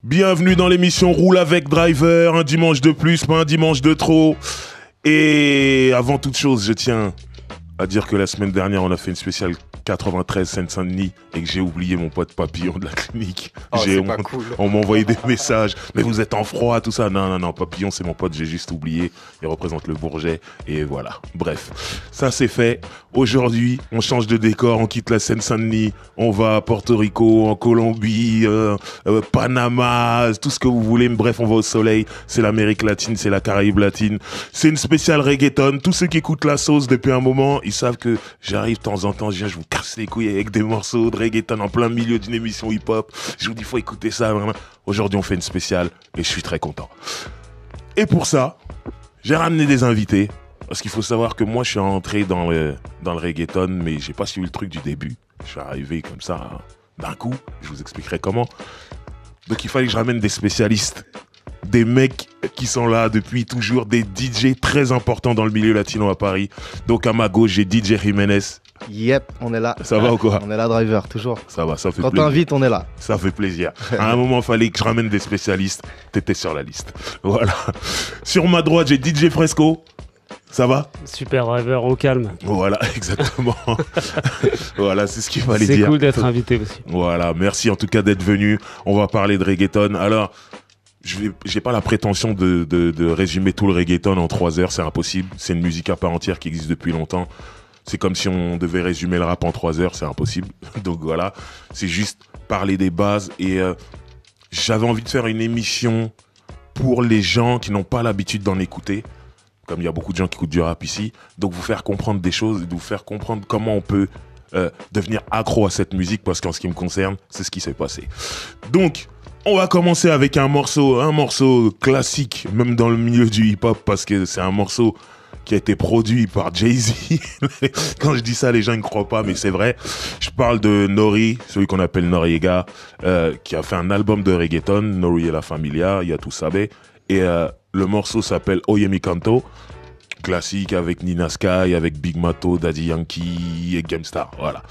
Bienvenue dans l'émission Roule avec Driver, un dimanche de plus, pas un dimanche de trop. Et avant toute chose, je tiens à dire que la semaine dernière, on a fait une spéciale 93 Seine-Saint-Denis et que j'ai oublié mon pote Papillon de la clinique. On m'a envoyé des messages, mais vous êtes en froid, tout ça. Non, Papillon, c'est mon pote, j'ai juste oublié. Il représente le Bourget et voilà. Bref, ça c'est fait. Aujourd'hui, on change de décor, on quitte la Seine-Saint-Denis, on va à Porto Rico, en Colombie, Panama, tout ce que vous voulez. Bref, on va au soleil. C'est l'Amérique latine, c'est la Caraïbe latine. C'est une spéciale reggaeton. Tous ceux qui écoutent la sauce depuis un moment, ils savent que j'arrive de temps en temps, je vous casse les couilles avec des morceaux de reggaeton en plein milieu d'une émission hip-hop. Je vous dis, faut écouter ça. Vraiment. Aujourd'hui, on fait une spéciale et je suis très content. Et pour ça, j'ai ramené des invités. Parce qu'il faut savoir que moi, je suis entré dans le reggaeton, mais j'ai pas suivi le truc du début. Je suis arrivé comme ça, d'un coup. Je vous expliquerai comment. Donc, il fallait que je ramène des spécialistes. Des mecs qui sont là depuis toujours, des DJ très importants dans le milieu latino à Paris. Donc, à ma gauche, j'ai DJ Jiménez. Yep, on est là. Ça va ou quoi? On est là, Driver, toujours. Ça va, ça fait Quand plaisir. Quand t'invites, on est là. Ça fait plaisir. À un moment, il fallait que je ramène des spécialistes. T'étais sur la liste. Voilà. Sur ma droite, j'ai DJ Fresco. Ça va? Super Driver, au calme. Voilà, exactement. Voilà, c'est ce qu'il fallait dire. C'est cool d'être invité aussi. Voilà, merci en tout cas d'être venu. On va parler de reggaeton. Alors, j'ai pas la prétention de résumer tout le reggaeton en 3 heures, c'est impossible. C'est une musique à part entière qui existe depuis longtemps. C'est comme si on devait résumer le rap en 3 heures, c'est impossible. Donc voilà, c'est juste parler des bases. Et j'avais envie de faire une émission pour les gens qui n'ont pas l'habitude d'en écouter. Comme il y a beaucoup de gens qui écoutent du rap ici. Donc vous faire comprendre des choses, et vous faire comprendre comment on peut devenir accro à cette musique. Parce qu'en ce qui me concerne, c'est ce qui s'est passé. Donc, on va commencer avec un morceau classique, même dans le milieu du hip-hop. Parce que c'est un morceau qui a été produit par Jay-Z. Quand je dis ça, les gens ne croient pas, mais c'est vrai. Je parle de Nori, celui qu'on appelle Noriega, qui a fait un album de reggaeton, Nori et la Familia, il y a tout Sabé. Et le morceau s'appelle Oyemi Kanto, classique avec Nina Sky, avec Big Mato, Daddy Yankee et Gamestar, voilà.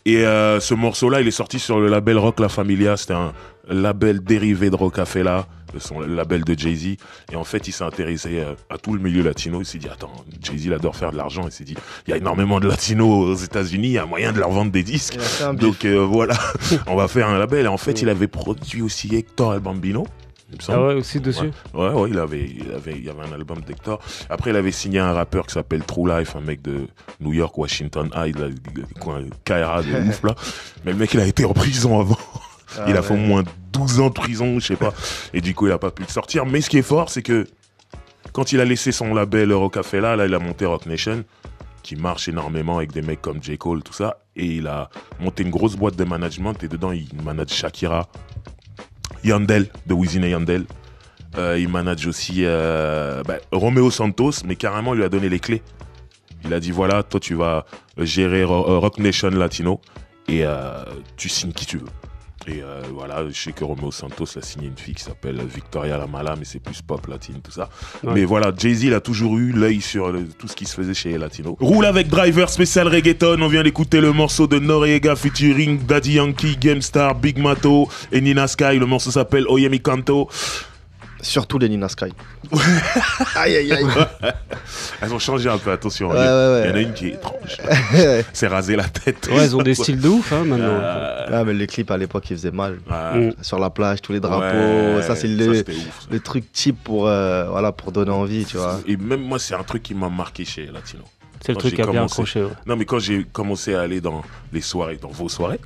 Et ce morceau-là, il est sorti sur le label Rock La Familia, c'était un label dérivé de Rocafella, le label de Jay-Z. Et en fait, il s'est intéressé à tout le milieu latino. Il s'est dit, attends, Jay-Z, il adore faire de l'argent. Il s'est dit, il y a énormément de latinos aux États-Unis, il y a moyen de leur vendre des disques. Donc voilà, on va faire un label. Et en fait, il avait produit aussi Hector El Bambino. Ah ouais, aussi dessus. Ouais, il y avait un album d'Hector. Après, il avait signé un rappeur qui s'appelle True Life, un mec de New York, Washington High, KRA de ouf là. Mais le mec, il a été en prison avant. Il a fait au moins 12 ans de prison, je sais pas. Et du coup, il a pas pu le sortir. Mais ce qui est fort, c'est que quand il a laissé son label Rocafella, là, il a monté Roc Nation, qui marche énormément avec des mecs comme J. Cole, tout ça. Et il a monté une grosse boîte de management. Et dedans, il manage Shakira, Yandel, de Wisin et Yandel. Il manage aussi Romeo Santos, mais carrément, il lui a donné les clés. Il a dit, voilà, toi, tu vas gérer Roc Nation Latino et tu signes qui tu veux. Et voilà, je sais que Romeo Santos a signé une fille qui s'appelle Victoria Lamala, mais c'est plus pop latine, tout ça. Ouais. Mais voilà, Jay-Z, il a toujours eu l'œil sur tout ce qui se faisait chez les Latinos. Roule avec Driver, spécial reggaeton. On vient d'écouter le morceau de Noriega featuring Daddy Yankee, Gamestar, Big Mato et Nina Sky. Le morceau s'appelle Oyemi Kanto. Surtout les Nina Sky. Aïe, aïe, aïe. Elles ont changé un peu, attention. Ouais. Il y en a une qui est étrange. C'est rasé la tête. Ouais, ils ont des styles de ouf, hein, maintenant. Ah, mais les clips à l'époque, ils faisaient mal. Sur la plage, tous les drapeaux. Ouais, ça, c'est le truc type pour donner envie, tu vois. Et même moi, c'est un truc qui m'a marqué chez Latino. C'est le truc qui a bien accroché. Ouais. Non, mais quand j'ai commencé à aller dans les soirées, dans vos soirées,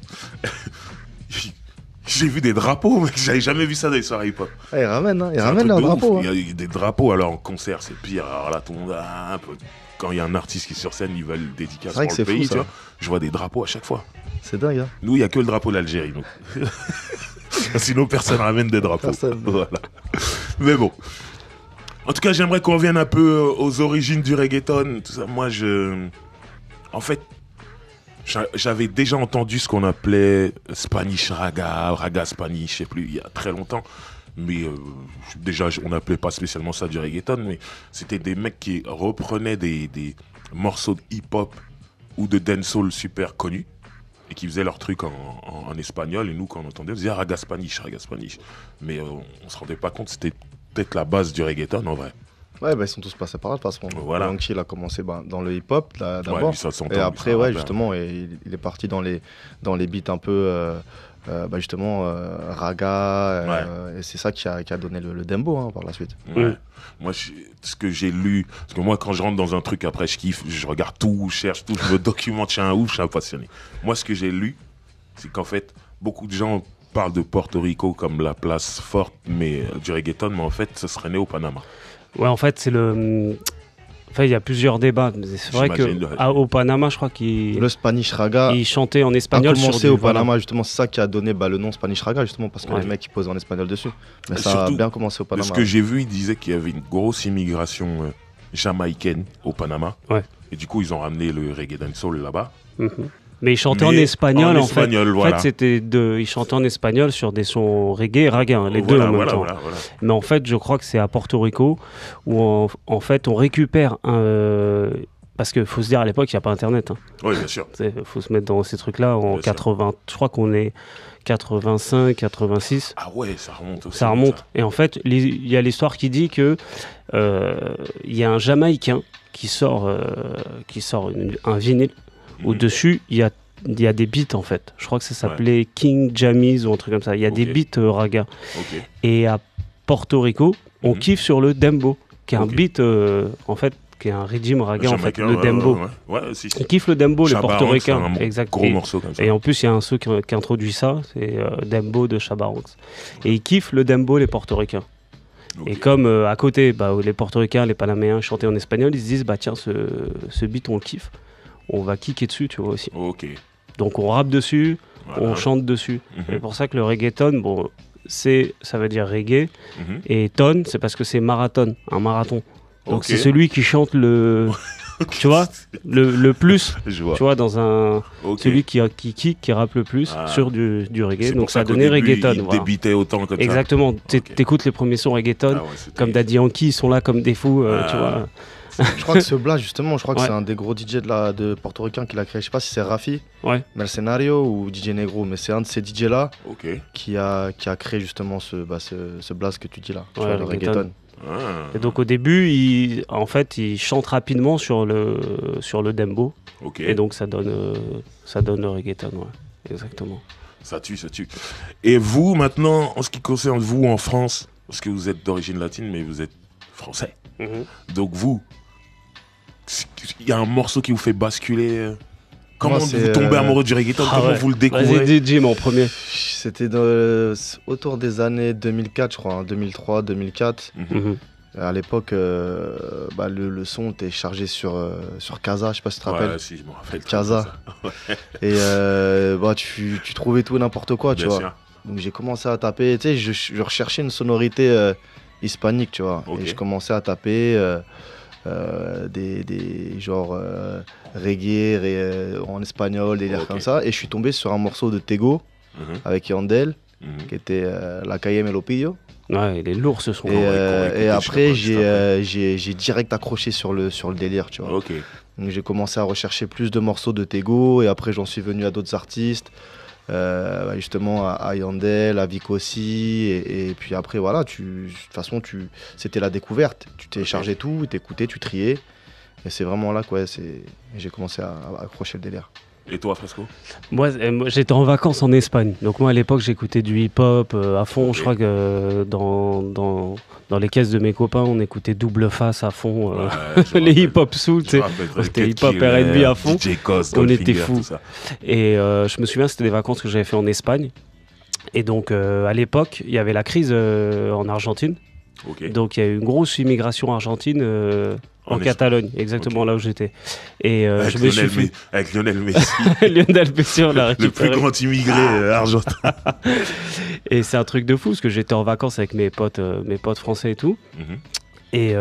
j'ai vu des drapeaux, mais j'avais jamais vu ça dans les soirées hip-hop. Ils ramènent leurs drapeaux. Il y a des drapeaux, alors en concert, c'est pire. Alors là, tout le monde a un peu. Quand il y a un artiste qui est sur scène, ils veulent dédicace pour le pays, tu vois. Je vois des drapeaux à chaque fois. C'est dingue, hein. Nous, il n'y a que le drapeau d'Algérie, nous. Sinon, personne ne ramène des drapeaux. Voilà. Mais bon. En tout cas, j'aimerais qu'on revienne un peu aux origines du reggaeton. Tout ça. Moi, en fait, j'avais déjà entendu ce qu'on appelait Spanish Raga Spanish, je sais plus, il y a très longtemps. Mais déjà, on n'appelait pas spécialement ça du reggaeton, mais c'était des mecs qui reprenaient des morceaux de hip-hop ou de dancehall super connus et qui faisaient leur truc en espagnol, et nous, quand on entendait, on disait Raga Spanish. Mais on se rendait pas compte, c'était peut-être la base du reggaeton en vrai. Ouais, bah, ils sont tous passés par là de toute façon. Voilà. Young Chill a commencé dans le hip-hop d'abord. Ouais, et après, ouais, justement, il est parti dans les beats un peu, justement, raga. Et c'est ça qui a donné le dembo hein, par la suite. Ouais. Moi, ce que j'ai lu, parce que moi, quand je rentre dans un truc, après, je kiffe, je regarde tout, je cherche tout, je me documente, je suis un ouf, je suis un passionné. Moi, ce que j'ai lu, c'est qu'en fait, beaucoup de gens parlent de Porto Rico comme la place forte du reggaeton, mais en fait, ce serait né au Panama. Ouais, en fait, c'est le. Enfin, il y a plusieurs débats. C'est vrai qu'au Panama, je crois le Spanish Raga. Il chantait en espagnol. A commencé au Panama, justement. C'est ça qui a donné le nom Spanish Raga, justement, parce que les mecs, ils posaient en espagnol dessus. Mais ça surtout, a bien commencé au Panama. Ce que j'ai vu, ils disaient qu'il y avait une grosse immigration jamaïcaine au Panama. Ouais. Et du coup, ils ont ramené le reggae dancehall là-bas. Mais il chantait en espagnol, en fait. Voilà. En fait, il chantait en espagnol sur des sons reggae et raga, les deux en même temps. Voilà. Mais en fait, je crois que c'est à Porto Rico où, en fait, on récupère un... Parce qu'il faut se dire, à l'époque, il n'y a pas Internet. Hein. Oui, bien sûr. Il faut se mettre dans ces trucs-là en 80... Je crois qu'on est 85, 86. Ah ouais, ça remonte aussi. Ça remonte. Et en fait, il y a l'histoire qui dit que il y a un Jamaïcain qui sort un vinyle. Au-dessus, il y a des beats en fait. Je crois que ça s'appelait King Jammies ou un truc comme ça. Il y a des beats raga. Et à Porto Rico, on kiffe sur le dembo, qui est un beat en fait, qui est un rhythm raga en fait, le dembo. Ils kiffent le dembo, les portoricains. Exactement. Gros morceau comme ça. Et en plus, il y a un ceux qui introduit ça, c'est dembo de Shabba Ranks. Et ils kiffent le dembo, les portoricains. Et comme à côté, les portoricains, les panaméens chantaient en espagnol, ils se disent tiens, ce beat on le kiffe. On va kicker dessus, tu vois aussi. Donc on rappe dessus, on chante dessus. C'est pour ça que le reggaeton, ça veut dire reggae, et ton, c'est parce que c'est marathon, un marathon. Donc c'est celui qui chante tu vois, le plus, tu vois, dans un... Celui qui rappe le plus sur du reggae, donc ça a donné reggaeton. Il débitait autant comme ça. Exactement, t'écoutes les premiers sons reggaeton, comme Daddy Yankee, ils sont là comme des fous, tu vois. Je crois que ce blast, justement, que c'est un des gros DJ de portoricain qui l'a créé. Je sais pas si c'est Rafi, Mercenario ou DJ Negro, mais c'est un de ces DJ là qui a créé justement ce blast que tu dis là, le reggaeton. Et donc au début, il chante rapidement sur le dembo, et donc ça donne le reggaeton, exactement. Ça tue. Et vous maintenant, en ce qui concerne vous en France, parce que vous êtes d'origine latine, mais vous êtes français, donc vous. Il y a un morceau qui vous fait basculer. Comment vous tombez amoureux du reggaeton? Comment vous le découvrez? Vas-y, DJ, mon premier. C'était autour des années 2004, je crois, 2003, 2004. À l'époque, le son était chargé sur Casa, je sais pas si tu te rappelles. Ouais, si, je me rappelle. Casa. Et tu trouvais tout et n'importe quoi, tu vois. Donc j'ai commencé à taper, tu sais, je recherchais une sonorité hispanique, tu vois. Et je commençais à taper... des genres reggae en espagnol, des délires comme ça, et je suis tombé sur un morceau de Tego avec Yandel qui était La Calle Me Lo Pido. Ouais, il est lourd ce son. Et après j'ai direct accroché sur le délire, tu vois. Donc j'ai commencé à rechercher plus de morceaux de Tego, et après j'en suis venu à d'autres artistes. Justement à Yandel, à Vic aussi, et puis après voilà, de toute façon c'était la découverte, tu téléchargeais tout, t'écoutais, tu triais, et c'est vraiment là j'ai commencé à accrocher le délire. Et toi, Fresco? Moi, j'étais en vacances en Espagne, donc moi à l'époque j'écoutais du hip-hop à fond. Je crois que dans les caisses de mes copains on écoutait Double Face à fond, les hip-hop soul, c'était hip-hop R&B à fond, on était fous. Et je me souviens, c'était des vacances que j'avais fait en Espagne, et donc à l'époque il y avait la crise en Argentine. Donc il y a eu une grosse immigration argentine en Catalogne, exactement là où j'étais. Et avec Lionel Messi. Lionel Messi, on l'a récupéré. Le plus grand immigré argentin. Et c'est un truc de fou, parce que j'étais en vacances avec mes potes français et tout. Et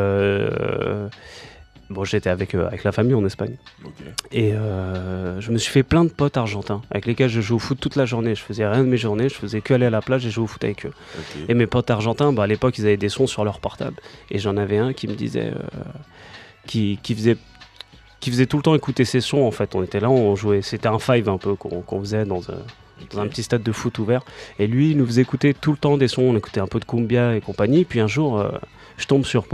j'étais avec la famille en Espagne. Et je me suis fait plein de potes argentins avec lesquels je jouais au foot toute la journée. Je faisais rien de mes journées, je faisais que aller à la plage et jouer au foot avec eux. Et mes potes argentins, à l'époque, ils avaient des sons sur leur portable. Et j'en avais un qui me disait... qui faisait qui faisait tout le temps écouter ses sons en fait. On était là, on jouait, c'était un five un peu qu'on faisait dans un petit stade de foot ouvert. Et lui, il nous faisait écouter tout le temps des sons. On écoutait un peu de cumbia et compagnie. Puis un jour, je tombe sur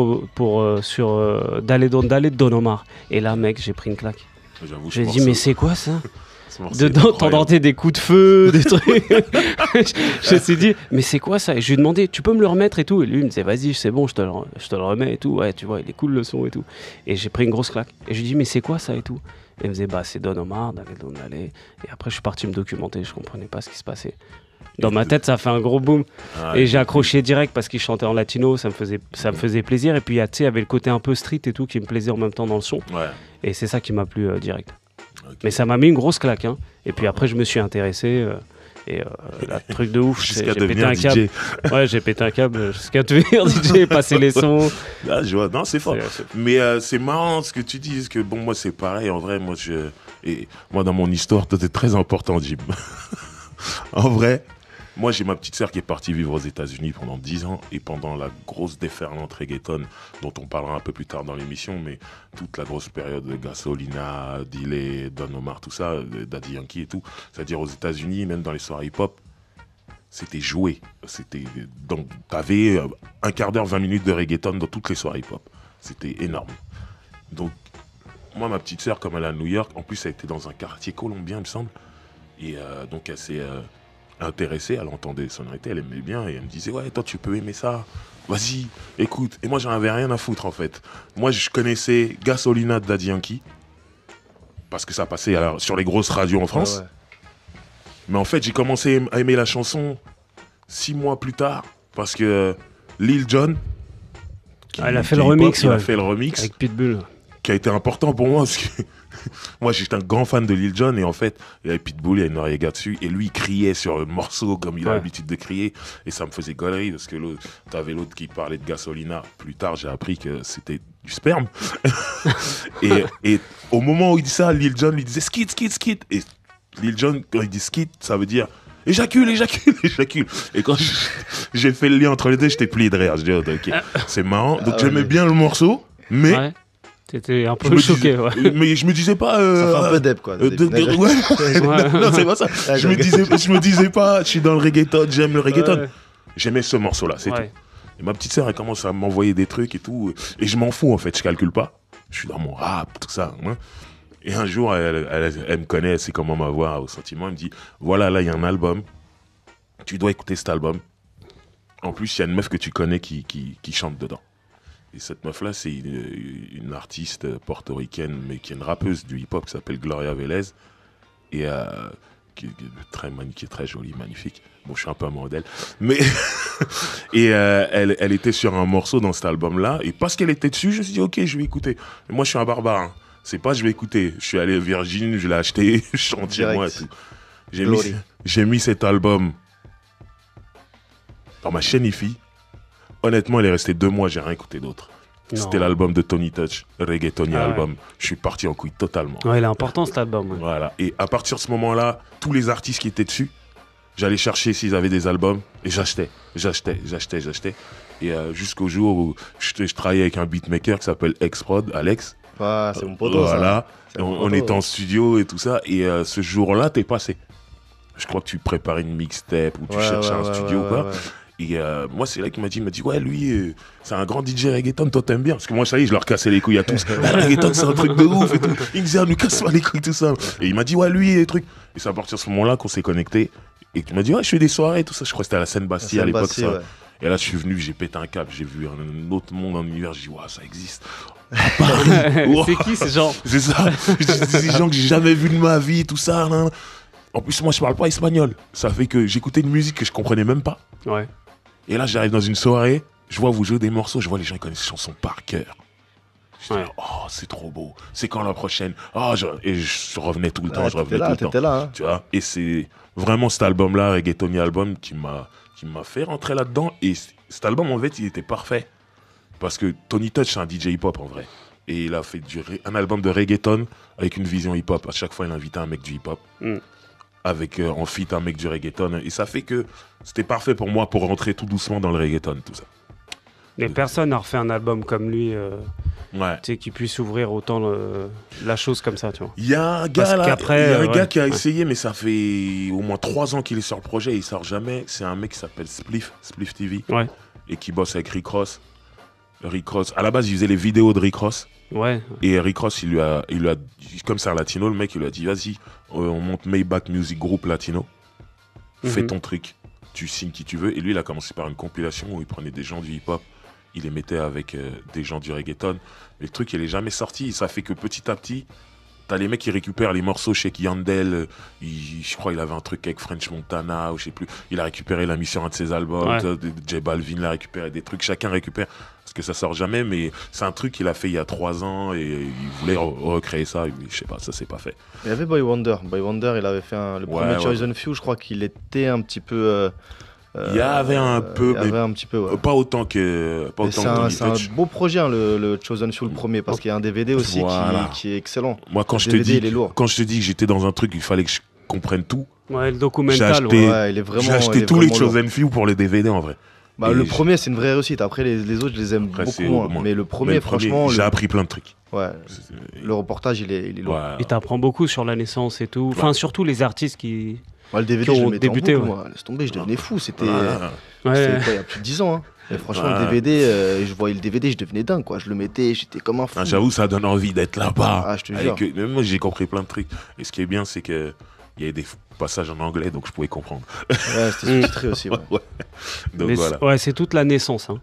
Dale de Don Omar. Et là, mec, j'ai pris une claque. J'ai dit, mais c'est quoi ça? Dedans, t'entendais des coups de feu, des trucs. Je me suis dit, mais c'est quoi ça? Et je lui ai demandé, tu peux me le remettre et tout? Et lui, il me disait, vas-y, c'est bon, je te le remets et tout. Ouais, tu vois, il est cool le son et tout. Et j'ai pris une grosse claque. Et je lui ai dit, mais c'est quoi ça et tout? Et il me disait, bah, c'est Don Omar, Dale. Et après, je suis parti me documenter. Je comprenais pas ce qui se passait. Dans ma tête, ça a fait un gros boom. Et j'ai accroché direct parce qu'il chantait en latino, ça me faisait plaisir. Et puis, tu sais, il y avait le côté un peu street et tout qui me plaisait en même temps dans le son. Ouais. Et c'est ça qui m'a plu direct. Okay. Mais ça m'a mis une grosse claque. Hein. Et puis après, je me suis intéressé. Truc de ouf. Jusqu'à devenir DJ. Ouais, j'ai pété un câble jusqu'à devenir DJ, passer les sons. Ah, je vois. Non, c'est fort. Mais c'est marrant ce que tu dis. Parce que bon, moi, c'est pareil. En vrai, moi, dans mon histoire, toi, t'es très important, Jim. En vrai. Moi, j'ai ma petite sœur qui est partie vivre aux États-Unis pendant 10 ans et pendant la grosse déferlante reggaeton, dont on parlera un peu plus tard dans l'émission, mais toute la grosse période de Gasolina, Dile, Don Omar, tout ça, Daddy Yankee et tout, c'est-à-dire aux États-Unis, même dans les soirées hip-hop, c'était joué. Donc, t'avais un quart d'heure, 20 minutes de reggaeton dans toutes les soirées hip-hop. C'était énorme. Donc, moi, ma petite sœur, comme elle est à New York, en plus, elle était dans un quartier colombien, il me semble, et donc elle s'est intéressée, elle entendait les sonorités, elle aimait bien et elle me disait ouais toi tu peux aimer ça, vas-y écoute. Et moi j'en avais rien à foutre en fait. Moi je connaissais Gasolina de Daddy Yankee parce que ça passait sur les grosses radios en France. Ouais. Mais en fait j'ai commencé à aimer la chanson 6 mois plus tard parce que Lil Jon il a fait le remix, il a fait le remix avec Pitbull qui a été important pour moi parce que moi j'étais un grand fan de Lil Jon et en fait il y avait Pitbull, il y avait Noriega dessus et lui il criait sur le morceau comme il a l'habitude de crier et ça me faisait gaulerie parce que t'avais l'autre qui parlait de Gasolina. Plus tard j'ai appris que c'était du sperme et au moment où il dit ça, Lil Jon lui disait skid skid skid et Lil Jon quand il dit skid ça veut dire éjacule. Et quand j'ai fait le lien entre les deux, j'étais plié de rire. Je dis ok, c'est marrant. Donc j'aimais bien le morceau, mais t'étais un peu choqué, mais je me disais pas. Ça fait un peu deb, quoi. Non, c'est pas ça. Je me disais pas, je suis dans le reggaeton, j'aime le reggaeton. Ouais. J'aimais ce morceau-là, c'est tout. Et ma petite sœur, elle commence à m'envoyer des trucs et tout. Et je m'en fous, en fait, je calcule pas. Je suis dans mon rap, tout ça. Hein. Et un jour, elle me connaît, elle sait comment m'avoir au sentiment. Elle me dit voilà, là, il y a un album. Tu dois écouter cet album. En plus, il y a une meuf que tu connais qui chante dedans. Et cette meuf-là, c'est une artiste portoricaine, mais qui est une rappeuse du hip-hop qui s'appelle Gloria Vélez. Et qui est très jolie, magnifique. Bon, je suis un peu amoureux d'elle. Mais et elle était sur un morceau dans cet album-là. Et parce qu'elle était dessus, je me suis dit, ok, je vais écouter. Et moi, je suis un barbare. Hein. C'est pas je vais écouter. Je suis allé Virgin, je l'ai acheté, je chante chez moi et tout. J'ai mis cet album dans ma chaîne IFI. Honnêtement, il est resté 2 mois, j'ai rien écouté d'autre. C'était l'album de Tony Touch, Reggaetonia album. Je suis parti en couille totalement. Ouais, il est important cet album. Ouais. Voilà. Et à partir de ce moment-là, tous les artistes qui étaient dessus, j'allais chercher s'ils avaient des albums et j'achetais. Et jusqu'au jour où je travaillais avec un beatmaker qui s'appelle X-Prod, Alex. Ah, c'est mon poteau, voilà. On était en studio et tout ça. Et ce jour-là, t'es passé. Je crois que tu préparais une mixtape ou tu cherchais un studio ou quoi. Et moi, c'est là qu'il m'a dit ouais, lui, c'est un grand DJ reggaeton, toi t'aimes bien. Parce que moi, ça y est, je leur cassais les couilles à tous. Le reggaeton, c'est un truc de ouf et tout. Il me disait, nous casse pas les couilles, tout ça. Et il m'a dit, ouais, lui, les trucs. Et c'est à partir de ce moment-là qu'on s'est connectés. Et qu'il m'a dit, ouais, je fais des soirées et tout ça. Je crois que c'était à la Seine-Bastille à l'époque, ça. Ouais. Et là, je suis venu, j'ai pété un câble. J'ai vu un autre monde en univers. J'ai dit, ouais, ça existe. À Paris. Wow. C'est qui ces gens? C'est ça. C'est des gens que j'ai jamais vus de ma vie, tout ça. Là. En plus, moi, je parle pas espagnol. Ça fait que j'écoutais une musique que je comprenais même pas. Ouais. Et là, j'arrive dans une soirée, je vois vous jouer des morceaux, je vois les gens qui connaissent ces chansons par cœur. Je dis, oh, c'est trop beau. C'est quand la prochaine? Et je revenais tout le temps, T'étais là, hein. Tu vois. Et c'est vraiment cet album-là, Reggaetonia album, qui m'a fait rentrer là-dedans. Et cet album, en fait, il était parfait. Parce que Tony Touch, c'est un DJ hip-hop, en vrai. Et il a fait un album de reggaeton avec une vision hip-hop. À chaque fois, il invitait un mec du hip-hop. Avec en feat un mec du reggaeton. Et ça fait que c'était parfait pour moi pour rentrer tout doucement dans le reggaeton, tout ça. Mais personne n'a refait un album comme lui. Ouais. Tu sais, qui puisse ouvrir autant la chose comme ça, tu vois. Il y a un gars, gars qui a essayé, mais ça fait au moins 3 ans qu'il est sur le projet et il sort jamais. C'est un mec qui s'appelle Spliff TV, et qui bosse avec Rick Ross. Rick Ross, à la base, il faisait les vidéos de Rick Ross. Ouais. Et Rick Ross, il lui a, comme c'est un latino, le mec, il lui a dit, vas-y, on monte Maybach Music Group Latino. Fais ton truc. Tu signes qui tu veux. Et lui, il a commencé par une compilation où il prenait des gens du hip-hop. Il les mettait avec des gens du reggaeton. Mais le truc, il est jamais sorti. Ça fait que petit à petit, t'as les mecs qui récupèrent les morceaux chez Yandel. Je crois qu'il avait un truc avec French Montana, ou je sais plus. Il a récupéré la mission un de ses albums. Ouais. J Balvin l'a récupéré, des trucs. Chacun récupère. Parce que ça sort jamais. Mais c'est un truc qu'il a fait il y a 3 ans. Et il voulait recréer ça. Je sais pas, ça s'est pas fait. Il y avait Boy Wonder. Boy Wonder, il avait fait le premier Chosen Few. Je crois qu'il était un petit peu... il y avait un peu, il y avait un petit peu, ouais. Pas autant que c'est un beau projet, hein, le Chosen Few, le premier, parce qu'il y a un DVD aussi qui est excellent. Moi, quand je te dis que j'étais dans un truc, il fallait que je comprenne tout. Ouais, le documental. J'ai acheté tous les Chosen Few pour les DVD en vrai. Bah, le premier, c'est une vraie réussite. Après, les autres, je les aime beaucoup moins. Mais le premier, franchement. J'ai appris plein de trucs. Ouais. Le reportage, il est lourd. Ouais. Il t'apprend beaucoup sur la naissance et tout. Enfin, surtout les artistes qui. Ouais, le DVD, je le mettais débuté, en boucle, moi. Laisse tomber, je devenais fou. C'était il y a plus de 10 ans. Hein. Et franchement, le DVD, je voyais le DVD, je devenais dingue, quoi. Je le mettais, j'étais comme un fou. J'avoue, ça donne envie d'être là-bas. Ah, je te jure. Même moi, j'ai compris plein de trucs. Et ce qui est bien, c'est que il y avait des passages en anglais, donc je pouvais comprendre. Ouais, c'était sous-titré aussi. Ouais. Donc voilà. Ouais, c'est toute la naissance, hein,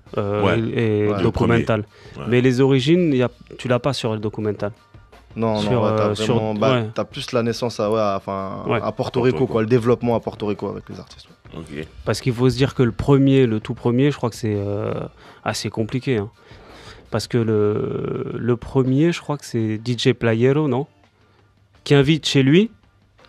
et documental. Mais les origines, tu l'as pas sur le documental. Non, t'as plus la naissance à Porto Rico, quoi, le développement à Porto Rico avec les artistes. Okay. Parce qu'il faut se dire que le tout premier, je crois que c'est assez compliqué. Hein. Parce que le premier, je crois que c'est DJ Playero, non ? Qui invite chez lui,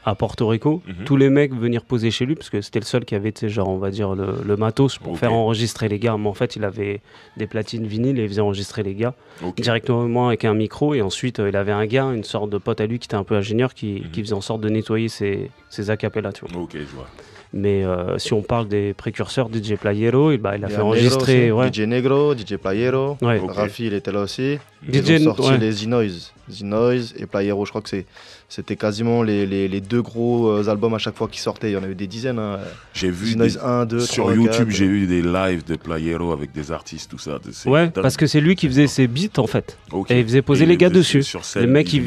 à Porto Rico, tous les mecs venir poser chez lui, parce que c'était le seul qui avait, genre, on va dire, le matos pour faire enregistrer les gars. Mais en fait, il avait des platines vinyles et il faisait enregistrer les gars directement avec un micro. Et ensuite, il avait un gars, une sorte de pote à lui qui était un peu ingénieur, qui faisait en sorte de nettoyer ses acapellas, tu vois. Ok, je vois. Mais si on parle des précurseurs, DJ Playero, il a fait enregistrer... DJ Negro, DJ Playero, Rafi, il était là aussi. Ils ont sorti les Z-Noise et Playero, je crois que c'était quasiment les deux gros albums à chaque fois qui sortaient. Il y en avait des dizaines. Hein. J'ai vu Z-Noise 1, 2, sur 3, YouTube, 4. J'ai vu des lives de Playero avec des artistes, tout ça. Ouais, parce que c'est lui qui faisait ses beats en fait. Et il faisait poser les gars dessus. Scène, les mecs, ils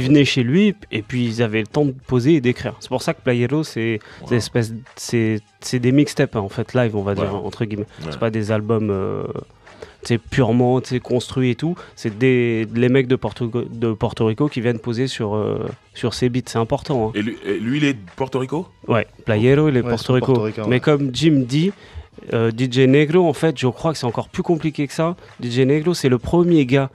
venaient chez lui et puis ils avaient le temps de poser et d'écrire. C'est pour ça que Playero, c'est des mixtapes en fait, live, on va dire, entre guillemets. C'est pas des albums purement construits et tout. C'est les mecs de Porto Rico qui viennent poser sur ces beats. C'est important. Hein. Et lui, il est de Porto Rico ? Ouais, Playero, il est Porto Rico. Mais comme Jim dit, DJ Negro, en fait, je crois que c'est encore plus compliqué que ça. DJ Negro, c'est le premier gars.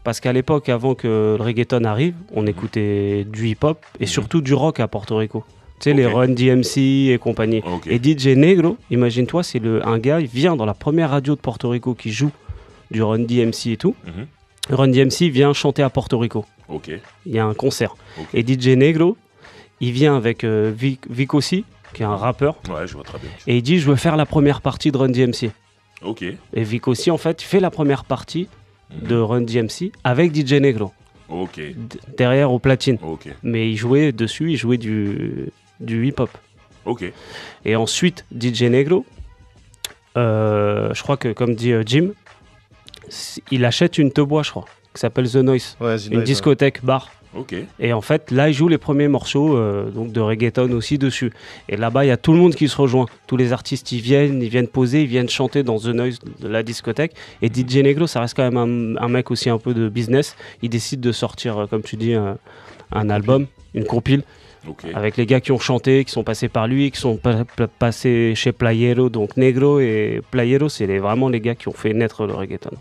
Parce qu'à l'époque, avant que le reggaeton arrive, on écoutait du hip-hop et surtout du rock à Porto Rico. Tu sais, les Run DMC et compagnie. Et DJ Negro, imagine-toi, c'est un gars, il vient dans la première radio de Porto Rico qui joue du Run DMC et tout. Run DMC vient chanter à Porto Rico. Il y a un concert. Et DJ Negro, il vient avec Vic aussi, qui est un rappeur. Ouais, je vois très bien. Et il dit, je veux faire la première partie de Run DMC. Et Vic aussi, en fait, il fait la première partie de Run DMC avec DJ Negro. Derrière au platine. Mais il jouait dessus, il jouait du hip-hop. Et ensuite, DJ Negro, je crois que, comme dit Jim, il achète une Tebois, je crois, qui s'appelle The Noise, une discothèque bar. Et en fait, là, il joue les premiers morceaux donc de reggaeton aussi dessus. Et là-bas, il y a tout le monde qui se rejoint. Tous les artistes, ils viennent poser, ils viennent chanter dans The Noise de la discothèque. Et DJ Negro, ça reste quand même un mec aussi un peu de business. Il décide de sortir, comme tu dis, un album, une compile. Avec les gars qui ont chanté, qui sont passés par lui, qui sont passés chez Playero. Donc Negro et Playero, c'est vraiment les gars qui ont fait naître le reggaeton.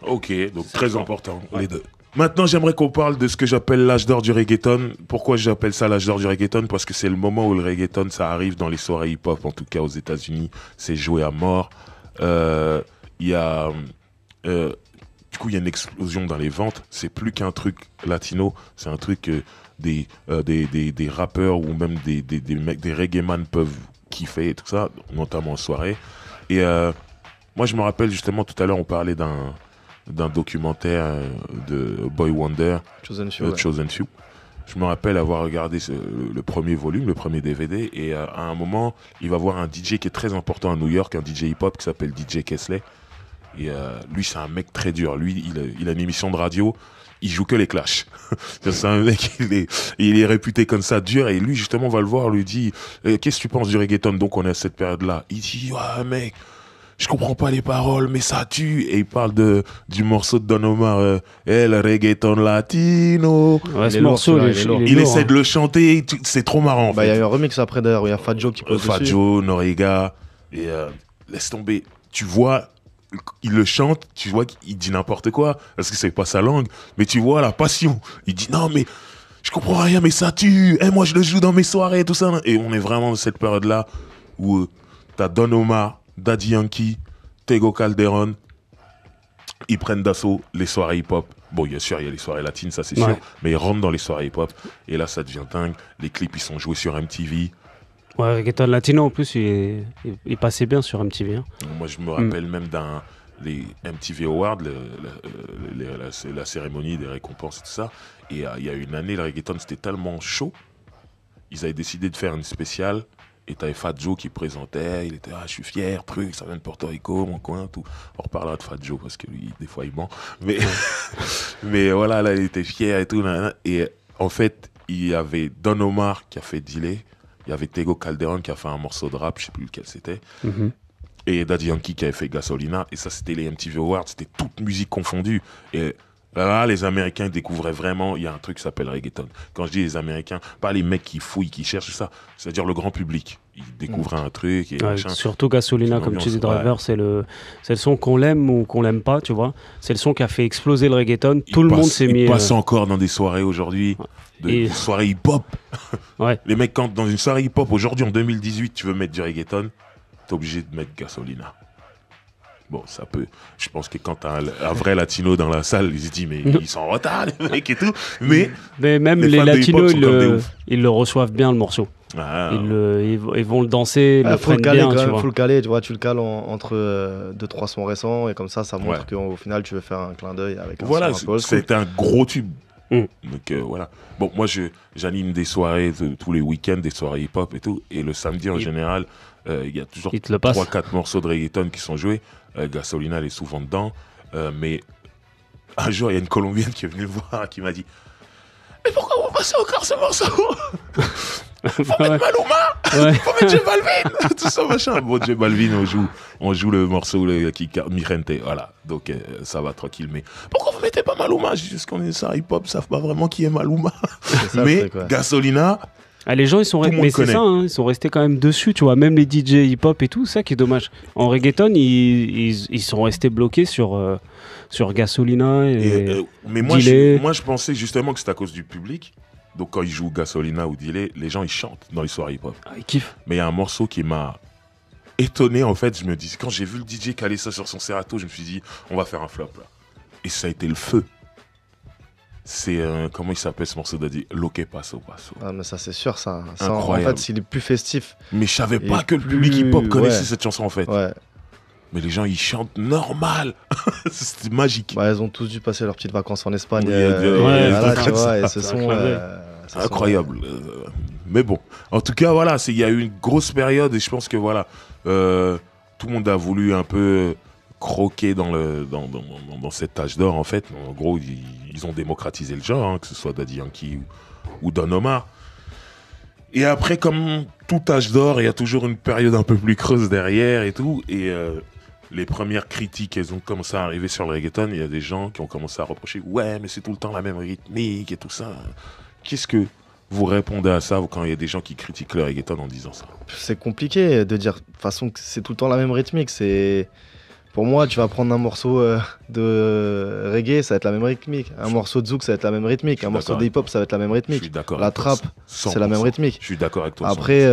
En fait. Donc c'est très important, les deux. Maintenant, j'aimerais qu'on parle de ce que j'appelle l'âge d'or du reggaeton. Pourquoi j'appelle ça l'âge d'or du reggaeton ? Parce que c'est le moment où le reggaeton, ça arrive dans les soirées hip-hop, en tout cas aux États-Unis. C'est joué à mort. Du coup, il y a une explosion dans les ventes. C'est plus qu'un truc latino. C'est un truc des rappeurs ou même des reggaeman peuvent kiffer et tout ça, notamment en soirée. Et moi, je me rappelle justement tout à l'heure, on parlait d'un documentaire de Boy Wonder, Chosen Few. Je me rappelle avoir regardé le premier volume, le premier DVD, et à un moment, il va voir un DJ qui est très important à New York, un DJ hip-hop qui s'appelle DJ Kesley. Et lui, c'est un mec très dur. Lui, il a une émission de radio, il joue que les clashs. C'est un mec, il est réputé comme ça, dur, et lui, justement, va le voir, lui dit qu'est-ce que tu penses du reggaeton? Donc, on est à cette période-là. Il dit, ouais, mec, je comprends pas les paroles, mais ça tue. Et il parle du morceau de Don Omar, le reggaeton latino. Ouais, ce morceau, il essaie de le chanter, c'est trop marrant. En fait. Il y a eu un remix après d'ailleurs, il y a Fat Joe qui pose dessus. Fat Joe, Noriega, et laisse tomber. Tu vois, il le chante, tu vois qu'il dit n'importe quoi, parce que c'est pas sa langue, mais tu vois la passion. Il dit non, mais je comprends rien, mais ça tue. Moi, je le joue dans mes soirées, tout ça. Et on est vraiment dans cette période-là où t'as Don Omar, Daddy Yankee, Tego Calderon, ils prennent d'assaut les soirées hip-hop. Bon, bien sûr, il y a les soirées latines, ça c'est sûr, mais ils rentrent dans les soirées hip-hop. Et là, ça devient dingue. Les clips, ils sont joués sur MTV. Ouais, reggaeton latino, en plus, il passait bien sur MTV. Hein. Moi, je me rappelle même les MTV Awards, la cérémonie des récompenses et tout ça. Et il y a une année, le reggaeton, c'était tellement chaud, ils avaient décidé de faire une spéciale. Et t'avais Fat Joe qui présentait, il était je suis fier, truc, ça vient de Porto Rico, mon coin, tout. On reparlera de Fat Joe parce que lui, des fois, il ment. Mais voilà, là, il était fier et tout. Et en fait, il y avait Don Omar qui a fait Delay, il y avait Tego Calderon qui a fait un morceau de rap, je sais plus lequel c'était. Et Daddy Yankee qui avait fait Gasolina. Et ça, c'était les MTV Awards, c'était toute musique confondue. Et là, les Américains découvraient vraiment, il y a un truc qui s'appelle reggaeton. Quand je dis les Américains, pas les mecs qui fouillent, qui cherchent ça, c'est-à-dire le grand public. Ils découvrent un truc. Et surtout Gasolina, comme tu dis, Driver, c'est le son qu'on l'aime ou qu'on l'aime pas, tu vois. C'est le son qui a fait exploser le reggaeton. Tout le monde s'est mis. Il passe encore dans des soirées aujourd'hui, des soirées hip-hop. Les mecs, quand dans une soirée hip-hop, aujourd'hui en 2018, tu veux mettre du reggaeton, t'es obligé de mettre Gasolina. Bon, ça peut. Je pense que quand t'as un vrai latino dans la salle, il se dit, mais ils sont en retard, les mecs et tout. Mais même les latinos, ils le reçoivent bien, le morceau. Ils vont le danser, le prennent bien. Il faut le caler, tu vois, tu le cales entre 2-3 sons récents, et comme ça montre qu'au final, tu veux faire un clin d'œil avec un son un peu. C'était un gros tube. Donc voilà. Bon, moi, j'anime des soirées tous les week-ends, des soirées hip-hop et tout. Et le samedi, en général, il y a toujours 3-4 morceaux de reggaeton qui sont joués. Gasolina, elle est souvent dedans. Mais un jour, il y a une Colombienne qui est venue me voir, qui m'a dit « Mais pourquoi vous passez encore ce morceau ?» Faut mettre Maluma, faut mettre J Balvin, tout ça machin. Bon, J Balvin, on joue le morceau qui Mirente, voilà. Donc ça va tranquille. Mais pourquoi vous mettez pas Maluma? Juste qu'on est ça, hip-hop, savent pas vraiment qui est Maluma. Mais Gasolina. Les gens, ils sont ils sont restés quand même dessus, tu vois. Même les DJ hip-hop et tout, ça qui est dommage. En reggaeton, ils sont restés bloqués sur Gasolina mais moi, je pensais justement que c'est à cause du public. Donc quand ils jouent Gasolina ou Delay, les gens ils chantent dans les soirées hip-hop. Ils kiffent. Mais il y a un morceau qui m'a étonné en fait. Je me dis, quand j'ai vu le DJ caler ça sur son Serato, je me suis dit, on va faire un flop là. Et ça a été le feu. C'est comment il s'appelle ce morceau d'Adi? Loque Paso Paso. Ah mais ça c'est sûr ça. En fait c'est les plus festifs. Mais je savais pas que le public hip-hop connaissait cette chanson en fait. Mais les gens ils chantent normal. C'était magique. Ils ont tous dû passer leurs petites vacances en Espagne. Tu vois, et ce sont incroyable. Mais bon, en tout cas voilà, il y a eu une grosse période et je pense que voilà, tout le monde a voulu un peu croquer dans cet âge d'or en fait. En gros, ils ont démocratisé le genre, que ce soit Daddy Yankee ou Don Omar. Et après, comme tout âge d'or, il y a toujours une période un peu plus creuse derrière et tout. Et les premières critiques, elles ont commencé à arriver sur le reggaeton. Il y a des gens qui ont commencé à reprocher « Ouais, mais c'est tout le temps la même rythmique et tout ça. » Qu'est-ce que vous répondez à ça quand il y a des gens qui critiquent le reggaeton en disant ça? C'est compliqué de dire de toute façon que c'est tout le temps la même rythmique. Pour moi, tu vas prendre un morceau de reggae, ça va être la même rythmique. Un morceau de zouk, ça va être la même rythmique. Un morceau de hip-hop, ça va être la même rythmique. Je suis d'accord. La trappe, c'est la même rythmique. Je suis d'accord avec toi. Après,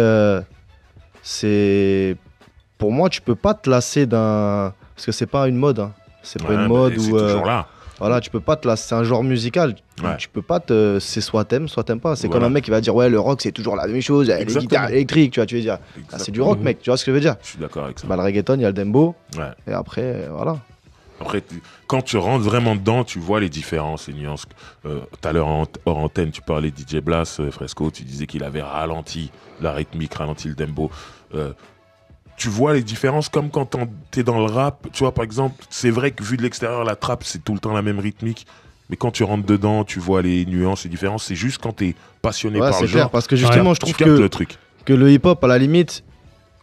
pour moi, tu peux pas te lasser d'un... Parce que c'est pas une mode. Hein. C'est pas une mode où... C'est toujours là. Voilà, tu peux pas te lasser. C'est un genre musical. Tu peux pas c'est soit t'aimes pas. C'est comme un mec qui va dire ouais, le rock c'est toujours la même chose, les guitares électriques, tu vois, tu veux dire. C'est du rock, mec, tu vois ce que je veux dire. Je suis d'accord avec ça. Le reggaeton, il y a le dembo. Et après, voilà. Après, quand tu rentres vraiment dedans, tu vois les différences, les nuances. Tout à l'heure, hors antenne, tu parlais de DJ Blas, Fresco, tu disais qu'il avait ralenti la rythmique, ralenti le dembo. Tu vois les différences comme quand t'es dans le rap. Tu vois, par exemple, c'est vrai que vu de l'extérieur, la trappe, c'est tout le temps la même rythmique. Mais quand tu rentres dedans, tu vois les nuances et différences. C'est juste quand t'es passionné par le genre. Clair, parce que justement, je trouve que le hip-hop, à la limite,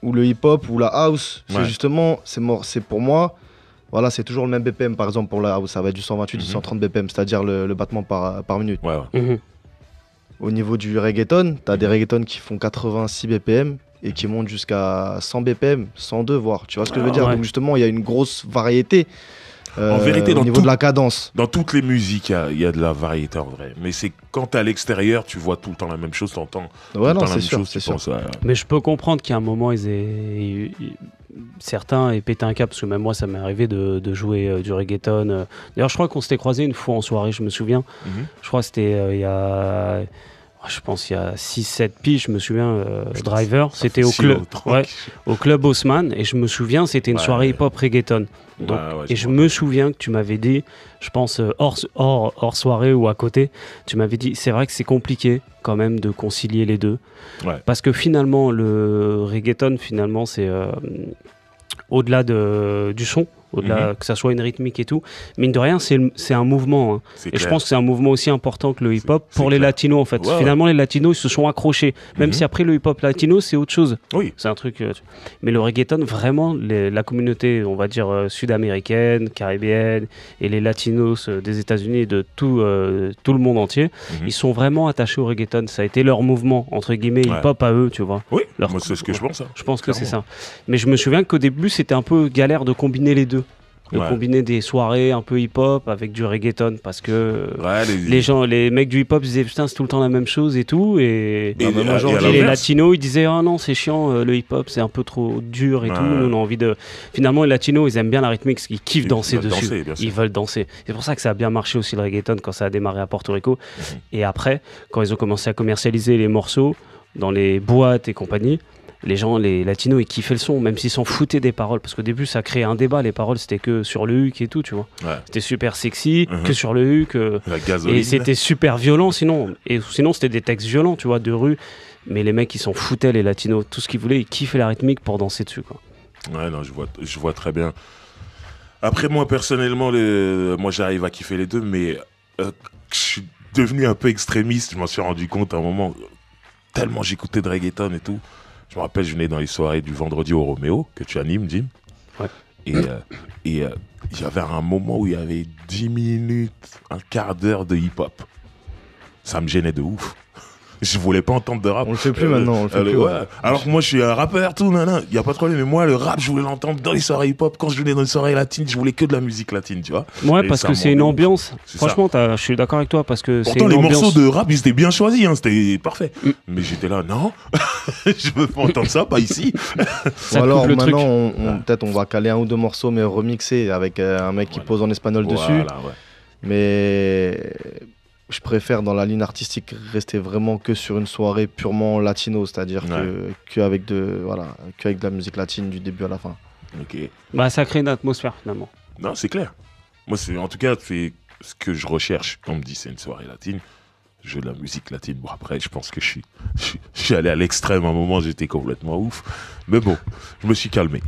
ou le hip-hop, ou la house, c'est justement, c'est pour moi, voilà, c'est toujours le même BPM. Par exemple, pour la house, ça va être du 128, du 130 BPM, c'est-à-dire le battement par minute. Au niveau du reggaeton, t'as des reggaetons qui font 86 BPM et qui montent jusqu'à 100 BPM, 102 voire. Tu vois ce que je veux dire? Donc justement, il y a une grosse variété. En vérité, au niveau de la cadence. Dans toutes les musiques, il y a de la variété en vrai. Mais c'est quand t'es à l'extérieur, tu vois tout le temps la même chose, t'entends. Ouais, non, c'est sûr. Mais je peux comprendre qu'à un moment, certains aient pété un cap, parce que même moi, ça m'est arrivé de jouer du reggaeton. D'ailleurs, je crois qu'on s'était croisés une fois en soirée, je me souviens. Je crois que c'était il y a 6-7 piges, je me souviens, Driver, c'était au club Haussmann, et je me souviens, c'était une soirée hip-hop reggaeton. Donc, je me souviens que tu m'avais dit, je pense hors soirée ou à côté, tu m'avais dit, c'est vrai que c'est compliqué quand même de concilier les deux, parce que finalement, le reggaeton, c'est au-delà du son, au-delà que ça soit une rythmique et tout, mine de rien, c'est un mouvement. Et je pense que c'est un mouvement aussi important que le hip-hop pour les latinos, en fait. Finalement, les latinos, ils se sont accrochés. Même si après, le hip-hop latino, c'est autre chose. Oui. C'est un truc... Mais le reggaeton, vraiment, la communauté, on va dire, sud-américaine, caribéenne, et les latinos des États-Unis et de tout le monde entier, ils sont vraiment attachés au reggaeton. Ça a été leur mouvement, entre guillemets, hip-hop à eux, tu vois. Oui, moi, c'est ce que je pense. Je pense que c'est ça. Mais je me souviens qu'au début, c'était un peu galère de combiner les deux. De combiner des soirées un peu hip-hop avec du reggaeton, parce que les mecs du hip-hop disaient putain, c'est tout le temps la même chose et tout, et les latinos ils disaient oh non, c'est chiant, le hip-hop c'est un peu trop dur et tout, nous on a envie de... Finalement les latinos ils aiment bien la rythmique, ils kiffent danser dessus, ils veulent danser. C'est pour ça que ça a bien marché aussi le reggaeton quand ça a démarré à Porto Rico. Et après, quand ils ont commencé à commercialiser les morceaux dans les boîtes et compagnie, les gens, les latinos, ils kiffaient le son, même s'ils s'en foutaient des paroles, parce qu'au début ça créait un débat, les paroles c'était que sur le huc et tout, tu vois. C'était super sexy, que sur le huc, et c'était super violent sinon c'était des textes violents, tu vois, de rue, mais les mecs ils s'en foutaient, les latinos, tout ce qu'ils voulaient, ils kiffaient la rythmique pour danser dessus, quoi. Ouais, non, je vois très bien. Après moi personnellement, moi j'arrive à kiffer les deux, mais je suis devenu un peu extrémiste, je m'en suis rendu compte à un moment, tellement j'écoutais de reggaeton et tout. Je me rappelle, je venais dans les soirées du vendredi au Roméo, que tu animes, Jim. Et il y avait un moment où il y avait 10 minutes, un quart d'heure de hip-hop. Ça me gênait de ouf. Je voulais pas entendre de rap. On le fait plus maintenant, on le fait plus. Alors que moi, je suis un rappeur, tout, il y a pas de problème. Mais moi, le rap, je voulais l'entendre dans les soirées hip-hop. Quand je venais dans les soirées latines, je voulais que de la musique latine, tu vois. Ouais, parce que c'est une ambiance. Franchement, je suis d'accord avec toi, parce que c'est une ambiance. Pourtant, les morceaux de rap, ils étaient bien choisis, c'était parfait. Mais j'étais là, non, je veux pas entendre ça, pas ici. Ou alors, maintenant, peut-être on va caler un ou deux morceaux, mais remixés, avec un mec qui pose en espagnol dessus. Mais... je préfère dans la ligne artistique rester vraiment que sur une soirée purement latino, c'est-à-dire qu'avec de la musique latine du début à la fin. Bah ça crée une atmosphère finalement. Non, c'est clair. Moi en tout cas c'est ce que je recherche. Quand on me dit c'est une soirée latine, je veux de la musique latine. Bon après je pense que je suis allé à l'extrême à un moment, j'étais complètement ouf. Mais bon, je me suis calmé.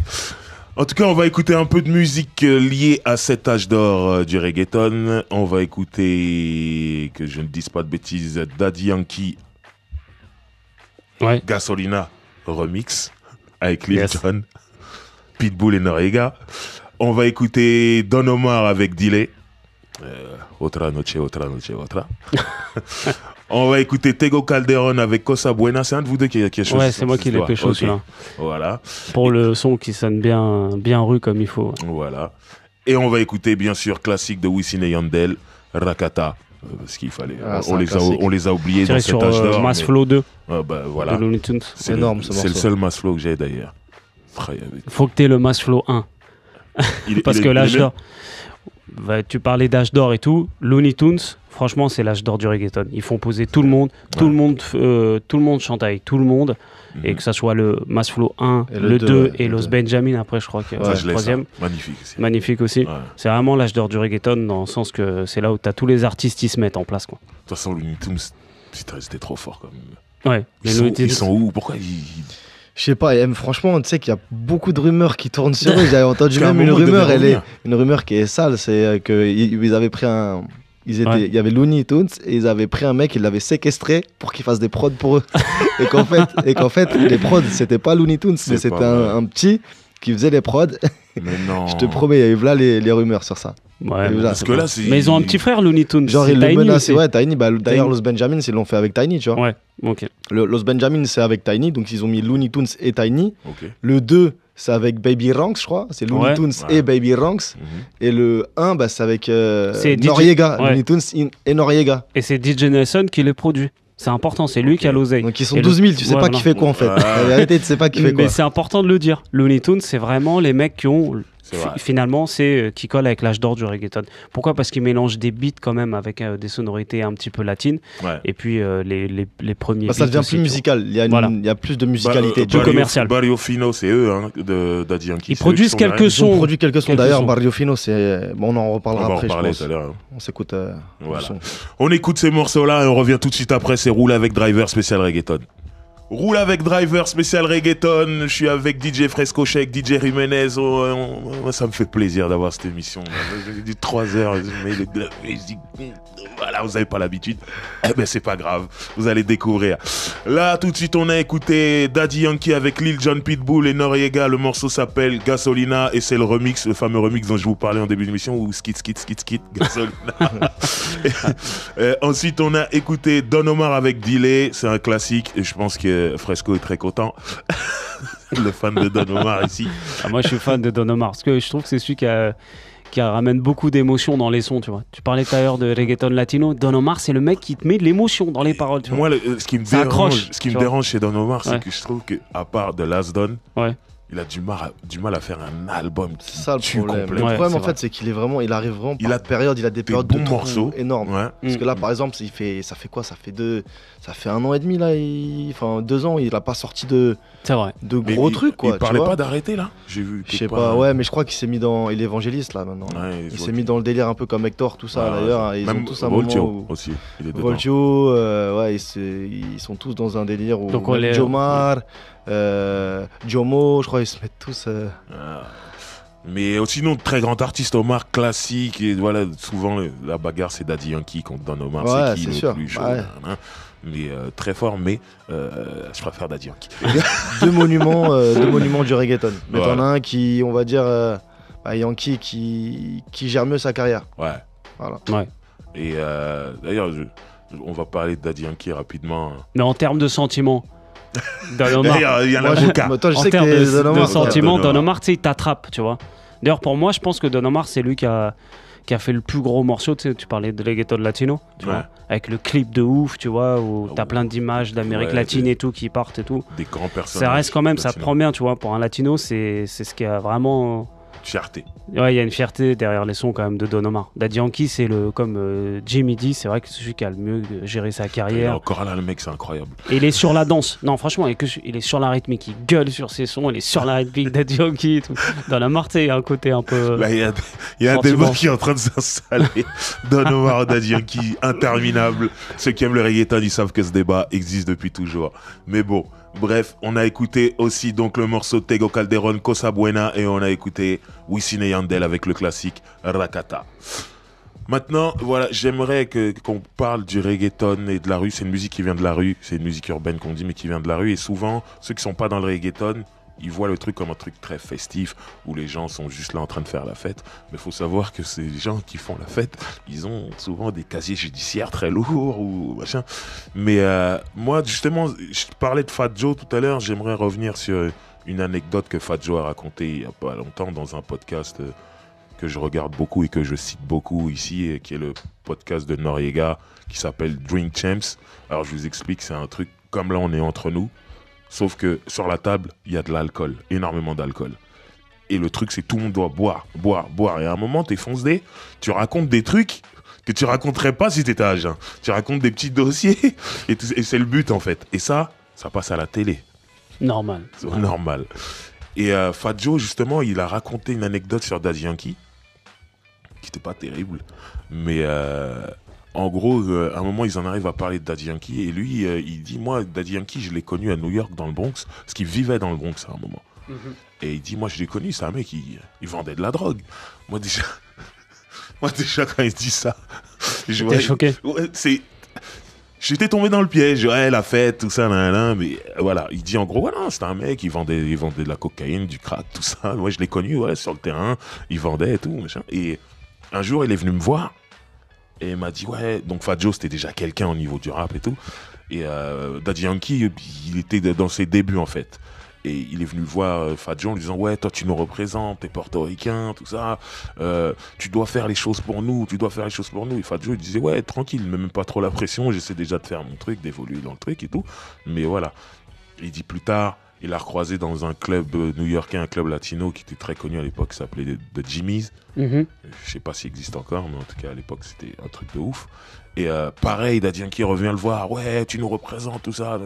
En tout cas, on va écouter un peu de musique liée à cet âge d'or du reggaeton. On va écouter, que je ne dise pas de bêtises, Daddy Yankee, Gasolina remix avec Lil Jon, Pitbull et Noriega. On va écouter Don Omar avec Delay. Otra noche, otra noche, otra. On va écouter Tego Calderon avec Cosa Buena. C'est un de vous deux qui a choisi. Ouais, c'est moi qui l'ai fait choisir celui-là. Voilà. Pour le son qui sonne bien rue comme il faut. Voilà. Et on va écouter bien sûr classique de Wisin et Yandel, Rakata. Parce qu'il fallait. On les a oubliés dans cet âge d'or. Mass Flow 2. Voilà. De Looney Tunes. C'est énorme ce morceau. C'est le seul Mass Flow que j'ai d'ailleurs. Faut que t'aies le Mass Flow 1. Parce que l'âge d'or. tu parlais d'âge d'or et tout. Looney Tunes, franchement, c'est l'âge d'or du reggaeton. Ils font poser tout le monde. Tout le monde chante avec tout le monde. Et que ça soit le Masflow 1, le 2 et Los Benjamin, après, je crois que c'est le troisième. Magnifique aussi. Ouais. C'est vraiment l'âge d'or du reggaeton, dans le sens que c'est là où tu as tous les artistes qui se mettent en place. Quoi. De toute façon, Looney Tunes, c'était trop fort quand même. Ouais. Ils sont où? Pourquoi Je sais pas, franchement, tu sais qu'il y a beaucoup de rumeurs qui tournent sur eux. J'avais entendu même une rumeur qui est sale, c'est qu'ils avaient pris un... Il y avait Looney Tunes et ils avaient pris un mec, ils l'avaient séquestré pour qu'il fasse des prods pour eux. et qu'en fait, les prods, c'était pas Looney Tunes, mais c'était un petit qui faisait les prods. Mais non. Je te promets, il y a eu les rumeurs sur ça. Ouais, mais ils ont un petit frère, Looney Tunes. Genre, ils le menacent, ouais, Tiny. D'ailleurs, Los Benjamin, ils l'ont fait avec Tiny, tu vois. Ouais, ok. Los Benjamin, c'est avec Tiny, donc ils ont mis Looney Tunes et Tiny. Okay. Le 2, c'est avec Baby Ranks, je crois. C'est Looney Tunes et Baby Ranks. Et le 1, c'est avec Noriega. Looney Tunes et Noriega. Et c'est DJ Nelson qui les produit. C'est important, c'est lui qui a l'oseille. Donc ils sont 12 000, tu sais pas qui fait quoi en fait. La vérité, tu sais pas qui fait quoi. Mais c'est important de le dire. Looney Tunes, c'est vraiment les mecs qui ont... Finalement, c'est qui colle avec l'âge d'or du reggaeton. Pourquoi ? Parce qu'ils mélangent des beats quand même avec des sonorités un petit peu latines. Ouais. Et puis les premiers. Ça devient plus musical. Il y a plus de musicalité. Plus commercial. Barrio Fino, c'est eux, de Daddy Yankee. Ils produisent quelques sons. Ils ont produit quelques sons. D'ailleurs, Barrio Fino, c'est. Bon, on en reparlera après. On va en reparler tout à l'heure. On s'écoute. On écoute ces morceaux-là et on revient tout de suite après. C'est Roule avec Driver spécial reggaeton. Roule avec Driver spécial reggaeton. Je suis avec DJ Fresco Check, DJ Jimenez. Ça me fait plaisir d'avoir cette émission. J'ai dit 3 heures. Mais voilà, vous n'avez pas l'habitude. Eh ben, c'est pas grave. Vous allez découvrir. Là, tout de suite, on a écouté Daddy Yankee avec Lil Jon Pitbull et Noriega. Le morceau s'appelle Gasolina et c'est le remix, le fameux remix dont je vous parlais en début d'émission où skit, Gasolina. Ensuite, on a écouté Don Omar avec Delay. C'est un classique et je pense que Fresco est très content. Le fan de Don Omar ici. Moi, je suis fan de Don Omar parce que je trouve que c'est celui qui ramène beaucoup d'émotions dans les sons, tu vois. Tu parlais tout à l'heure de reggaeton latino. Don Omar, c'est le mec qui te met de l'émotion dans les paroles, tu vois. Moi, ce qui me dérange chez Don Omar, c'est que je trouve qu'à part de Last Don, il a du mal à faire un album qui tue complètement. Le problème, en fait, c'est qu'il arrive vraiment par période. Il a des périodes de morceaux énormes. Ouais. Parce que là, par exemple, ça fait quoi ? Ça fait 1 an et demi, là. 2 ans, il n'a pas sorti de gros trucs, quoi. Il parlait pas d'arrêter, là ? J'ai vu. Je sais pas, mais je crois qu'il s'est mis il est évangéliste, là, maintenant. Ouais, il s'est mis dans le délire un peu comme Hector, tout ça, d'ailleurs. Ils ont tous un moment aussi. Voltio, ils sont tous dans un délire où Jomar... Jomo, je crois ils se mettent tous. Mais sinon, très grand artiste, Omar classique. Et voilà, souvent la bagarre c'est Daddy Yankee contre Don Omar. Ouais, c'est qui sûr. Le plus chaud, mais très fort, mais je préfère Daddy Yankee. deux monuments du reggaeton. Mais t'en as un qui, on va dire, Yankee qui gère mieux sa carrière. Ouais. Voilà. Ouais. Et d'ailleurs, on va parler de Daddy Yankee rapidement. Mais en termes de sentiments. Don Omar. Il y a l'avocat. En termes de sentiments, Don Omar, tu sais, il t'attrape, tu vois. D'ailleurs, pour moi, je pense que Don Omar, c'est lui qui a fait le plus gros morceau. Tu sais, tu parlais de reggaeton latino, tu vois, avec le clip de ouf, tu vois, où t'as plein d'images d'Amérique latine et tout qui partent et tout. Des grands personnages. Ça reste quand même, ça te prend bien, tu vois. Pour un latino, c'est ce qui a vraiment. Fierté. Ouais, il y a une fierté derrière les sons quand même de Don Omar. Daddy Yankee, c'est comme Jimmy dit, c'est vrai que c'est celui qui a le mieux géré sa carrière. Encore là, le mec, c'est incroyable. Et il est sur la danse. Non, franchement, il est sur la rythmique, il gueule sur ses sons, il est sur la rythmique, Daddy Yankee et tout. Dans la Marthe, il y a un côté un peu. Là, il y a un débat qui est en train de s'installer. Don Omar, Daddy Yankee, interminable. Ceux qui aiment le reggaeton, ils savent que ce débat existe depuis toujours. Mais bon. Bref, on a écouté aussi donc le morceau Tego Calderón, Cosa Buena, et on a écouté Wisin et Yandel avec le classique Rakata. Maintenant, voilà, j'aimerais qu'on parle du reggaeton et de la rue. C'est une musique qui vient de la rue, c'est une musique urbaine qu'on dit, mais qui vient de la rue. Et souvent, ceux qui sont pas dans le reggaeton, ils voient le truc comme un truc très festif où les gens sont juste là en train de faire la fête. Mais il faut savoir que ces gens qui font la fête, ils ont souvent des casiers judiciaires très lourds ou machin. Mais moi, justement, je parlais de Fat Joe tout à l'heure. J'aimerais revenir sur une anecdote que Fat Joe a racontée il n'y a pas longtemps dans un podcast que je regarde beaucoup et que je cite beaucoup ici, qui est le podcast de Noriega qui s'appelle Drink Champs. Alors je vous explique, c'est un truc comme là on est entre nous. Sauf que sur la table, il y a de l'alcool, énormément d'alcool. Et le truc, c'est tout le monde doit boire. Et à un moment, t'es foncé, tu racontes des trucs que tu raconterais pas si t'étais à jeun. Tu racontes des petits dossiers et c'est le but, en fait. Et ça passe à la télé. Normal. Normal. Et Fat Joe, justement, il a raconté une anecdote sur Daddy Yankee qui n'était pas terrible. Mais en gros, à un moment, ils en arrivent à parler de Daddy Yankee. Et lui, il dit, moi, Daddy Yankee, je l'ai connu à New York, dans le Bronx, parce qu'il vivait dans le Bronx à un moment. Et il dit, moi, je l'ai connu, c'est un mec, il vendait de la drogue. Moi, déjà, quand il dit ça, j'étais choqué. J'étais tombé dans le piège, la fête, tout ça, mais voilà. Il dit en gros, voilà, c'était un mec, il vendait de la cocaïne, du crack, tout ça. Moi, je l'ai connu, sur le terrain, il vendait et tout, machin. Et un jour, il est venu me voir et il m'a dit, donc Fat Joe, c'était déjà quelqu'un au niveau du rap et tout. Et Daddy Yankee, il était dans ses débuts, en fait. Et il est venu voir Fat Joe en lui disant, toi tu nous représentes, t'es portoricain, tout ça, tu dois faire les choses pour nous, Et Fat Joe il disait, tranquille, ne mets même pas trop la pression, j'essaie déjà de faire mon truc, d'évoluer dans le truc et tout. Mais voilà. Il dit plus tard, il a recroisé dans un club new-yorkais, un club latino qui était très connu à l'époque, qui s'appelait The Jimmy's. Je sais pas s'il existe encore, mais en tout cas à l'époque c'était un truc de ouf. Et pareil, Daddy Yankee revient le voir, tu nous représentes, tout ça.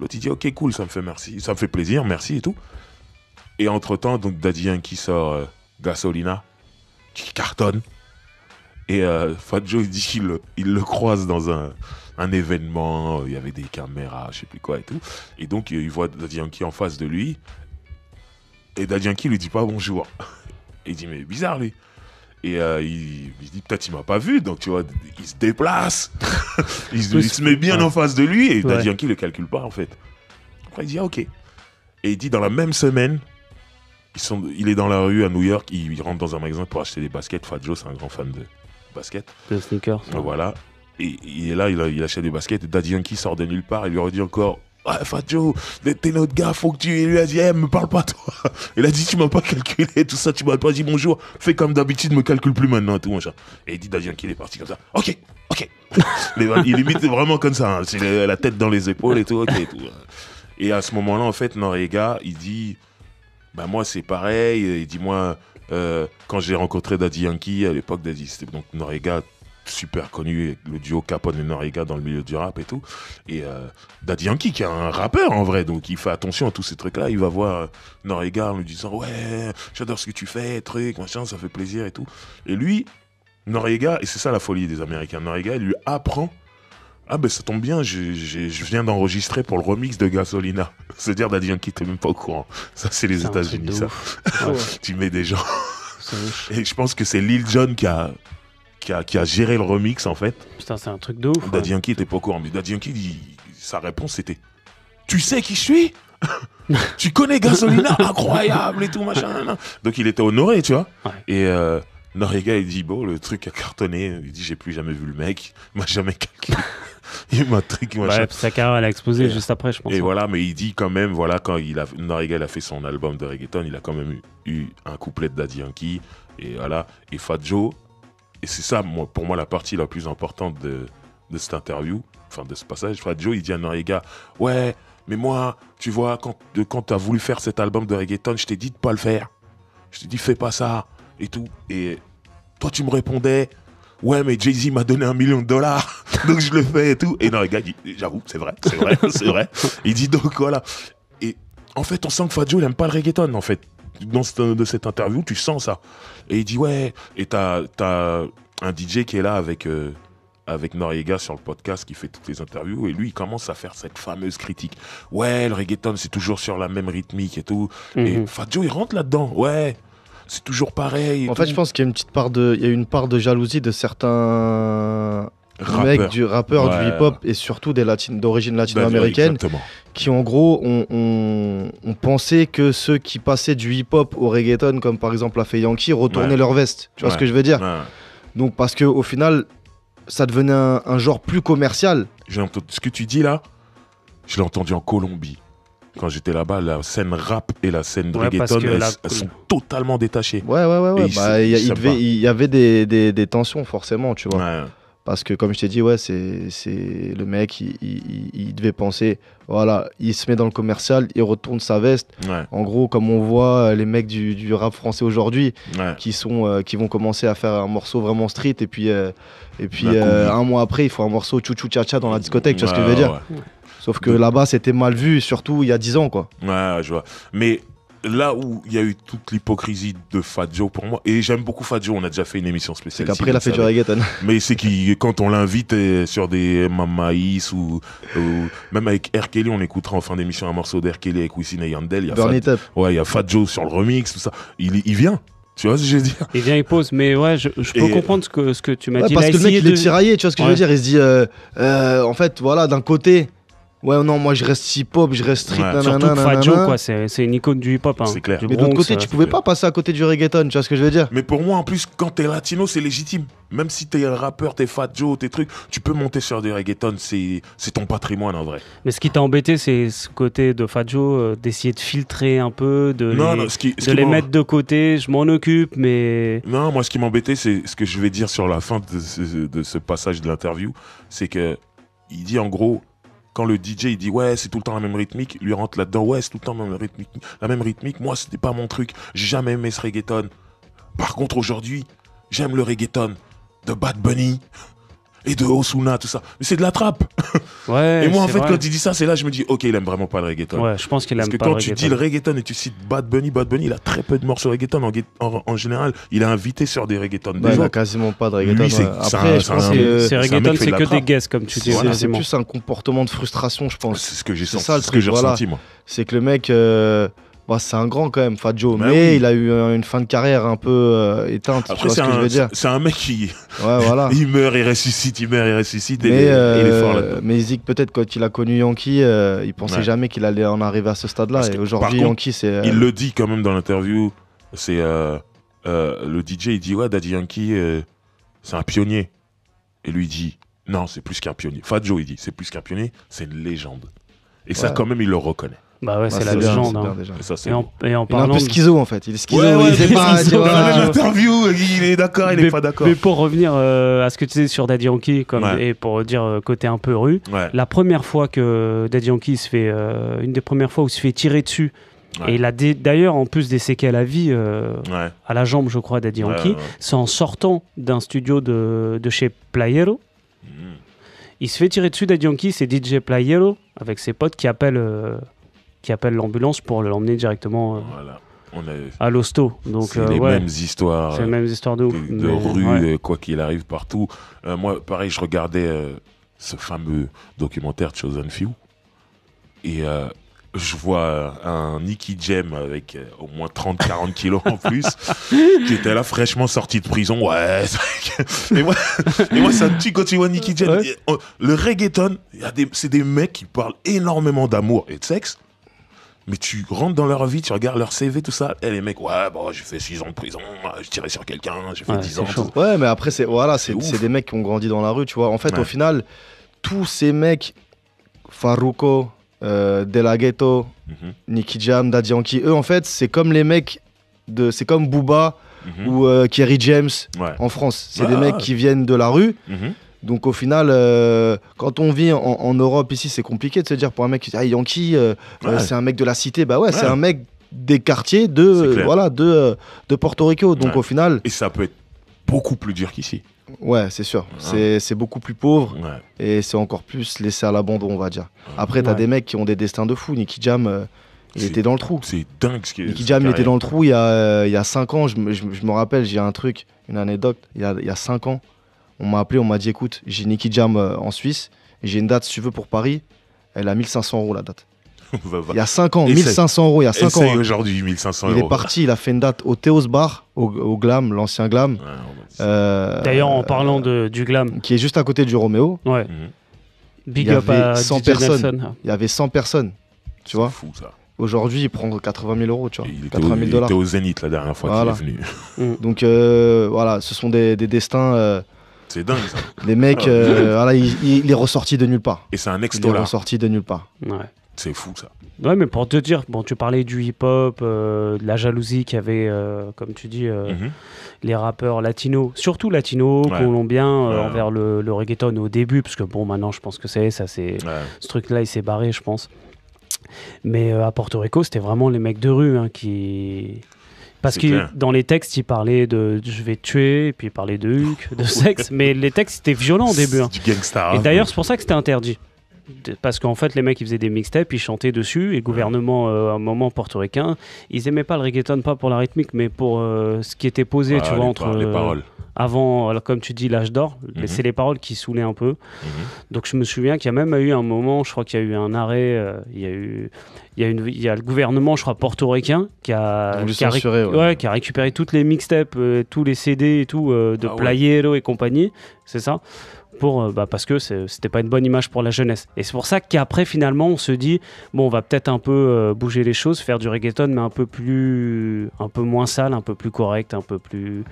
L'autre il dit ok cool, ça me fait plaisir, merci et tout. Et entre temps donc Daddy Yankee sort Gasolina qui cartonne et Fat Joe il dit il le croise dans un événement, il y avait des caméras, je sais plus quoi et tout. Et donc il voit Daddy Yankee en face de lui et Daddy Yankee lui dit pas bonjour. Et il dit mais bizarre lui. Et il dit peut-être il m'a pas vu, donc tu vois, il se déplace, il se met bien en face de lui et Daddy Yankee le calcule pas en fait. Après il dit ok. Et il dit dans la même semaine, il est dans la rue à New York, il rentre dans un magasin pour acheter des baskets. Fat Joe c'est un grand fan de basket. De sneakers. Voilà. Et il est là, il achète des baskets et Daddy Yankee sort de nulle part et lui redit encore Fat Joe, t'es notre gars, faut que tu... Il lui a dit, me parle pas toi. Il a dit, tu m'as pas calculé, tout ça, tu m'as pas dit bonjour, fais comme d'habitude, me calcule plus maintenant, tout machin. Et il dit, Daddy Yankee, il est parti comme ça, ok. Il imite vraiment comme ça, hein. C'est la tête dans les épaules et tout, ok. Tout. Et à ce moment-là, en fait, Noreaga, il dit, moi c'est pareil, il dit, moi, quand j'ai rencontré Daddy Yankee, à l'époque, c'était donc Noreaga, super connu, le duo Capone et Noreaga dans le milieu du rap et tout. Et Daddy Yankee, qui est un rappeur en vrai, donc il fait attention à tous ces trucs-là. Il va voir Noreaga en lui disant j'adore ce que tu fais, truc, machin, ça fait plaisir et tout. Et lui, Noreaga, et c'est ça la folie des Américains, Noreaga, il lui apprend ça tombe bien, je viens d'enregistrer pour le remix de Gasolina. C'est-à-dire Daddy Yankee, t'es même pas au courant. Ça, c'est les États-Unis, ça. Tu mets des gens. Et je pense que c'est Lil Jon qui a géré le remix en fait. Putain, c'est un truc de ouf. Daddy Yankee était pas au courant, mais Daddy Yankee, sa réponse c'était tu sais qui je suis. Tu connais Gasolina, incroyable et tout machin. Donc il était honoré, tu vois. Et Noreaga il dit le truc a cartonné. Il dit j'ai plus jamais vu le mec, il m'a jamais calculé. Il m'a truc machin. Sa carrière elle a explosé juste après, je pense. Et voilà, mais il dit quand même quand Noreaga il a fait son album de reggaeton, il a quand même eu un couplet de Daddy Yankee et voilà. Et Fat Joe. Et c'est ça, pour moi, la partie la plus importante de cette interview, enfin de ce passage. Fat Joe, il dit à Noreaga, mais moi, tu vois, quand t'as voulu faire cet album de reggaeton, je t'ai dit de pas le faire. Je t'ai dit, fais pas ça, et tout. Et toi, tu me répondais, mais Jay-Z m'a donné $1 million, donc je le fais, et tout. Et Noreaga dit, j'avoue, c'est vrai. Il dit, donc voilà. Et en fait, on sent que Fat Joe, il aime pas le reggaeton, en fait. De cette interview, tu sens ça. Et il dit et t'as un DJ qui est là avec Noreaga sur le podcast qui fait toutes les interviews et lui il commence à faire cette fameuse critique. Le reggaeton c'est toujours sur la même rythmique et tout. Et Fat Joe il rentre là-dedans. C'est toujours pareil. En fait je pense qu'il y a une part de jalousie de certains mecs du rappeur du hip-hop et surtout d'origine latino-américaine qui en gros ont pensé que ceux qui passaient du hip-hop au reggaeton comme par exemple a fait Yankee retournaient leur veste, tu vois ce que je veux dire. Donc parce que au final ça devenait un genre plus commercial. Ce que tu dis là, je l'ai entendu en Colombie. Quand j'étais là-bas, la scène rap et la scène de reggaeton, elles sont totalement détachées. Il y avait des tensions forcément, tu vois. Parce que comme je t'ai dit, ouais, c'est le mec, il devait penser, voilà, il se met dans le commercial, il retourne sa veste. Ouais. En gros, comme on voit les mecs du rap français aujourd'hui, qui vont commencer à faire un morceau vraiment street, et puis un mois après, il faut un morceau chouchou cha-cha dans la discothèque, tu vois ce que je veux dire. Sauf que là-bas, c'était mal vu, surtout il y a 10 ans, quoi. Ouais, je vois. Mais là où il y a eu toute l'hypocrisie de Fat Joe pour moi, et j'aime beaucoup Fat Joe, on a déjà fait une émission spéciale. C'est qu'après il a fait du reggaeton. Mais c'est quand on l'invite sur des Mamaïs ou même avec R. Kelly, on écoutera en fin d'émission un morceau d'R. Kelly avec Wisin et Yandel. Il y a Fat Joe sur le remix, tout ça. Il vient. Tu vois ce que je veux dire? Il vient, il pose, mais ouais, je peux comprendre ce que tu m'as dit. Parce que le mec, il est tiraillé, tu vois ce que je veux dire? Il se dit, en fait, voilà, d'un côté... Ouais, non, moi je reste hip-hop, je reste street, nanana. Surtout que Fat Joe, quoi, c'est une icône du hip-hop. Hein, c'est clair. Mais de l'autre côté, tu pouvais pas passer à côté du reggaeton, tu vois ce que je veux dire? Mais pour moi, en plus, quand t'es latino, c'est légitime. Même si t'es un rappeur, t'es Fat Joe, tes trucs, tu peux monter sur du reggaeton, c'est ton patrimoine en vrai. Mais ce qui t'a embêté, c'est ce côté de Fat Joe, d'essayer de filtrer un peu, de les mettre de côté, je m'en occupe, mais... Non, moi ce qui m'embêtait, c'est ce que je vais dire sur la fin de ce passage de l'interview, c'est que il dit en gros... Quand le DJ il dit ouais c'est tout le temps la même rythmique, lui rentre là-dedans ouais c'est tout le temps la même rythmique, moi c'était pas mon truc, j'ai jamais aimé ce reggaeton. Par contre aujourd'hui j'aime le reggaeton de Bad Bunny et de Ozuna, tout ça. Mais c'est de la trappe. Ouais, et moi en fait quand il dit ça, c'est là je me dis ok il aime vraiment pas le reggaeton. Ouais, je pense qu'il aime pas le reggaeton. Parce que reggaeton. quand tu dis le reggaeton et tu cites Bad Bunny il a très peu de morceaux reggaeton en général. Il a invité sur des reggaetons. Bah, il a quasiment pas de reggaeton. Lui, après, je pense que c'est reggaeton, c'est que des guests comme tu dis. C'est plus un comportement de frustration, je pense. C'est ce que j'ai senti. C'est ça, ce que j'ai ressenti moi. C'est que le mec. C'est un grand quand même, Fat Joe, mais il a eu une fin de carrière un peu éteinte. Après, tu vois ce que je veux dire. C'est un mec qui voilà. il meurt et ressuscite, il mais, et il est fort là-dedans. Mais Zik, peut-être quand il a connu Yankee, il pensait jamais qu'il allait en arriver à ce stade-là. Et aujourd'hui, Yankee, c'est... Il le dit quand même dans l'interview, c'est le DJ, il dit ouais, Daddy Yankee, c'est un pionnier. Et lui, il dit non, c'est plus qu'un pionnier. Fat Joe, il dit c'est plus qu'un pionnier, c'est une légende. Et ça, quand même, il le reconnaît. Bah ouais, c'est la légende. Hein. Et en parlant... Il est un peu schizo en fait. Il est schizo. Il sait pas. Dans l'interview, il est d'accord, il est pas d'accord. Mais pour revenir à ce que tu disais sur Daddy Yankee, et pour dire côté un peu rue, la première fois que Daddy Yankee se fait, une des premières fois où il se fait tirer dessus, et il a d'ailleurs en plus des séquelles à vie à la jambe, je crois, Daddy Yankee, c'est en sortant d'un studio de chez Playero. Il se fait tirer dessus, Daddy Yankee, c'est DJ Playero avec ses potes qui appellent l'ambulance pour l'emmener directement à l'hosto. Donc c'est les mêmes histoires. C'est les mêmes histoires de rue, quoi qu'il arrive partout. Moi, pareil, je regardais ce fameux documentaire Chosen Few et je vois un Nicky Jam avec au moins 30-40 kilos en plus, qui était là fraîchement sorti de prison. Ouais. Et moi ça me tue quand tu vois Nicky Jam. Le reggaeton, c'est des mecs qui parlent énormément d'amour et de sexe. Mais tu rentres dans leur vie, tu regardes leur CV, tout ça, et les mecs, j'ai fait 6 ans de prison, je tirais sur quelqu'un, j'ai fait 10 ans. Ouais, mais après, c'est des mecs qui ont grandi dans la rue, tu vois. En fait, au final, tous ces mecs, Farruko, De La Ghetto, Nicky Jam, Daddy Yankee, eux, en fait, c'est comme les mecs, c'est comme Booba ou Kerry James en France. C'est des mecs qui viennent de la rue. Donc au final, quand on vit en Europe ici, c'est compliqué de se dire pour un mec qui dit Yankee, c'est un mec de la cité. Bah ouais, c'est un mec des quartiers de Porto Rico. Donc au final... Et ça peut être beaucoup plus dur qu'ici. Ouais, c'est sûr. C'est beaucoup plus pauvre et c'est encore plus laissé à l'abandon, on va dire. Après, t'as des mecs qui ont des destins de fou. Nicky Jam, il était dans le trou. C'est dingue ce qui est. Nicky Jam, il était dans le trou il y a 5 ans. Je me rappelle, j'ai un truc, une anecdote. Il y a 5 ans. On m'a appelé, on m'a dit écoute, j'ai Nicky Jam en Suisse, et j'ai une date si tu veux pour Paris, elle a 1500 € la date. Il y a 5 ans, 1500 € il y a 5 ans. Aujourd'hui, 1500 €. Il est parti, il a fait une date au Théos Bar, au Glam, l'ancien Glam. D'ailleurs, en parlant du Glam. Qui est juste à côté du Roméo. Ouais. Big up à 100 personnes. Il y avait 100 personnes, tu vois. C'est fou ça. Aujourd'hui, il prend 80 000 €, tu vois. 80 000 $. Il était au Zénith la dernière fois qu'il est venu. Donc voilà, ce sont des destins... C'est dingue ça. Les mecs, il est ressorti de nulle part. Et c'est un ex-dollar. Il est ressorti de nulle part. Ouais. C'est fou, ça. Ouais, mais pour te dire, bon, tu parlais du hip-hop, de la jalousie qu'il y avait, comme tu dis, les rappeurs latinos, surtout latinos, colombiens, envers le reggaeton au début, parce que bon, maintenant, je pense que ce truc-là, il s'est barré, je pense. Mais à Porto Rico, c'était vraiment les mecs de rue qui... Parce que dans les textes, il parlait de je vais te tuer, et puis il parlait de huc, de sexe, mais les textes étaient violents au début. Du gangsta. Et d'ailleurs, c'est pour ça que c'était interdit. Parce qu'en fait, les mecs, ils faisaient des mixtapes, ils chantaient dessus, et le gouvernement, à un moment portoricain, ils aimaient pas le reggaeton, pas pour la rythmique, mais pour ce qui était posé, tu vois, entre les paroles. Avant, alors, comme tu dis, l'âge d'or, c'est les paroles qui saoulaient un peu. Donc je me souviens qu'il y a même eu un moment, je crois qu'il y a eu un arrêt, il y a le gouvernement, je crois, portoricain, qui a récupéré toutes les mixtapes, tous les CD et tout, de Playero et compagnie, c'est ça, parce que c'était pas une bonne image pour la jeunesse. Et c'est pour ça qu'après, finalement, on se dit, bon, on va peut-être un peu bouger les choses, faire du reggaeton, mais un peu moins sale, un peu plus correct, un peu plus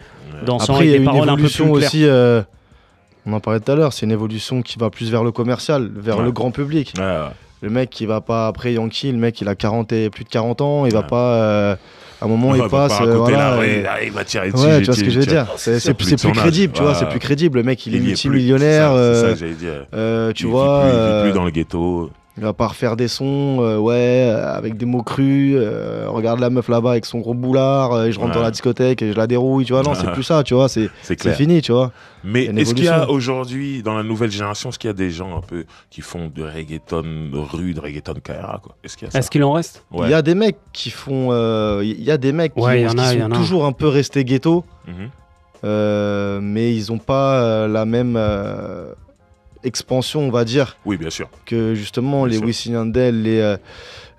dansant, après, avec des paroles un peu plus claires. Aussi, on en parlait tout à l'heure, c'est une évolution qui va plus vers le commercial, vers le grand public. Le mec qui va pas après Yankee, le mec il a plus de 40 ans, il va pas à un moment il passe il va tirer dessus. Tu vois ce que je veux dire, c'est plus crédible, tu vois, c'est plus crédible, le mec il est multimillionnaire, c'est ça, j'allais dire. Tu vois, il vit plus dans le ghetto. Il va pas refaire des sons, avec des mots crus. Regarde la meuf là-bas avec son gros boulard. Et je rentre dans la discothèque et je la dérouille. Tu vois, non, c'est plus ça. Tu vois, c'est fini. Tu vois. Mais est-ce qu'il y a aujourd'hui, dans la nouvelle génération, est-ce qu'il y a des gens un peu qui font de reggaeton rue, de reggaeton Kaira, quoi? Est-ce qu'il y a ça? Est-ce qu'il en reste? Il y a des mecs qui font. Il y a des mecs qui sont toujours un peu restés ghetto, mais ils ont pas la même. Expansion, on va dire. Oui, bien sûr. Que justement, les Wisin Yandel,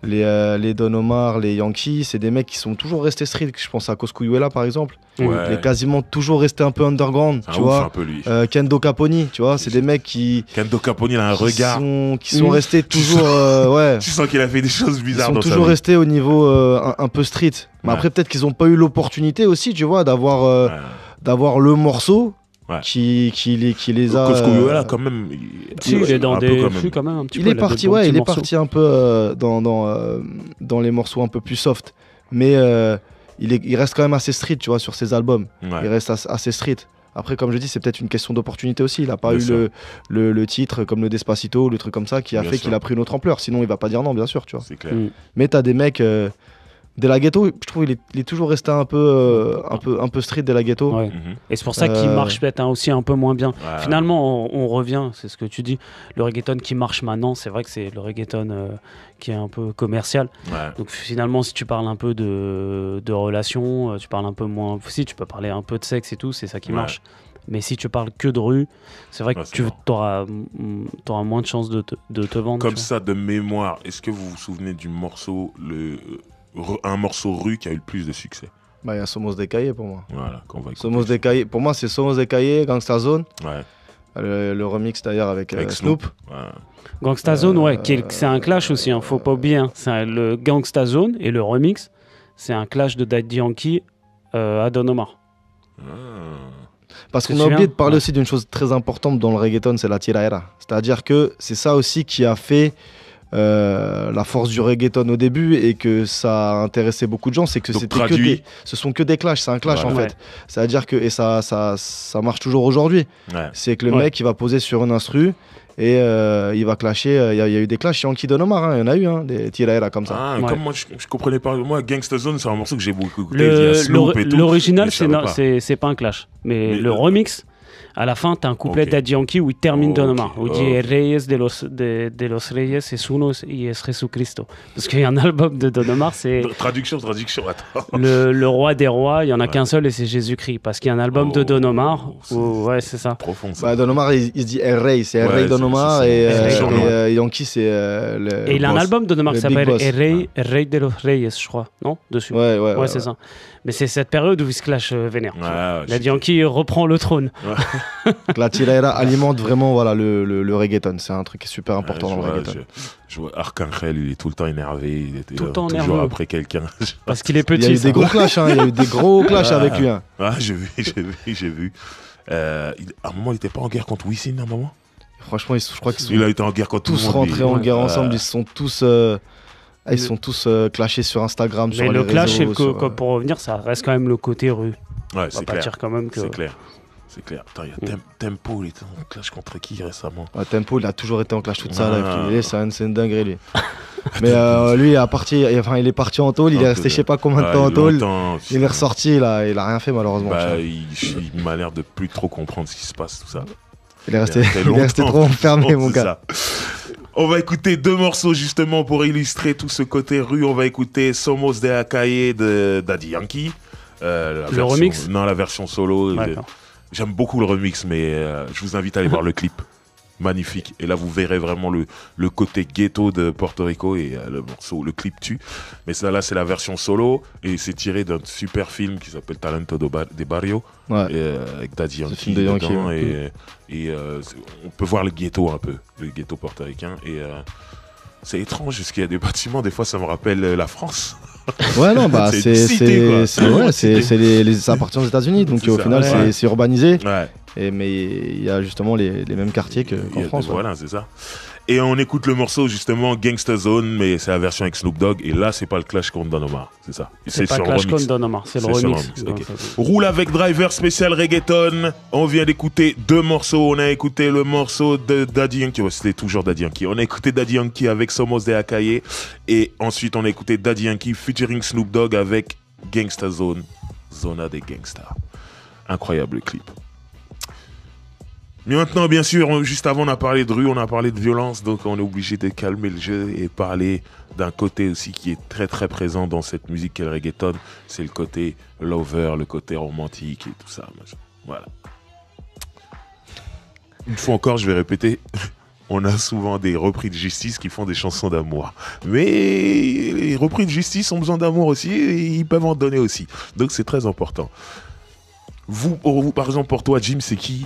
les Don Omar, les Yankees, c'est des mecs qui sont toujours restés street. Je pense à Coscuyuela, par exemple. Il est quasiment toujours resté un peu underground. Tu vois. Un peu, lui. Kendo Caponi, tu vois, c'est des mecs qui. Kendo Caponi, il a un regard. Qui sont restés toujours. Tu sens qu'il a fait des choses bizarres dans sa vie. Ils sont toujours restés au niveau un peu street. Mais après, peut-être qu'ils n'ont pas eu l'opportunité aussi, tu vois, d'avoir le morceau. Qui les a. Coscuyuela, quand même. Il est dans des flux quand même un petit peu. Il est parti un peu dans les morceaux un peu plus soft. Mais il reste quand même assez street, tu vois, sur ses albums. Il reste assez street. Après, comme je dis, c'est peut-être une question d'opportunité aussi. Il n'a pas eu le titre comme le Despacito, le truc comme ça, qui a fait qu'il a pris une autre ampleur. Sinon, il va pas dire non, bien sûr, tu vois. C'est clair. Mais t'as des mecs. De la Ghetto, je trouve il est toujours resté un peu street de la Ghetto. Ouais. Et c'est pour ça qu'il marche peut-être aussi un peu moins bien. Finalement, on revient, c'est ce que tu dis. Le reggaeton qui marche maintenant, c'est vrai que c'est le reggaeton qui est un peu commercial. Donc finalement, si tu parles un peu de relations, tu parles un peu moins. Si tu peux parler un peu de sexe et tout, c'est ça qui marche. Mais si tu parles que de rue, c'est vrai que tu auras moins de chances de te vendre. Comme ça, de mémoire, est-ce que vous vous souvenez du morceau, un morceau rue qui a eu le plus de succès? Il y a Somos de Calle pour moi. Voilà, Somos de Calle. Pour moi, c'est Somos de Calle, Gangsta Zone. Le remix d'ailleurs avec Snoop. Gangsta Zone, c'est un clash aussi, faut pas oublier. Le Gangsta Zone et le remix, c'est un clash de Daddy Yankee à Don Omar. Parce qu'on a oublié de parler aussi d'une chose très importante dans le reggaeton, c'est la tiraera. C'est-à-dire que c'est ça aussi qui a fait la force du reggaeton au début et que ça a intéressé beaucoup de gens, c'est que ce sont que des clashs, c'est un clash en fait. C'est-à-dire que, et ça marche toujours aujourd'hui, c'est que le mec il va poser sur une instru et il va clasher. Il y a eu des clashs chez Yankee Don Omar, il y en a eu des tiraera comme ça. Comme moi je comprenais pas, moi Gangsta Zone c'est un morceau que j'ai beaucoup écouté, l'original c'est pas un clash, mais le remix, à la fin, tu as un couplet Daddy Yankee où il termine Don Omar, où il dit Reyes de los Reyes es uno y es Jesucristo. Parce qu'il y a un album de Don Omar, c'est. Traduction, attends. Le roi des rois, il n'y en a qu'un seul et c'est Jésus-Christ. Parce qu'il y a un album de Don Omar où, c'est ça. Profond, ça. Don Omar, il se dit El Rey, c'est El Rey Don Omar et Yankee, c'est. Et il a un album de Don Omar qui s'appelle El Rey de los Reyes, je crois, non? Dessus. Ouais, c'est ça. Mais c'est cette période où il se clash vénère. Daddy Yankee reprend le trône. La tiraera alimente vraiment le reggaeton. C'est un truc super important dans le reggaeton. Je vois Arcangel, il est tout le temps énervé. Il est tout le temps toujours nerveux. Après quelqu'un. Parce qu'il est petit. Il y a eu des gros clashs. Il y a eu des gros clashs avec lui. J'ai vu. À un moment, il était pas en guerre contre Wisin, à un moment. Franchement, je crois qu'ils sont il a été en guerre quand tous rentrés en guerre ensemble. Ils sont tous, ils sont tous clashés sur Instagram, sur les réseaux. Mais le clash, pour revenir, ça reste quand même le côté rue. Ouais, c'est clair. Quand même que... C'est clair. C'est clair. Attends, il y a Tempo, il était en clash contre qui récemment? Tempo, il a toujours été en clash toute sa life. C'est une dinguerie, lui. Mais lui, il est parti en tôle, il est resté je sais pas combien de temps en tôle. Il est ressorti, il a rien fait malheureusement. Il m'a l'air de plus trop comprendre ce qui se passe, tout ça. Il est resté trop enfermé, mon gars. On va écouter 2 morceaux justement pour illustrer tout ce côté rue. On va écouter Somos de Acaye de Daddy Yankee. Remix? Non, la version solo. J'aime beaucoup le remix, mais je vous invite à aller voir le clip. Magnifique. Et là, vous verrez vraiment le côté ghetto de Porto Rico et le clip tue. Mais ça, là, c'est la version solo et c'est tiré d'un super film qui s'appelle Talento de Barrio, avec Daddy Yankee dedans. Et on peut voir le ghetto un peu, le ghetto portoricain. Et c'est étrange parce qu'il y a des bâtiments, des fois, ça me rappelle la France. Ouais, non, bah, ça appartient aux États-Unis, donc au final, c'est urbanisé. Ouais. Mais il y a justement les mêmes quartiers qu'en France. Voilà, c'est ça. Et on écoute le morceau justement Gangsta Zone, mais c'est la version avec Snoop Dogg. Et là, c'est pas le clash contre Don Omar, c'est ça. C'est pas le clash contre Don Omar, c'est le remix. Okay. Roule avec Driver spécial reggaeton. On vient d'écouter 2 morceaux. On a écouté le morceau de Daddy Yankee. C'était toujours Daddy Yankee. On a écouté Daddy Yankee avec Somos de Acaye. Et ensuite, on a écouté Daddy Yankee featuring Snoop Dogg avec Gangsta Zone, Zona des Gangsta. Incroyable clip. Mais maintenant, bien sûr, juste avant, on a parlé de rue, on a parlé de violence, donc on est obligé de calmer le jeu et parler d'un côté aussi qui est très très présent dans cette musique qu'est le reggaeton, c'est le côté lover, le côté romantique et tout ça. Voilà. Une fois encore, je vais répéter, on a souvent des repris de justice qui font des chansons d'amour. Mais les repris de justice ont besoin d'amour aussi et ils peuvent en donner aussi. Donc c'est très important. Vous, par exemple, pour toi, Jim, c'est qui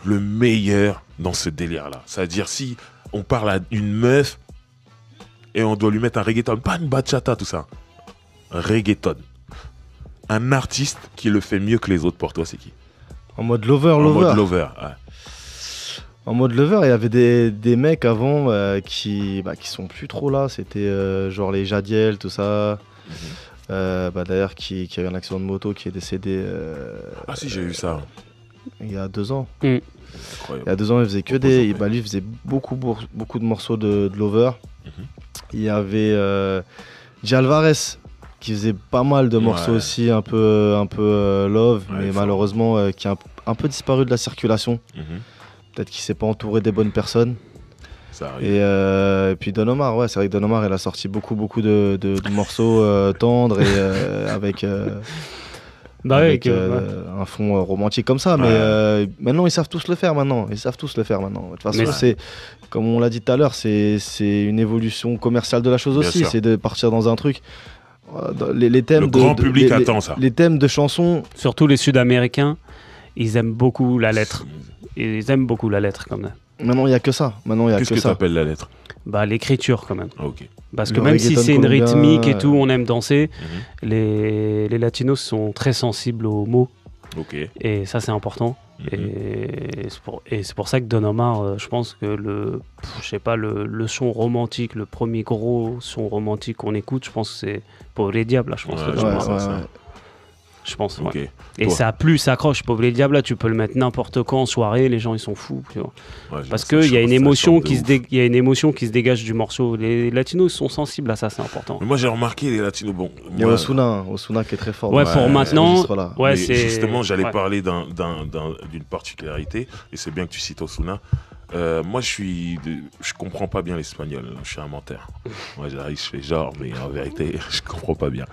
le meilleur dans ce délire-là? C'est-à-dire, si on parle à une meuf et on doit lui mettre un reggaeton, pas une bachata, tout ça, un reggaeton. Un artiste qui le fait mieux que les autres, pour toi, c'est qui? En mode lover, ouais. En mode lover, il y avait des mecs avant qui sont plus trop là. C'était genre les Jadiel, tout ça. D'ailleurs, qui a eu un accident de moto, qui est décédé. Ah si, j'ai vu ça. Il y a 2 ans. Incroyable. Il y a 2 ans, il faisait que lui, il faisait beaucoup de morceaux de lover. Il y avait J Alvarez qui faisait pas mal de morceaux aussi, un peu love, mais malheureusement qui a un peu disparu de la circulation. Peut-être qu'il s'est pas entouré des bonnes personnes. Ça arrive. Et puis Don Omar, c'est vrai que Don Omar, il a sorti beaucoup de morceaux tendres et avec un fond romantique comme ça, mais maintenant ils savent tous le faire maintenant. De toute façon, c'est comme on l'a dit tout à l'heure, c'est une évolution commerciale de la chose aussi, c'est de partir dans un truc. Les thèmes le grand public attend ça. Les thèmes de chansons, surtout les Sud-Américains, ils aiment beaucoup la lettre. Ils aiment beaucoup la lettre quand même. Maintenant il y a que ça. Qu'est-ce que tu appelles la lettre? L'écriture quand même. Ok. Parce que même si c'est une rythmique et tout, on aime danser, les latinos sont très sensibles aux mots. Et ça, c'est important. Et c'est pour ça que Don Omar, je pense que le son romantique, le premier gros son romantique qu'on écoute, je pense que c'est Pauvre Diable. Je pense je pense, okay. Et ça a plus s'accroche. Pauvre Diable, là, tu peux le mettre n'importe quand en soirée, les gens ils sont fous. Tu vois. Parce qu'il y a une émotion qui se dégage du morceau. Les latinos sont sensibles à ça, c'est important. Mais moi j'ai remarqué les latinos. Il y a Ozuna qui est très fort. Pour maintenant. Justement, j'allais parler d'une particularité, et c'est bien que tu cites Ozuna. Moi je comprends pas bien l'espagnol, je suis un menteur. Moi j'arrive, je fais genre, mais en vérité, je comprends pas bien.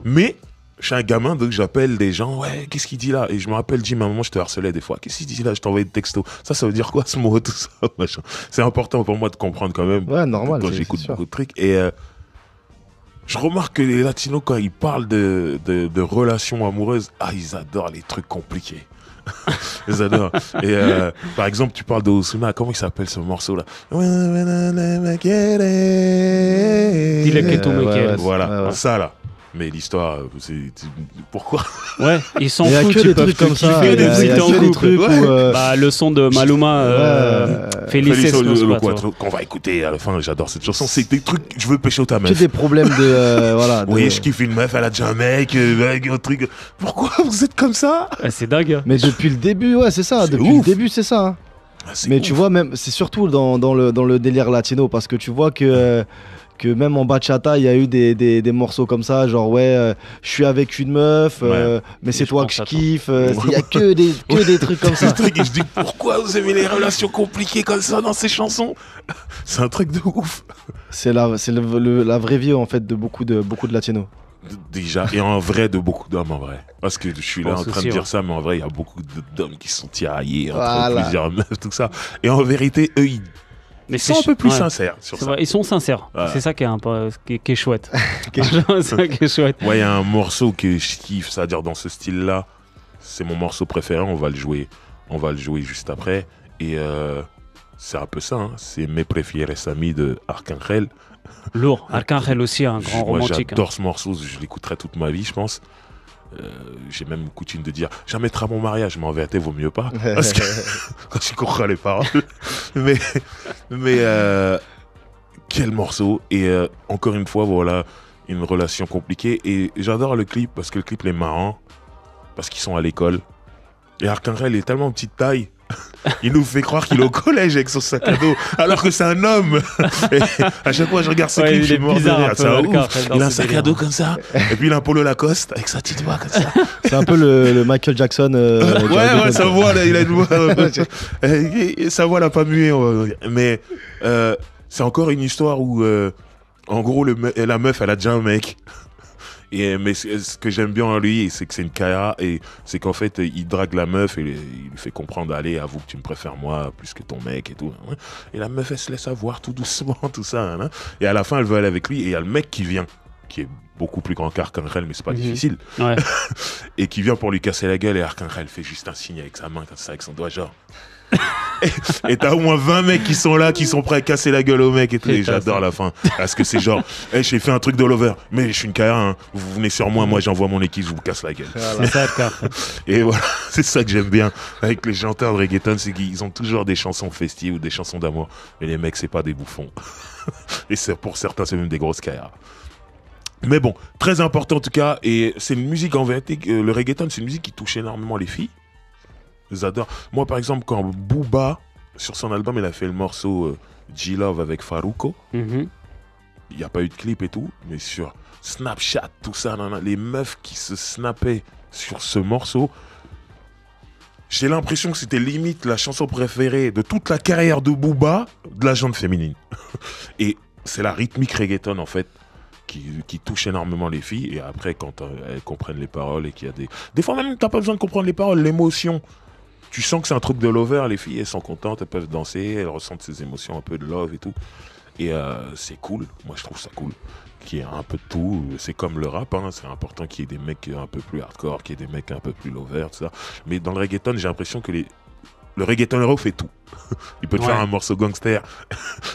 Mais je suis un gamin, donc j'appelle des gens, qu'est-ce qu'il dit là? Et je me rappelle, Jim, à un moment, je te harcelais des fois. Qu'est-ce qu'il dit là? Je t'envoyais des textos. Ça veut dire quoi ce mot, tout ça, machin. C'est important pour moi de comprendre quand même. Ouais, normal. Quand j'écoute beaucoup de trucs. Et je remarque que les latinos, quand ils parlent de relations amoureuses, ils adorent les trucs compliqués. Ils adorent. Et par exemple, tu parles de Ozuna, comment il s'appelle ce morceau là? Dile que tu me quieres. Voilà, ça là. Mais l'histoire, c'est pourquoi? Ils s'en foutent. Il y a que des trucs comme ça. Le son de Maluma. Felices los Cuatro, qu'on va écouter à la fin. J'adore cette chanson. C'est des trucs, je veux pêcher ta meuf. Que des problèmes de... voilà. Oui, je kiffe une meuf, elle a déjà un mec, un truc. Pourquoi vous êtes comme ça? C'est dingue. Mais depuis le début, ouais, c'est ça. Depuis le début, c'est ça. Hein. Mais tu vois, même, c'est surtout dans le délire latino, parce que tu vois que même en bachata, il y a eu des morceaux comme ça, genre je suis avec une meuf, mais c'est toi que je kiffe. Il y a que des trucs comme ça. Et je dis, pourquoi vous aimez les relations compliquées comme ça dans ces chansons? C'est un truc de ouf. C'est la vraie vie en fait de beaucoup de latinos. Déjà, et en vrai, de beaucoup d'hommes en vrai. Parce que je suis là en train de dire ça, mais en vrai, il y a beaucoup d'hommes qui sont tiraillés entre plusieurs meufs, tout ça. Et en vérité, eux, ils sont un peu plus sincères sur ça. Vrai, ils sont sincères. C'est ça qui est un peu qui est chouette. C'est ça qui est chouette. Ouais, il y a un morceau que je kiffe, c'est-à-dire dans ce style-là. C'est mon morceau préféré. On va le jouer juste après. Et c'est un peu ça. Hein. C'est Mes Prefieres Amis de Arcángel. Lourd. Arcángel aussi, un grand romantique. J'adore ce morceau. Je l'écouterai toute ma vie, je pense. J'ai même coutume de dire jamais à mon mariage, mais en vérité vaut mieux pas parce que quand tu comprends les paroles. mais quel morceau. Et encore une fois, voilà une relation compliquée. Et j'adore le clip parce que le clip est marrant, parce qu'ils sont à l'école. Et Arcángel est tellement petite taille. Il nous fait croire qu'il est au collège avec son sac à dos, alors que c'est un homme. Et à chaque fois, je regarde ce clip, je suis mort de rire. Il a un sac à dos comme ça, et puis il a un polo Lacoste avec sa petite voix comme ça. C'est un peu le Michael Jackson. Ouais, sa voix, là, il a une voix. Sa voix n'a pas mué. Mais c'est encore une histoire où, en gros, la meuf, elle a déjà un mec. Mais ce que j'aime bien en lui, c'est que c'est une Kaira, et c'est qu'en fait, il drague la meuf et il lui fait comprendre, allez, avoue que tu me préfères moi plus que ton mec et tout. Et la meuf, elle se laisse avoir tout doucement, tout ça. Hein. Et à la fin, elle veut aller avec lui, et il y a le mec qui vient, qui est beaucoup plus grand qu'Arcángel, mais c'est pas difficile. Ouais. Et qui vient pour lui casser la gueule, et Arcángel fait juste un signe avec sa main, comme ça, avec son doigt, genre. Et t'as au moins 20 mecs qui sont là, qui sont prêts à casser la gueule au mec et tout. Et j'adore la fin. Parce que c'est genre, j'ai fait un truc de lover, mais je suis une Kaira, hein. Vous venez sur moi, moi j'envoie mon équipe, je vous casse la gueule. Et voilà, c'est ça que j'aime bien avec les chanteurs de reggaeton, c'est qu'ils ont toujours des chansons festives ou des chansons d'amour. Mais les mecs, c'est pas des bouffons. Et pour certains, c'est même des grosses Kairas. Mais bon, très important en tout cas. Et c'est une musique en vérité, le reggaeton, c'est une musique qui touche énormément les filles. J'adore. Moi, par exemple, quand Booba, sur son album, il a fait le morceau G-Love avec Farruko, il n'y a pas eu de clip et tout, mais sur Snapchat, tout ça, les meufs qui se snappaient sur ce morceau, j'ai l'impression que c'était limite la chanson préférée de toute la carrière de Booba, de la gente féminine. Et c'est la rythmique reggaeton, en fait, qui touche énormément les filles. Et après, quand elles comprennent les paroles et qu'il y a des fois même, t'as pas besoin de comprendre les paroles, l'émotion. Tu sens que c'est un truc de lover, les filles, elles sont contentes, elles peuvent danser, elles ressentent ces émotions un peu de love et tout. Et c'est cool, moi je trouve ça cool, qu'il y ait un peu de tout. C'est comme le rap, hein. C'est important qu'il y ait des mecs un peu plus hardcore, qu'il y ait des mecs un peu plus lover, tout ça. Mais dans le reggaeton, j'ai l'impression que le reggaeton hero fait tout. Il peut te faire un morceau gangster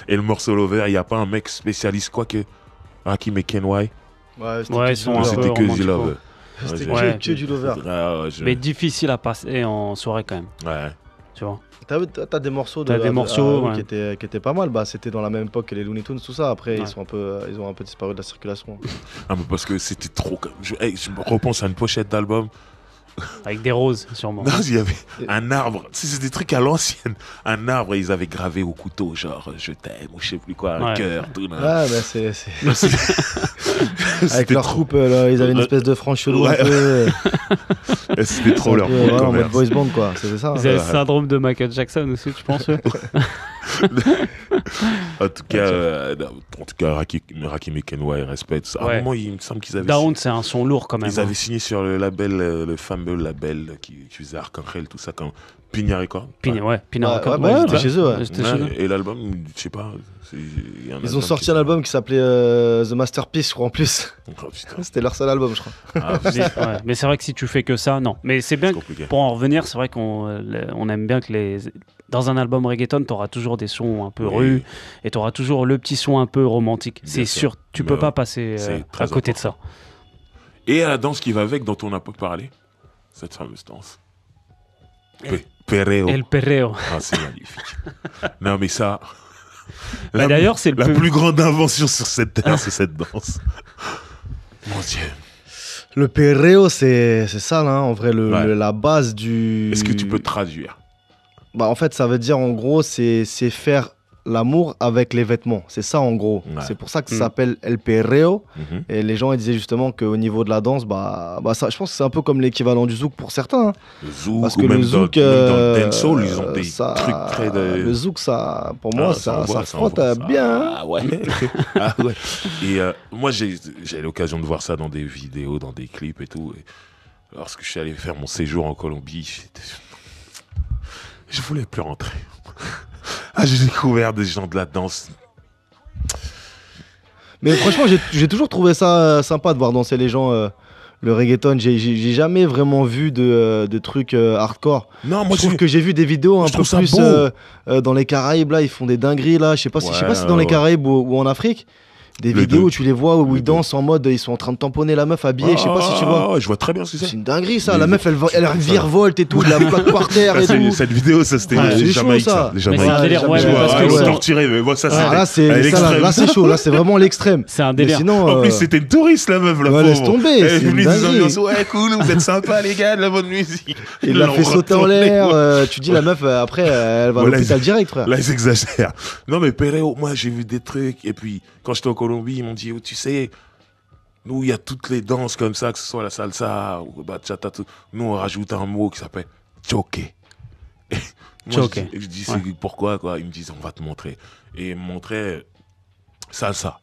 et le morceau lover, il n'y a pas un mec spécialiste, quoique Rakim et Kenway. C'était que du love. C'était que du lover. Mais difficile à passer en soirée quand même. Ouais. Tu vois. T'as des morceaux qui étaient pas mal. Bah, c'était dans la même époque que les Looney Tunes, tout ça. Après, ils ont un peu disparu de la circulation. Ah, mais parce que c'était trop. Je me repense à une pochette d'album. Avec des roses, sûrement. Non, il y avait un arbre. C'est des trucs à l'ancienne. Un arbre, ils avaient gravé au couteau, genre je t'aime, ou je sais plus quoi, un cœur, tout. Ah, bah c'est. Avec leur coupe, ils avaient une espèce de frange chelou un peu. C'était trop leur en mode boys band, quoi. C'était ça. Ils avaient le syndrome de Michael Jackson aussi, tu penses? En tout cas, Rakim et Kenway, respect. À un moment, il me semble qu'ils avaient. Down, c'est un son lourd quand même. Ils avaient signé sur le label, le fameux label qui faisait Arcángel, tout ça, comme Pina Records. Pina Records. C'était chez eux. Et l'album, je sais pas. Ils ont sorti un album qui s'appelait The Masterpiece, je crois, en plus. Oh, c'était leur seul album, je crois. Mais c'est vrai que si tu fais que ça, non. Mais c'est bien, pour en revenir, c'est vrai qu'on aime bien que dans un album reggaeton, tu auras toujours des sons un peu rus et tu auras toujours le petit son un peu romantique. C'est sûr, tu peux pas passer à côté de ça. Et à la danse qui va avec, dont on n'a pas parlé, cette fameuse danse. Perreo. El Perreo. Ah, c'est magnifique. Non, mais ça... D'ailleurs, c'est la plus grande invention sur cette terre, c'est cette danse. Mon Dieu. Le perreo, c'est ça, là, en vrai, la base du... Est-ce que tu peux traduire? Bah, en fait, ça veut dire, en gros, c'est faire l'amour avec les vêtements. C'est ça, en gros. Ouais. C'est pour ça que ça s'appelle El Perreo. Et les gens, ils disaient justement qu'au niveau de la danse, ça, je pense que c'est un peu comme l'équivalent du zouk pour certains. Hein. Le zouk, parce que le zouk, même dans le dancehall, ils ont des trucs très... Le zouk, ça, pour moi, ça frotte bien. Ah ouais. Ah ouais. Et moi, j'ai l'occasion de voir ça dans des vidéos, dans des clips et tout. Et lorsque je suis allé faire mon séjour en Colombie, je voulais plus rentrer. Ah, j'ai découvert des gens de la danse. Mais franchement, j'ai toujours trouvé ça sympa de voir danser les gens. Le reggaeton, j'ai jamais vraiment vu de trucs hardcore. Non, moi je trouve que j'ai vu des vidéos un peu plus dans les Caraïbes. Là, ils font des dingueries là. Je sais pas si c'est dans les Caraïbes ou en Afrique. Des vidéos où tu les vois où ils dansent en mode ils sont en train de tamponner la meuf habillée, je sais pas si tu vois. Je vois très bien ce que c'est. C'est une dinguerie ça, la meuf elle virevolte et tout, la plaque par terre et tout. Cette vidéo ça c'était les Jamaïques ça. Mais c'est un délire, ouais, parce que c'est torturé, mais moi ça là c'est chaud, là c'est vraiment l'extrême. C'est un délire. En plus c'était une touriste la meuf là. Ouais, laisse tomber, c'est une dinguerie. Ouais cool, vous êtes sympas les gars, de la bonne musique. Il l'a fait sauter en l'air, tu dis la meuf après elle va à l'hôpital direct frère. Là ils exagèrent. Non mais Perreo, moi j'ai vu des trucs et puis quand j'étais en Colombie, ils m'ont dit tu sais, nous, il y a toutes les danses comme ça, que ce soit la salsa ou bachata, tout. Nous, on rajoute un mot qui s'appelle choque. Choque. Je dis, c'est pourquoi, quoi. Ils me disent, on va te montrer. Et ils me montraient salsa.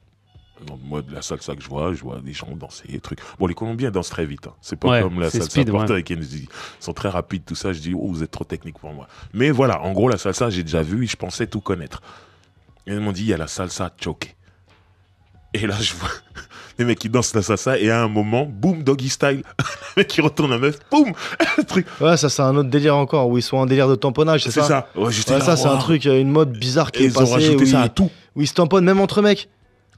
Donc, moi, de la salsa que je vois des gens danser, des trucs. Bon, les Colombiens dansent très vite. Hein. C'est pas comme la salsa portoricaine. Ils sont très rapides, tout ça. Je dis, oh, vous êtes trop technique pour moi. Mais voilà, en gros, la salsa, j'ai déjà vu et je pensais tout connaître. Et ils m'ont dit, il y a la salsa choque. Et là, je vois les mecs qui dansent la salsa et à un moment, boum, doggy style. Le mec qui retourne la meuf, boum, truc. Ouais, ça c'est un autre délire encore, où ils sont en délire de tamponnage, c'est ça? C'est ça. Ouais, ça c'est un truc, une mode bizarre qui est passée. Ils ont rajouté ça à tout. Où ils se tamponnent même entre mecs.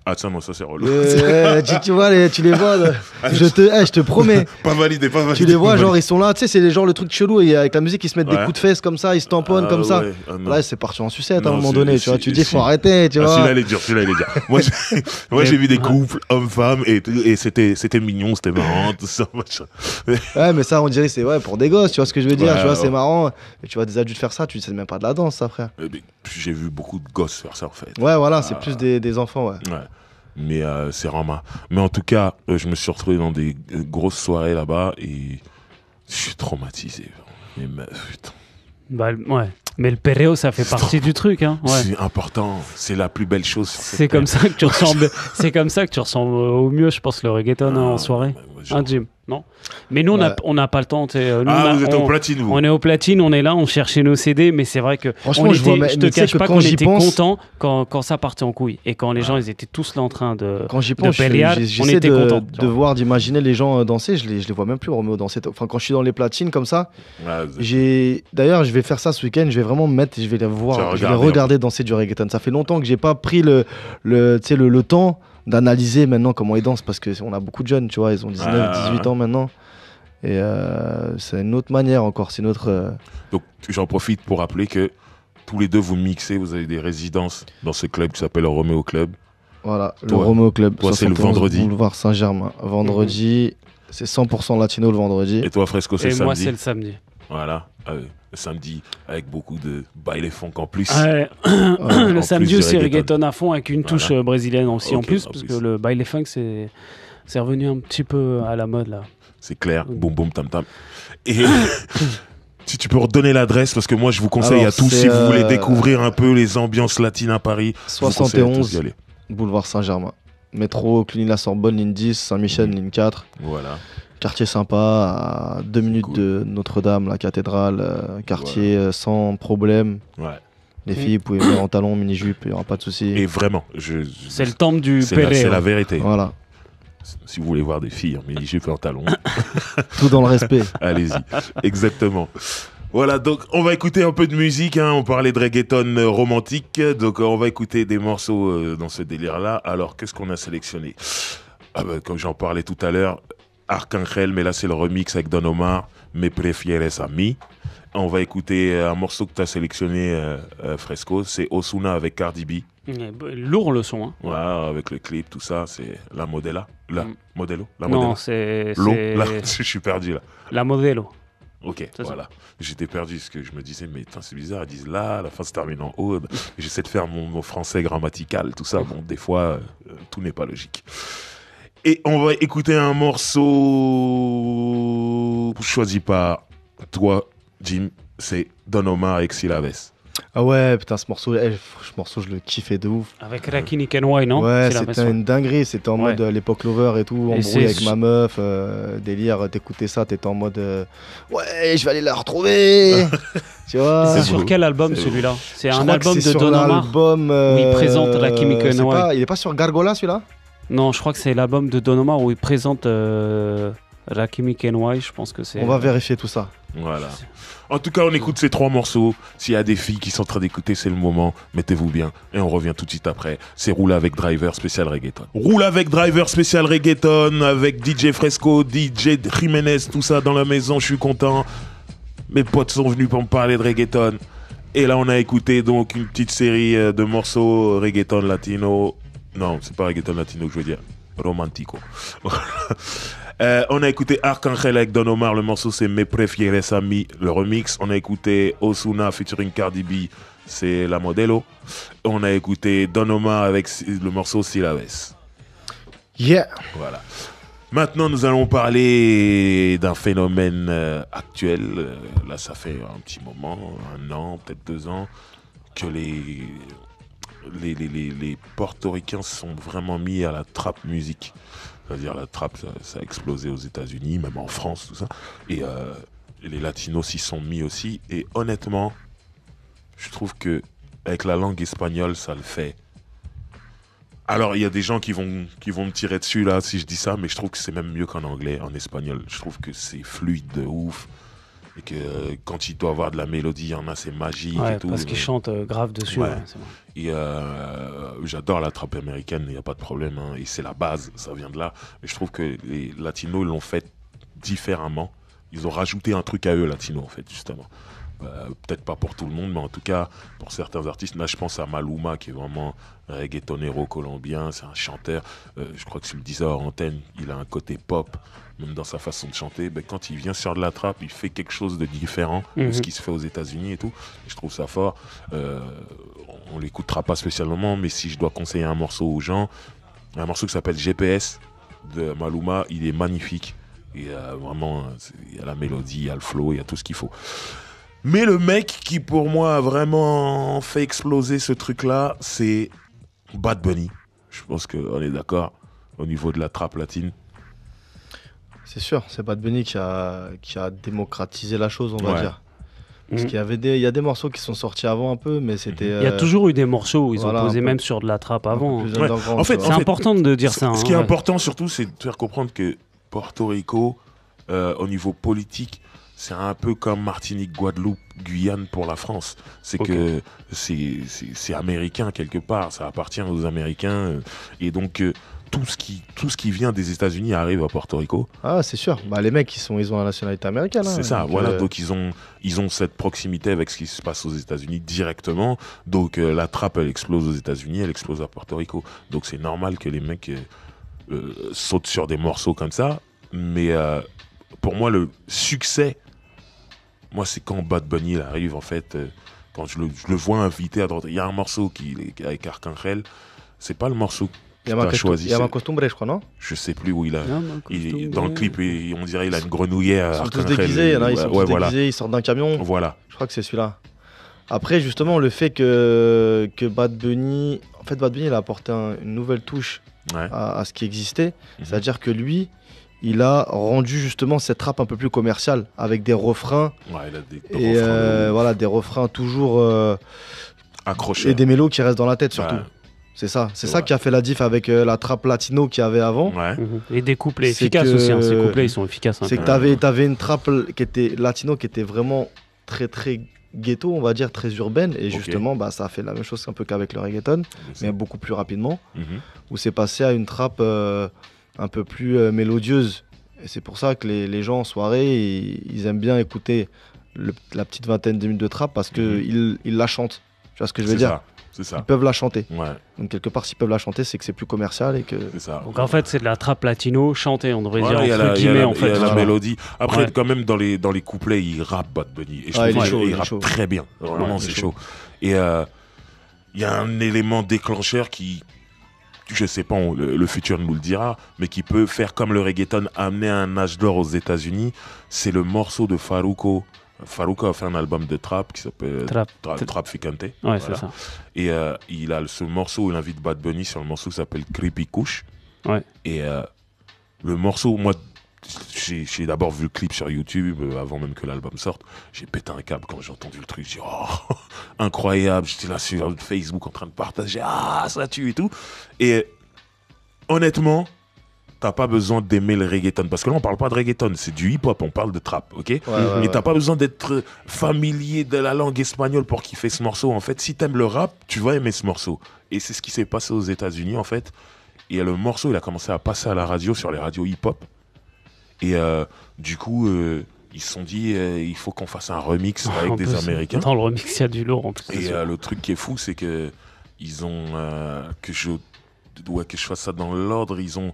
Ah tiens, moi ça c'est relou. Tu vois, tu les vois, je te promets. Pas validé. Tu les vois, genre ils sont là, tu sais, c'est genre le truc chelou, et avec la musique ils se mettent des coups de fesses comme ça, ils se tamponnent comme ça. Là c'est parti en sucette à un moment donné, tu vois, tu dis faut arrêter, tu vois. Celui-là il est dur. Moi j'ai vu des couples hommes-femmes et c'était mignon, c'était marrant, tout ça, machin. Ouais, mais ça on dirait c'est pour des gosses, tu vois ce que je veux dire, tu vois, c'est marrant. Et tu vois des adultes faire ça, tu sais même pas de la danse ça, frère. J'ai vu beaucoup de gosses faire ça en fait. Ouais, voilà, c'est plus des enfants, ouais. Mais c'est rama. Mais en tout cas, je me suis retrouvé dans des grosses soirées là-bas et je suis traumatisé. Mais putain. Ouais. Mais le perreo, ça fait partie du truc, hein. Ouais. C'est important. C'est la plus belle chose. C'est comme ça que tu ressens. C'est comme ça que tu ressens au mieux, je pense, le reggaeton en soirée. Jim, non. Mais nous, on n'a pas le temps. Vous êtes au platine, vous. On est au platine, on est là, on cherchait nos CD, mais c'est vrai que franchement, je te cache pas qu'on était contents quand ça partait en couille et quand les gens ils étaient tous là en train de. Quand j'y pense, j'essaie de voir, d'imaginer les gens danser. Je les vois même plus Roméo danser. Enfin, quand je suis dans les platines comme ça, d'ailleurs, je vais faire ça ce week-end. Je vais vraiment me mettre, je vais les voir, je vais les regarder danser du reggaeton. Ça fait longtemps que j'ai pas pris le temps d'analyser maintenant comment ils dansent parce qu'on a beaucoup de jeunes, tu vois, ils ont 19, 18 ans maintenant. Et c'est une autre manière encore, c'est une autre... Donc j'en profite pour rappeler que tous les deux vous mixez, vous avez des résidences dans ce club qui s'appelle le Roméo Club. Voilà, le Roméo Club. Toi c'est le vendredi. Boulevard Saint-Germain. Vendredi, c'est 100% latino le vendredi. Et toi Fresco c'est le samedi. Et moi c'est le samedi. Voilà, le samedi avec beaucoup de baile funk en plus. Le samedi aussi reggaeton à fond avec une touche brésilienne aussi en plus parce que le baile funk c'est revenu un petit peu à la mode là. C'est clair, boum boum tam tam. Et si tu peux redonner l'adresse parce que moi je vous conseille à tous si vous voulez découvrir un peu les ambiances latines à Paris. 71 boulevard Saint-Germain. Métro Cluny-la-Sorbonne, ligne 10, Saint-Michel, ligne 4. Voilà. Quartier sympa, à 2 minutes de Notre-Dame, la cathédrale, quartier sans problème. Ouais. Les filles, vous pouvez venir en talons, mini-jupe, il n'y aura pas de souci. Et vraiment, c'est le temple du Perreo. C'est la vérité. Voilà. Si vous voulez voir des filles en mini-jupe et en talons. Tout dans le respect. Allez-y, exactement. Voilà, donc on va écouter un peu de musique, hein. On parlait de reggaeton romantique, donc on va écouter des morceaux dans ce délire-là. Alors, qu'est-ce qu'on a sélectionné? Comme j'en parlais tout à l'heure, Arcángel, mais là c'est le remix avec Don Omar, Me Prefieres a mí. On va écouter un morceau que tu as sélectionné, Fresco, c'est Ozuna avec Cardi B. Lourd le son. Hein. Ouais, avec le clip, tout ça, c'est la Modella. La Modelo la Non, c'est... Là, je suis perdu là. La Modelo. Ok, voilà. J'étais perdu parce que je me disais, mais c'est bizarre, ils disent là, à la fin se termine en haut. J'essaie de faire mon français grammatical, tout ça. Bon, des fois, tout n'est pas logique. Et on va écouter un morceau choisi par toi, Jim. C'est Don Omar avec Syllabes. Ah ouais, putain, ce morceau, je le kiffais de ouf. Avec Rakim et Kenway, non? Ouais, c'était une dinguerie. C'était en mode l'époque Lover et tout, embrouillé avec ma meuf, délire. T'écoutais ça, t'étais en mode ouais, je vais aller la retrouver. Tu vois. C'est sur quel album celui-là? C'est un album de Don Omar où il présente Rakim et Kenway. Il est pas sur Gargola celui-là? Non, je crois que c'est l'album de Don Omar où il présente Rakim et Kenway. Je pense que c'est. On va vérifier tout ça. Voilà. En tout cas, on écoute ces 3 morceaux. S'il y a des filles qui sont en train d'écouter, c'est le moment. Mettez-vous bien. Et on revient tout de suite après. C'est Roule avec Driver spécial reggaeton. Roule avec Driver spécial reggaeton avec DJ Fresco, DJ Jiménez, tout ça dans la maison. Je suis content. Mes potes sont venus pour me parler de reggaeton. Et là, on a écouté donc une petite série de morceaux reggaeton latino. Non, c'est pas reggaeton latino que je veux dire. Romantico. On a écouté Arcangel avec Don Omar, le morceau c'est Me Prefieres a Mí, le remix. On a écouté Ozuna featuring Cardi B, c'est La Modelo. On a écouté Don Omar avec le morceau Syllabes. Yeah. Voilà. Maintenant, nous allons parler d'un phénomène actuel. Là, ça fait un petit moment, 1 an, peut-être 2 ans, que les Portoricains sont vraiment mis à la trap musique. C'est-à-dire la trap, ça a explosé aux États-Unis, même en France, tout ça. Et les Latinos s'y sont mis aussi. Et honnêtement, je trouve que avec la langue espagnole, ça le fait. Alors, il y a des gens qui vont me tirer dessus là si je dis ça, mais je trouve que c'est même mieux qu'en anglais, en espagnol. Je trouve que c'est fluide de ouf. Et que quand il doit avoir de la mélodie, il y en a, c'est magique et tout. Parce qu'ils chantent grave dessus. Ouais. Ouais, c'est bon. Et j'adore la trappe américaine, il n'y a pas de problème. Hein, et c'est la base, ça vient de là. Mais je trouve que les Latinos l'ont fait différemment. Ils ont rajouté un truc à eux, Latinos, en fait, justement. Peut-être pas pour tout le monde, mais en tout cas, pour certains artistes. Là, je pense à Maluma, qui est vraiment reggaetonero colombien. C'est un chanteur. Je crois que tu le disais hors antenne, il a un côté pop, même dans sa façon de chanter. Ben, quand il vient sur de la trappe, il fait quelque chose de différent de ce qui se fait aux États-Unis et tout. Et je trouve ça fort. On l'écoutera pas spécialement, mais si je dois conseiller un morceau aux gens, un morceau qui s'appelle GPS de Maluma, il est magnifique. Et vraiment, il y a la mélodie, il y a le flow, il y a tout ce qu'il faut. Mais le mec qui pour moi a vraiment fait exploser ce truc-là, c'est Bad Bunny. Je pense qu'on est d'accord au niveau de la trappe latine. C'est sûr, c'est Bad Bunny qui a démocratisé la chose, on va dire. Parce qu'il y a des morceaux qui sont sortis avant un peu, mais c'était... Il y a toujours eu des morceaux où ils ont posé même sur de la trappe avant. Ouais. En fait, c'est important de dire ça. Ce qui est important surtout, c'est de faire comprendre que Porto Rico, au niveau politique, c'est un peu comme Martinique, Guadeloupe, Guyane pour la France. C'est que c'est américain quelque part, ça appartient aux Américains. Et donc, tout ce qui vient des États-Unis arrive à Porto Rico. Ah, c'est sûr. Bah, les mecs, ils ont la nationalité américaine. C'est ça, donc, voilà. Donc, ils ont cette proximité avec ce qui se passe aux États-Unis directement. Donc, la trappe, elle explose aux États-Unis, elle explose à Porto Rico. Donc, c'est normal que les mecs sautent sur des morceaux comme ça. Mais pour moi, le succès, c'est quand Bad Bunny arrive, en fait, quand je le vois invité à droite. Il y a un morceau avec Arcangel, c'est pas le morceau que tu as choisi. Il y a ma costumbre, je crois, non? Je sais plus où il a. Dans le clip, on dirait qu'il a une grenouillère. Ils sont tous déguisés, ils sont tous déguisés, ils sortent d'un camion. Voilà. Je crois que c'est celui-là. Après, justement, le fait que Bad Bunny... En fait, Bad Bunny, il a apporté une nouvelle touche à ce qui existait. C'est-à-dire que lui... il a rendu justement cette rap un peu plus commerciale avec des refrains. Ouais, il a des refrains. Voilà, des refrains toujours accrochés. Et des mélos qui restent dans la tête surtout. Ouais. C'est ça qui a fait la diff avec la trap latino qu'il y avait avant. Ouais. Et des couplets efficaces aussi. Ces couplets, ils sont efficaces. C'est que t'avais une trap qui était latino qui était vraiment très très ghetto, on va dire, très urbaine. Et justement, ça a fait la même chose un peu qu'avec le reggaeton, mais beaucoup plus rapidement. Où c'est passé à une trap un peu plus mélodieuse. Et c'est pour ça que les gens en soirée, ils aiment bien écouter la petite vingtaine de minutes de trap parce qu'ils la chantent. Tu vois ce que je veux dire? C'est ça. Ils peuvent la chanter. Ouais. Donc quelque part, s'ils peuvent la chanter, c'est que c'est plus commercial et que. C'est ça. Donc en fait, c'est de la trap latino chantée, on devrait dire Il y a entre guillemets en il y a fait. la mélodie. Après, quand même dans les couplets, il rappe Bad Bunny. Et je trouve qu'il rappe très bien. Vraiment, c'est chaud. Et il y a un élément déclencheur qui, je sais pas, le futur nous le dira, mais qui peut faire comme le reggaeton, amener un âge d'or aux États-Unis. C'est le morceau de Farruko. Farruko a fait un album de trap qui s'appelle Trap Ficante. Ouais, voilà. c'est ça. Et il a ce morceau où il invite Bad Bunny sur le morceau qui s'appelle Creepy Kush. Ouais. Et le morceau, moi, j'ai d'abord vu le clip sur YouTube avant même que l'album sorte. J'ai pété un câble quand j'ai entendu le truc. J'ai dit, oh, incroyable. J'étais là sur Facebook en train de partager. Ah, ça tue et tout. Et honnêtement, t'as pas besoin d'aimer le reggaeton. Parce que là, on parle pas de reggaeton, c'est du hip-hop, on parle de trap, ok? Et t'as pas besoin d'être familier de la langue espagnole pour kiffer ce morceau. En fait, si t'aimes le rap, tu vas aimer ce morceau. Et c'est ce qui s'est passé aux États-Unis, en fait. Et le morceau, il a commencé à passer à la radio, sur les radios hip-hop. Et du coup, ils se sont dit, il faut qu'on fasse un remix avec des Américains. Dans le remix, il y a du lourd en plus. Et le truc qui est fou, c'est que ils ont que je fasse ça dans l'ordre. Ils ont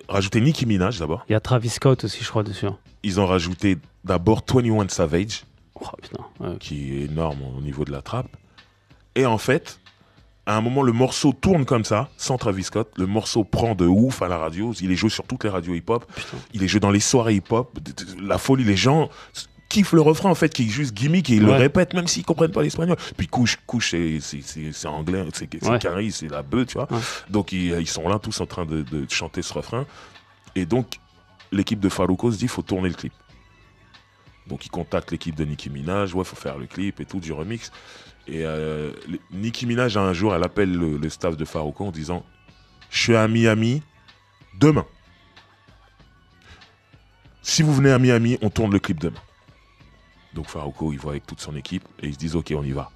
rajouté Nicki Minaj d'abord. Il y a Travis Scott aussi, je crois, dessus. Ils ont rajouté d'abord 21 Savage, putain, qui est énorme au niveau de la trappe. Et en fait, à un moment, le morceau tourne comme ça, sans Travis Scott. Le morceau prend de ouf à la radio. Il est joué sur toutes les radios hip-hop. Il est joué dans les soirées hip-hop. La folie, les gens kiffent le refrain, en fait, qui est juste gimmick et ils le répètent, même s'ils comprennent pas l'espagnol. Puis couche, c'est anglais, c'est carré, c'est la bœuf, tu vois. Donc, ils sont là, tous en train de chanter ce refrain. Et donc, l'équipe de Farruko se dit, il faut tourner le clip. Donc, ils contactent l'équipe de Nicki Minaj. Il faut faire le clip et tout, du remix. Et Nicki Minaj, un jour, elle appelle le staff de Farruko en disant, je suis à Miami demain. Si vous venez à Miami, on tourne le clip demain. Donc Farruko, il va avec toute son équipe et ils se disent, ok, on y va.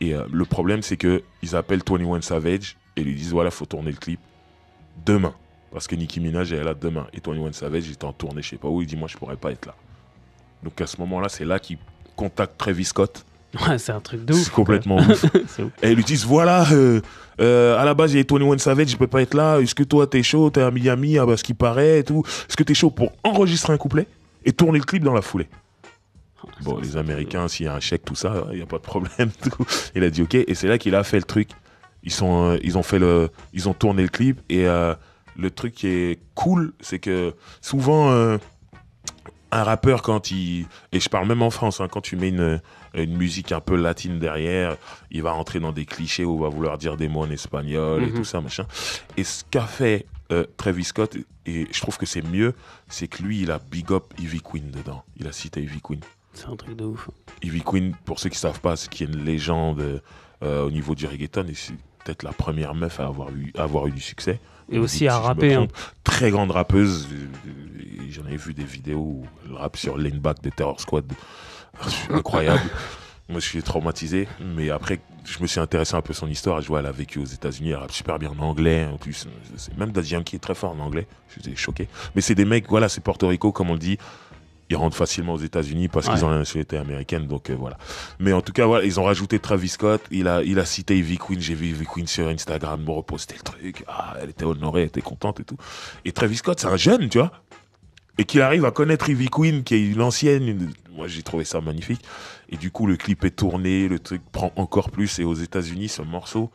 Et le problème, c'est qu'ils appellent 21 Savage et lui disent, voilà, il faut tourner le clip demain. Parce que Nicki Minaj, elle est là demain. Et 21 Savage, il était en tournée, je sais pas où, il dit, moi, je pourrais pas être là. Donc à ce moment-là, c'est là qu'il contacte Travis Scott. Ouais, c'est un truc de ouf. C'est complètement ouf. Ouf. Et ils lui disent, voilà, à la base, il y a 21 Savage, je peux pas être là. Est-ce que toi, t'es chaud, t'es à Miami, à ce qui paraît et tout. Est-ce que t'es chaud pour enregistrer un couplet et tourner le clip dans la foulée? Bon, les Américains, s'il y a un chèque, tout ça, il n'y a pas de problème. Tout. Il a dit ok, et c'est là qu'il a fait le truc. Ils ont tourné le clip, et le truc qui est cool, c'est que souvent, un rappeur, et je parle même en France, quand tu mets une musique un peu latine derrière, il va rentrer dans des clichés où il va vouloir dire des mots en espagnol et tout ça, machin. Et ce qu'a fait Travis Scott, et je trouve que c'est mieux, c'est que lui, il a big up Ivy Queen dedans. Il a cité Ivy Queen. C'est un truc de ouf. Ivy Queen, pour ceux qui ne savent pas, c'est qui est une légende au niveau du reggaeton, et c'est peut-être la première meuf à avoir eu du succès. Et aussi à rapper. Très grande rappeuse. J'en ai vu des vidéos où elle rappe sur Lane Back de Terror Squad. Incroyable. Moi, je suis traumatisé. Mais après, je me suis intéressé un peu à son histoire. Je vois, elle a vécu aux États-Unis. Elle rappe super bien en anglais. En plus, même Daddy Yankee est très fort en anglais. J'étais choqué. Mais c'est des mecs, voilà, c'est Porto Rico, comme on le dit. Ils rentrent facilement aux États-Unis parce qu'ils ont la nationalité américaine, donc voilà. Mais en tout cas, voilà, ils ont rajouté Travis Scott. Il a cité Ivy Queen. J'ai vu Ivy Queen sur Instagram me reposter le truc. Ah, elle était honorée, elle était contente et tout. Et Travis Scott, c'est un jeune, tu vois. Et qu'il arrive à connaître Ivy Queen, qui est une ancienne. Moi, j'ai trouvé ça magnifique. Et du coup, le clip est tourné, le truc prend encore plus. Et aux États-Unis, ce morceau,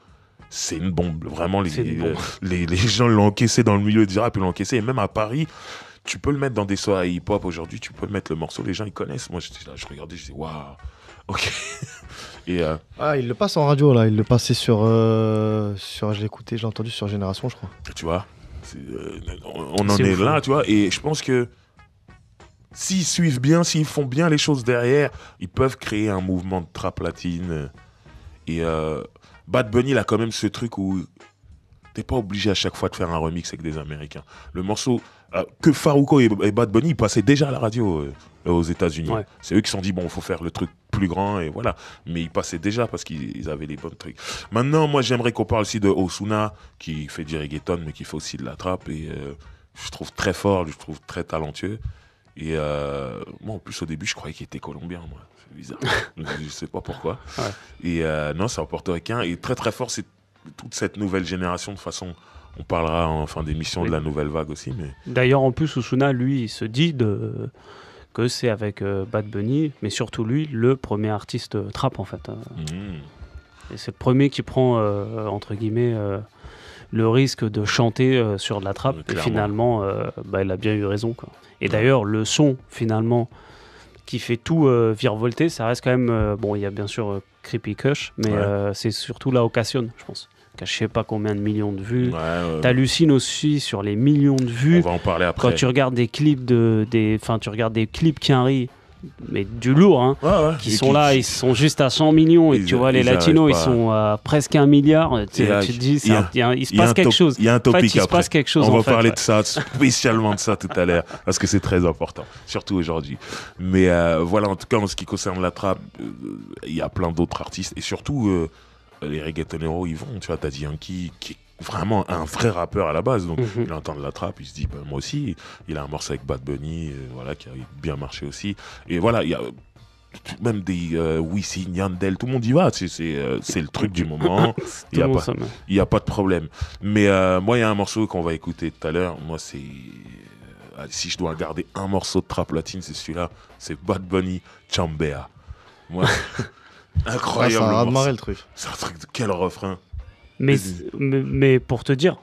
c'est une bombe. Vraiment, les gens l'ont encaissé dans le milieu du rap, ils l'ont encaissé. Et même à Paris, tu peux le mettre dans des soirées hip-hop aujourd'hui, tu peux le mettre le morceau, les gens ils connaissent. Moi j'étais là, je regardais, je disais waouh, ok. Et il le passe en radio là, il le passait sur je l'ai écouté, j'ai entendu sur Génération, je crois. Tu vois, on en est là, tu vois. Et je pense que s'ils suivent bien, s'ils font bien les choses derrière, ils peuvent créer un mouvement de trap latine. Et Bad Bunny, il a quand même ce truc où t'es pas obligé à chaque fois de faire un remix avec des Américains. Le morceau que Farruko et Bad Bunny passaient déjà à la radio aux États-Unis. Ouais. C'est eux qui se sont dit bon, il faut faire le truc plus grand et voilà. Mais ils passaient déjà parce qu'ils avaient les bons trucs. Maintenant, moi, j'aimerais qu'on parle aussi de Ozuna qui fait du reggaeton mais qui fait aussi de la trappe et je trouve très fort, je trouve très talentueux. Et moi, en plus, au début, je croyais qu'il était colombien, moi. C'est bizarre. Je sais pas pourquoi. Ouais. Et non, c'est un portoricain. Et très, très fort, c'est toute cette nouvelle génération. De toute façon, on parlera en fin d'émission de la nouvelle vague aussi. Mais... D'ailleurs, en plus, Ozuna, lui, il se dit que c'est avec Bad Bunny, mais surtout lui, le premier artiste trap, en fait. Et c'est le premier qui prend, entre guillemets... le risque de chanter sur de la trappe, et finalement, il a bien eu raison, quoi. Et d'ailleurs, le son, finalement, qui fait tout virevolter, ça reste quand même... bon, il y a bien sûr Creepy Kush, mais c'est surtout la Occasion, je pense. Qui a je sais pas combien de millions de vues. T'hallucines aussi sur les millions de vues. On va en parler après. Quand tu regardes des clips tu regardes des clips qui arrivent, mais du lourd, hein, qui sont là, ils sont juste à 100 millions, et tu vois, les latinos, ils sont à presque 1 milliard. Tu te dis, il se passe quelque chose. Il y a un topic il se passe quelque chose. On va parler de ça, spécialement de ça tout à l'heure, parce que c'est très important, surtout aujourd'hui. Mais voilà, en tout cas, en ce qui concerne la trappe, il y a plein d'autres artistes, et surtout, les reggaetoneros, ils vont, tu vois, t'as dit Yankee, qui est vraiment un vrai rappeur à la base, donc il entend de la trappe, il se dit moi aussi, il a un morceau avec Bad Bunny, voilà, qui a bien marché aussi, et voilà, il y a même des Wisin, Yandel, tout le monde y va, c'est le truc du moment, il y a pas de problème. Mais moi, il y a un morceau qu'on va écouter tout à l'heure, moi c'est si je dois garder un morceau de trappe latine, c'est celui-là, c'est Bad Bunny, Chambea. Moi, incroyable. Ça a marré le truc. C'est un truc de quel refrain. Mais pour te dire,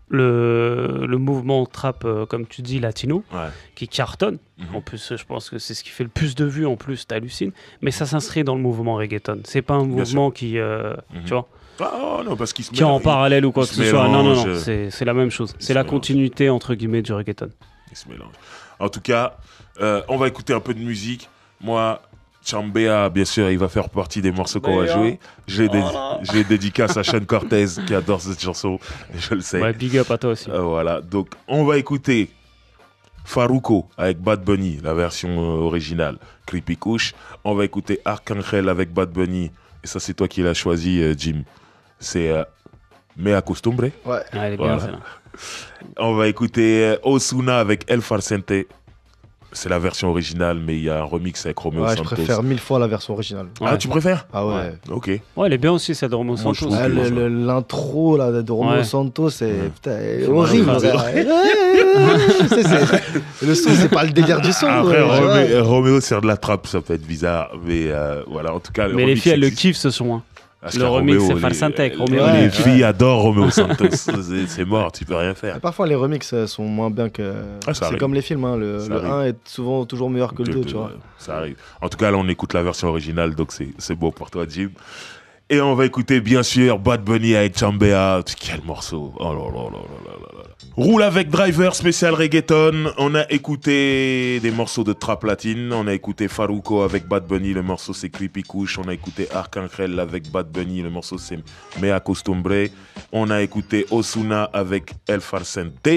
le mouvement trap, comme tu dis, latino, qui cartonne, en plus, je pense que c'est ce qui fait le plus de vues, en plus, t'hallucines, mais ça s'inscrit dans le mouvement reggaeton. C'est pas un mouvement qui, tu vois, non, parce qu'il se qui est en parallèle ou quoi que ce soit. Non, c'est la même chose. C'est la mélange. Continuité, entre guillemets, du reggaeton. Il se mélange. En tout cas, on va écouter un peu de musique. Moi... Chambea, bien sûr, il va faire partie des morceaux qu'on va jouer. J'ai dédicace à Sean Cortez qui adore cette chanson, je le sais. Ouais, big up à toi aussi. Voilà, donc on va écouter Farruko avec Bad Bunny, la version originale, Creepy Kush. On va écouter Arcangel avec Bad Bunny, et ça c'est toi qui l'as choisi, Jim. C'est Mea Costumbre. Ouais. Elle est bien, celle-là. On va écouter Ozuna avec El Farsante. C'est la version originale, mais il y a un remix avec Romeo Santos. Je préfère 1000 fois la version originale. Ah, tu préfères? Ah ouais. Ok. Ouais, elle est bien aussi, celle de Romeo Santos. L'intro là, de Romeo Santos, c'est horrible. Le son, c'est pas le délire du son. Après, Romeo, c'est de la trappe, ça peut être bizarre. Mais voilà, en tout cas. Mais les filles, elles le kiffent ce son. Le remix, c'est Farsante avec Romeo. Les filles adorent Romeo Santos. C'est mort, tu peux rien faire. Et parfois, les remixes sont moins bien que. C'est comme les films, hein. Le 1 est souvent toujours meilleur que le 2, tu vois. Ça arrive. En tout cas, là, on écoute la version originale, donc c'est beau pour toi, Jim. Et on va écouter, bien sûr, Bad Bunny avec Chambea. Quel morceau. Oh là là là là là là. Roule avec Driver, spécial reggaeton. On a écouté des morceaux de trap latine. On a écouté Farruko avec Bad Bunny. Le morceau, c'est Creepy Kush. On a écouté Arcangel avec Bad Bunny. Le morceau, c'est Mea Costumbre. On a écouté Ozuna avec El Farsante.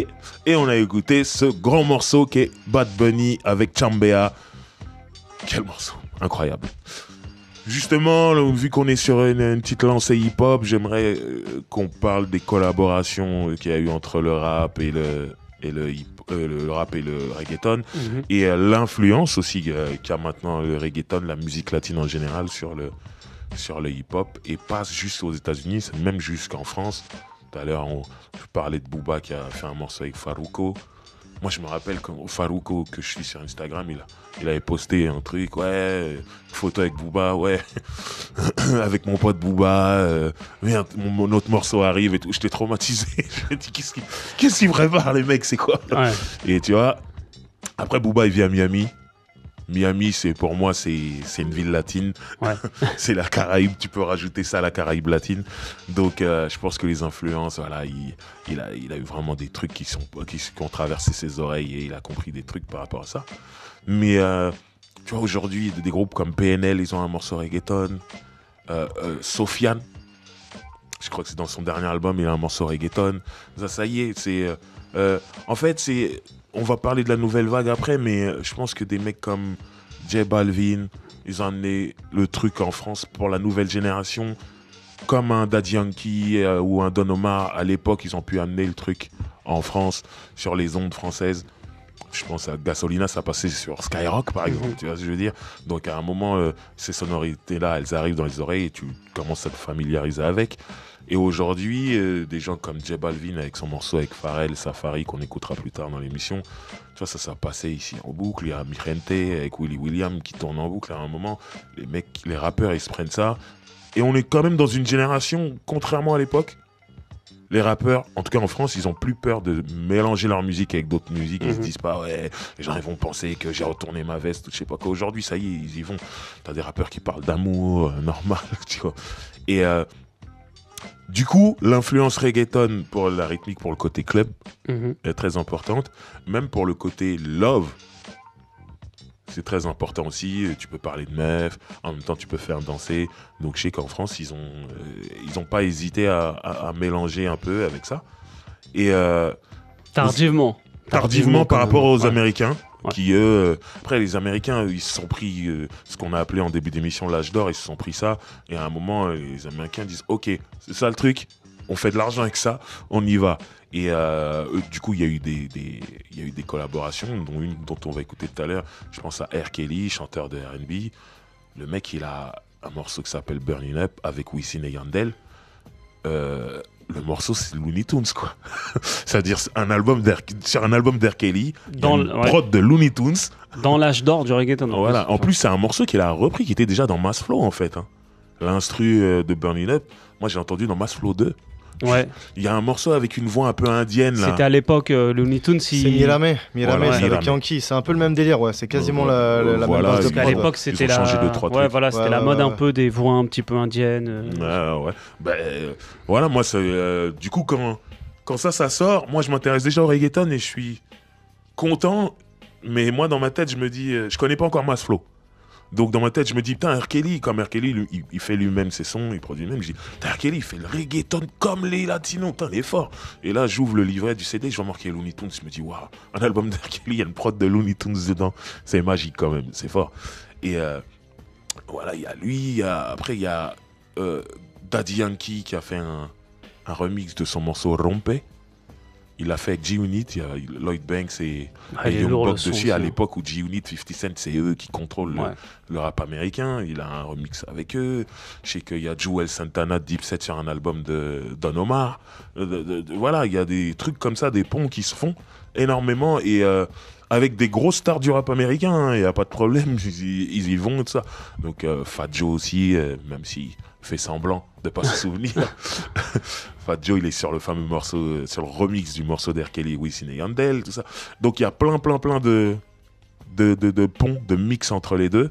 Et on a écouté ce grand morceau qui est Bad Bunny avec Chambea. Quel morceau. Incroyable. Justement, vu qu'on est sur une petite lancée hip-hop, j'aimerais qu'on parle des collaborations qu'il y a eu entre le rap et le rap et le reggaeton, et l'influence aussi qu'a maintenant le reggaeton, la musique latine en général sur le hip-hop, et pas juste aux États-Unis, c'est même jusqu'en France. Tout à l'heure, je parlais de Booba qui a fait un morceau avec Farruko. Moi, je me rappelle quand Farruko, que je suis sur Instagram, il avait posté un truc, photo avec Booba, avec mon pote Booba, notre morceau arrive et tout. J'étais traumatisé. Je me dis, qu'est-ce qu'ils préparent, les mecs, c'est quoi? Et tu vois, après Booba, il vient à Miami. Miami, pour moi, c'est une ville latine. C'est la Caraïbe. Tu peux rajouter ça à la Caraïbe latine. Donc, je pense que les influences, voilà, il a eu vraiment des trucs qui ont traversé ses oreilles, et il a compris des trucs par rapport à ça. Mais, tu vois, aujourd'hui, des groupes comme PNL, ils ont un morceau reggaeton. Sofiane, je crois que c'est dans son dernier album, il a un morceau reggaeton. Ça y est, en fait, on va parler de la nouvelle vague après, mais je pense que des mecs comme J Balvin, ils ont amené le truc en France pour la nouvelle génération, comme un Daddy Yankee ou un Don Omar à l'époque, ils ont pu amener le truc en France sur les ondes françaises. Je pense à Gasolina, ça passait sur Skyrock, par exemple, tu vois ce que je veux dire. Donc, à un moment, ces sonorités-là, elles arrivent dans les oreilles et tu commences à te familiariser avec. Et aujourd'hui, des gens comme J Balvin avec son morceau avec Pharrell, Safari, qu'on écoutera plus tard dans l'émission, tu vois, ça passait ici en boucle. Il y a Mirente avec Willy William qui tourne en boucle à un moment. Les mecs, les rappeurs, ils se prennent ça. Et on est quand même dans une génération, contrairement à l'époque, les rappeurs, en tout cas en France, ils ont plus peur de mélanger leur musique avec d'autres musiques. Ils se disent pas, ouais, les gens ils vont penser que j'ai retourné ma veste ou je sais pas quoi. Aujourd'hui, ça y est, ils y vont. T'as des rappeurs qui parlent d'amour, normal, tu vois. Et du coup, l'influence reggaeton pour la rythmique, pour le côté club, est très importante. Même pour le côté love, c'est très important aussi. Tu peux parler de meufs, en même temps tu peux faire danser. Donc je sais qu'en France, ils ont pas hésité à mélanger un peu avec ça. Et Tardivement par rapport aux Américains. Ouais. Qui après les Américains ils se sont pris ce qu'on a appelé en début d'émission l'âge d'or, ils se sont pris ça et à un moment les Américains disent ok, c'est ça le truc, on fait de l'argent avec ça, on y va. Et du coup il y a eu des collaborations, dont une dont on va écouter tout à l'heure. Je pense à R. Kelly, chanteur de R&B. Le mec il a un morceau qui s'appelle Burning Up avec Wisin et Yandel. Le morceau c'est Looney Tunes quoi. C'est-à-dire sur un album d'R. Kelly, dans une prod de Looney Tunes. Dans l'âge d'or du reggaeton. Voilà. En plus c'est un morceau qu'il a repris qui était déjà dans Mass Flow en fait. Hein. L'instru de Burning Up, moi j'ai entendu dans Mass Flow 2. Ouais. Il y a un morceau avec une voix un peu indienne là. C'était à l'époque Looney Tunes. C'est Mirame, voilà, c'est avec Yankee. C'est un peu le même délire, ouais. C'est quasiment la même base de prod. À l'époque, c'était c'était la mode un peu des voix un petit peu indiennes. Ouais. Voilà, moi, du coup, quand ça sort, moi, je m'intéresse déjà au reggaeton et je suis content. Mais moi, dans ma tête, je me dis, je connais pas encore Mass Flow. Donc dans ma tête, je me dis, putain, R. Kelly, comme R. Kelly, il fait lui-même ses sons, il produit lui-même. Je dis, putain, R. Kelly, il fait le reggaeton comme les latinos, putain, il est fort. Et là, j'ouvre le livret du CD, je vois marquer Looney Tunes, je me dis, waouh, un album d'R. Kelly, il y a une prod de Looney Tunes dedans. C'est magique quand même, c'est fort. Et voilà, il y a lui, après il y a Daddy Yankee qui a fait un remix de son morceau Rompe. Il l'a fait avec G-Unit, il y a Lloyd Banks et Young Buck dessus. À l'époque où G-Unit, 50 Cent, c'est eux qui contrôlent le rap américain. Il a un remix avec eux. Je sais qu'il y a Joel Santana, Deep Set sur un album de Don Omar. Voilà, il y a des trucs comme ça, des ponts qui se font énormément. Et avec des grosses stars du rap américain, il n'y a pas de problème, ils y vont, tout ça. Donc Fat Joe aussi, même s'il fait semblant de ne pas se souvenir. Fat Joe, il est sur le fameux morceau, sur le remix du morceau d'R. Kelly, Wisin et Yandel, tout ça. Donc il y a plein de ponts, de mix entre les deux.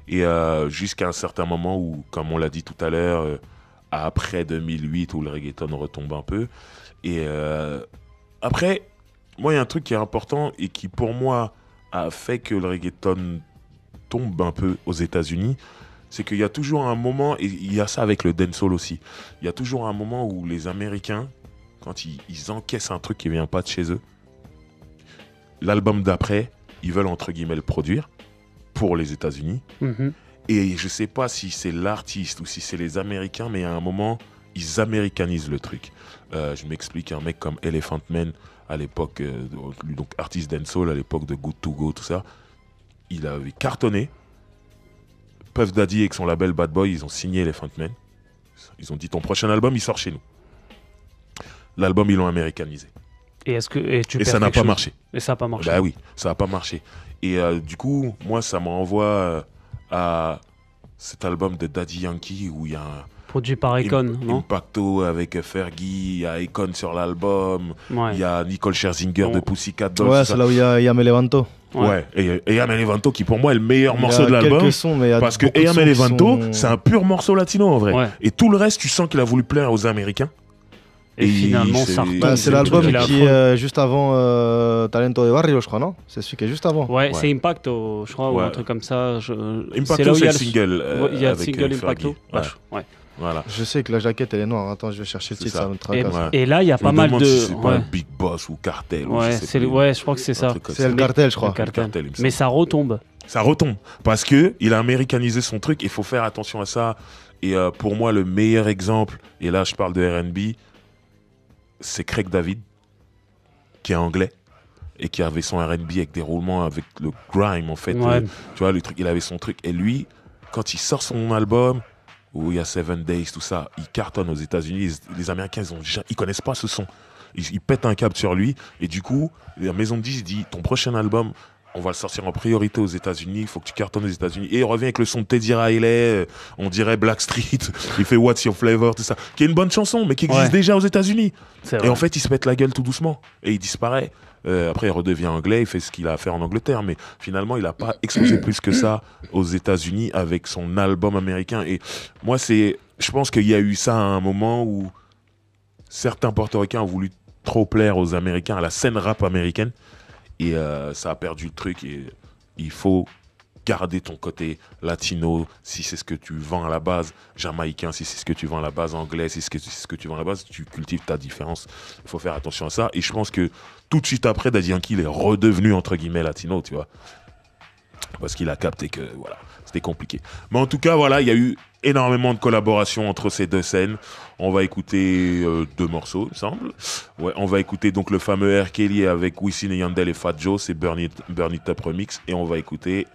Et jusqu'à un certain moment où, comme on l'a dit tout à l'heure, après 2008, où le reggaeton retombe un peu. Et après, moi, il y a un truc qui est important et qui, pour moi, a fait que le reggaeton tombe un peu aux États-Unis. C'est qu'il y a toujours un moment, et il y a ça avec le dancehall aussi, il y a toujours un moment où les Américains, quand ils encaissent un truc qui ne vient pas de chez eux, l'album d'après, ils veulent entre guillemets le produire pour les États-Unis. Et je ne sais pas si c'est l'artiste ou si c'est les Américains, mais à un moment, ils américanisent le truc. Je m'explique, un mec comme Elephant Man, à l'époque, donc artiste dancehall, à l'époque de Good to Go, tout ça, il avait cartonné. Puff Daddy avec son label Bad Boy, ils ont signé Elephant Man. Ils ont dit ton prochain album, il sort chez nous. L'album, ils l'ont américanisé. Et ça n'a pas marché. Et ça n'a pas marché. Bah oui, ça n'a pas marché. Et du coup, moi, ça m'envoie à cet album de Daddy Yankee où il y a un produit par Akon, non? Impacto avec Fergie, il y a Akon sur l'album, il y a Nicole Scherzinger de Pussycat Dolls. Ouais, c'est là où il y a Me Levanto. Ouais, et Am Levanto qui pour moi est le meilleur morceau de l'album. Parce que Am Levanto, c'est un pur morceau latino en vrai. Ouais. Et tout le reste, tu sens qu'il a voulu plaire aux Américains. Et finalement, ça retombe. C'est l'album qui est juste avant Talento de Barrio, je crois, non? C'est celui qui est juste avant. Ouais, c'est Impacto, je crois, ou un truc comme ça. Impacto, c'est le single. Il y a le single Impacto. Ouais. Voilà. Je sais que la jaquette elle est noire. Attends, je vais chercher le titre, ça me tracasse. Et là, il y a pas mal de. Si c'est pas Big Boss ou Cartel. Ouais, je crois que c'est ça. C'est le Cartel, je crois. Mais ça retombe. Ça retombe parce que il a américanisé son truc. Il faut faire attention à ça. Et pour moi, le meilleur exemple, et là, je parle de R&B, c'est Craig David, qui est anglais. et qui avait son R&B avec des roulements, avec le grime en fait. Ouais. Tu vois, le truc, il avait son truc. Et lui, quand il sort son album, où il y a 7 Days, tout ça, il cartonne aux États-Unis. Les Américains, ils connaissent pas ce son. Ils pètent un câble sur lui. Et du coup, la maison de disques dit, ton prochain album, on va le sortir en priorité aux États-Unis. Il faut que tu cartonnes aux États-Unis. Et il revient avec le son de Teddy Riley, on dirait Blackstreet. Il fait What's Your Flavor, tout ça. Qui est une bonne chanson, mais qui existe déjà aux États-Unis. Et en fait, il se pète la gueule tout doucement. Et il disparaît. Après, il redevient anglais. Il fait ce qu'il a à faire en Angleterre. Mais finalement, il n'a pas explosé plus que ça aux États-Unis avec son album américain. Et moi, je pense qu'il y a eu ça à un moment où certains Portoricains ont voulu trop plaire aux Américains, à la scène rap américaine. Et ça a perdu le truc. Et il faut garder ton côté latino, si c'est ce que tu vends à la base, jamaïcain, si c'est ce que tu vends à la base, anglais, si c'est ce que tu vends à la base, tu cultives ta différence. Il faut faire attention à ça. Et je pense que tout de suite après, Daddy Yankee, il est redevenu, entre guillemets, latino, tu vois. Parce qu'il a capté que, voilà, c'était compliqué. Mais en tout cas, voilà, il y a eu énormément de collaborations entre ces deux scènes. On va écouter 2 morceaux, il me semble. Ouais, on va écouter donc le fameux R. Kelly avec Wisin et Yandel et Fat Joe, c'est Burn It Up Remix. Et on va écouter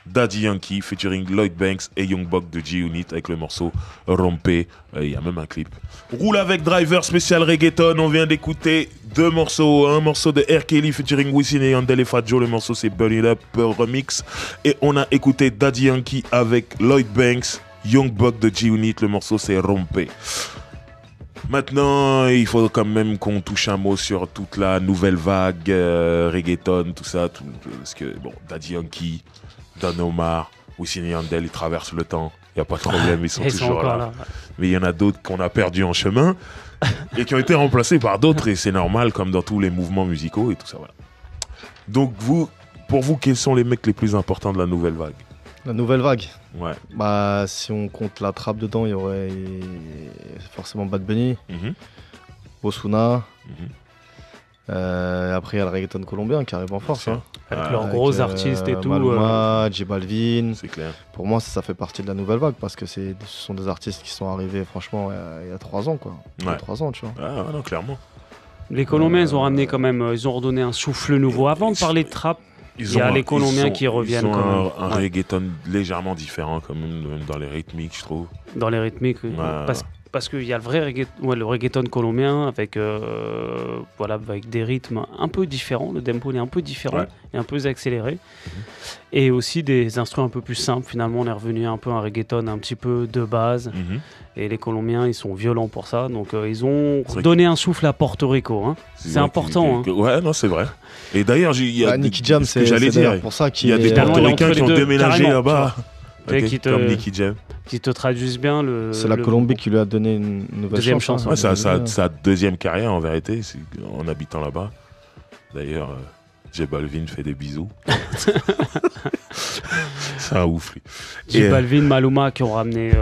Daddy Yankee featuring Lloyd Banks et Young Buck de G-Unit avec le morceau Rompe. Il y a même un clip. Roule avec Driver spécial reggaeton. On vient d'écouter 2 morceaux. Un morceau de R. Kelly featuring Wisin et Yandel et Fat Joe. Le morceau c'est Burn It Up Remix. Et on a écouté Daddy Yankee avec Lloyd Banks, Young Buck de G-Unit. Le morceau c'est Rompe. Maintenant, il faut quand même qu'on touche un mot sur toute la nouvelle vague reggaeton, tout ça. Parce que, bon, Daddy Yankee, Don Omar, Wisin et Yandel, ils traversent le temps. Il n'y a pas de problème, ils sont toujours là. Mais il y en a d'autres qu'on a perdus en chemin et qui ont été remplacés par d'autres. Et c'est normal, comme dans tous les mouvements musicaux et tout ça. Voilà. Donc, pour vous, quels sont les mecs les plus importants de la nouvelle vague ? La nouvelle vague. Ouais. Bah, si on compte la trappe dedans, il y aurait forcément Bad Bunny, Ozuna. Après, il y a le reggaeton colombien qui arrive en force. Hein. Avec leurs gros artistes et tout. Maluma, J Balvin. C'est clair. Pour moi, ça fait partie de la nouvelle vague parce que ce sont des artistes qui sont arrivés, franchement, il y a 3 ans, quoi. Il y a 3 ans, tu vois. Ah, non, clairement. Les Colombiens, ils ont ramené quand même, ils ont redonné un souffle nouveau. Avant de parler de trap, il y a les Colombiens qui reviennent. Ils ont un reggaeton légèrement différent, quand même, dans les rythmiques, je trouve. Dans les rythmiques, parce qu'il y a le vrai reggaeton colombien avec, avec des rythmes un peu différents. Le tempo est un peu différent et un peu accéléré. Et aussi des instruments un peu plus simples. Finalement, on est revenu un peu à un reggaeton un petit peu de base. Et les Colombiens, ils sont violents pour ça. Donc, ils ont donné un souffle à Porto Rico. Hein. C'est important. Ouais, non, c'est vrai. Et d'ailleurs, il y a Nicky Jam, ce que j'allais dire. Pour ça qu'il y a des Portoricains qui ont déménagé là-bas. Comme Nicky Jam. Qui te traduisent bien c'est la Colombie qui lui a donné une nouvelle chance. Ouais, sa deuxième carrière en vérité, en habitant là-bas. D'ailleurs, J Balvin fait des bisous. C'est un ouf lui. J Balvin, Maluma qui ont ramené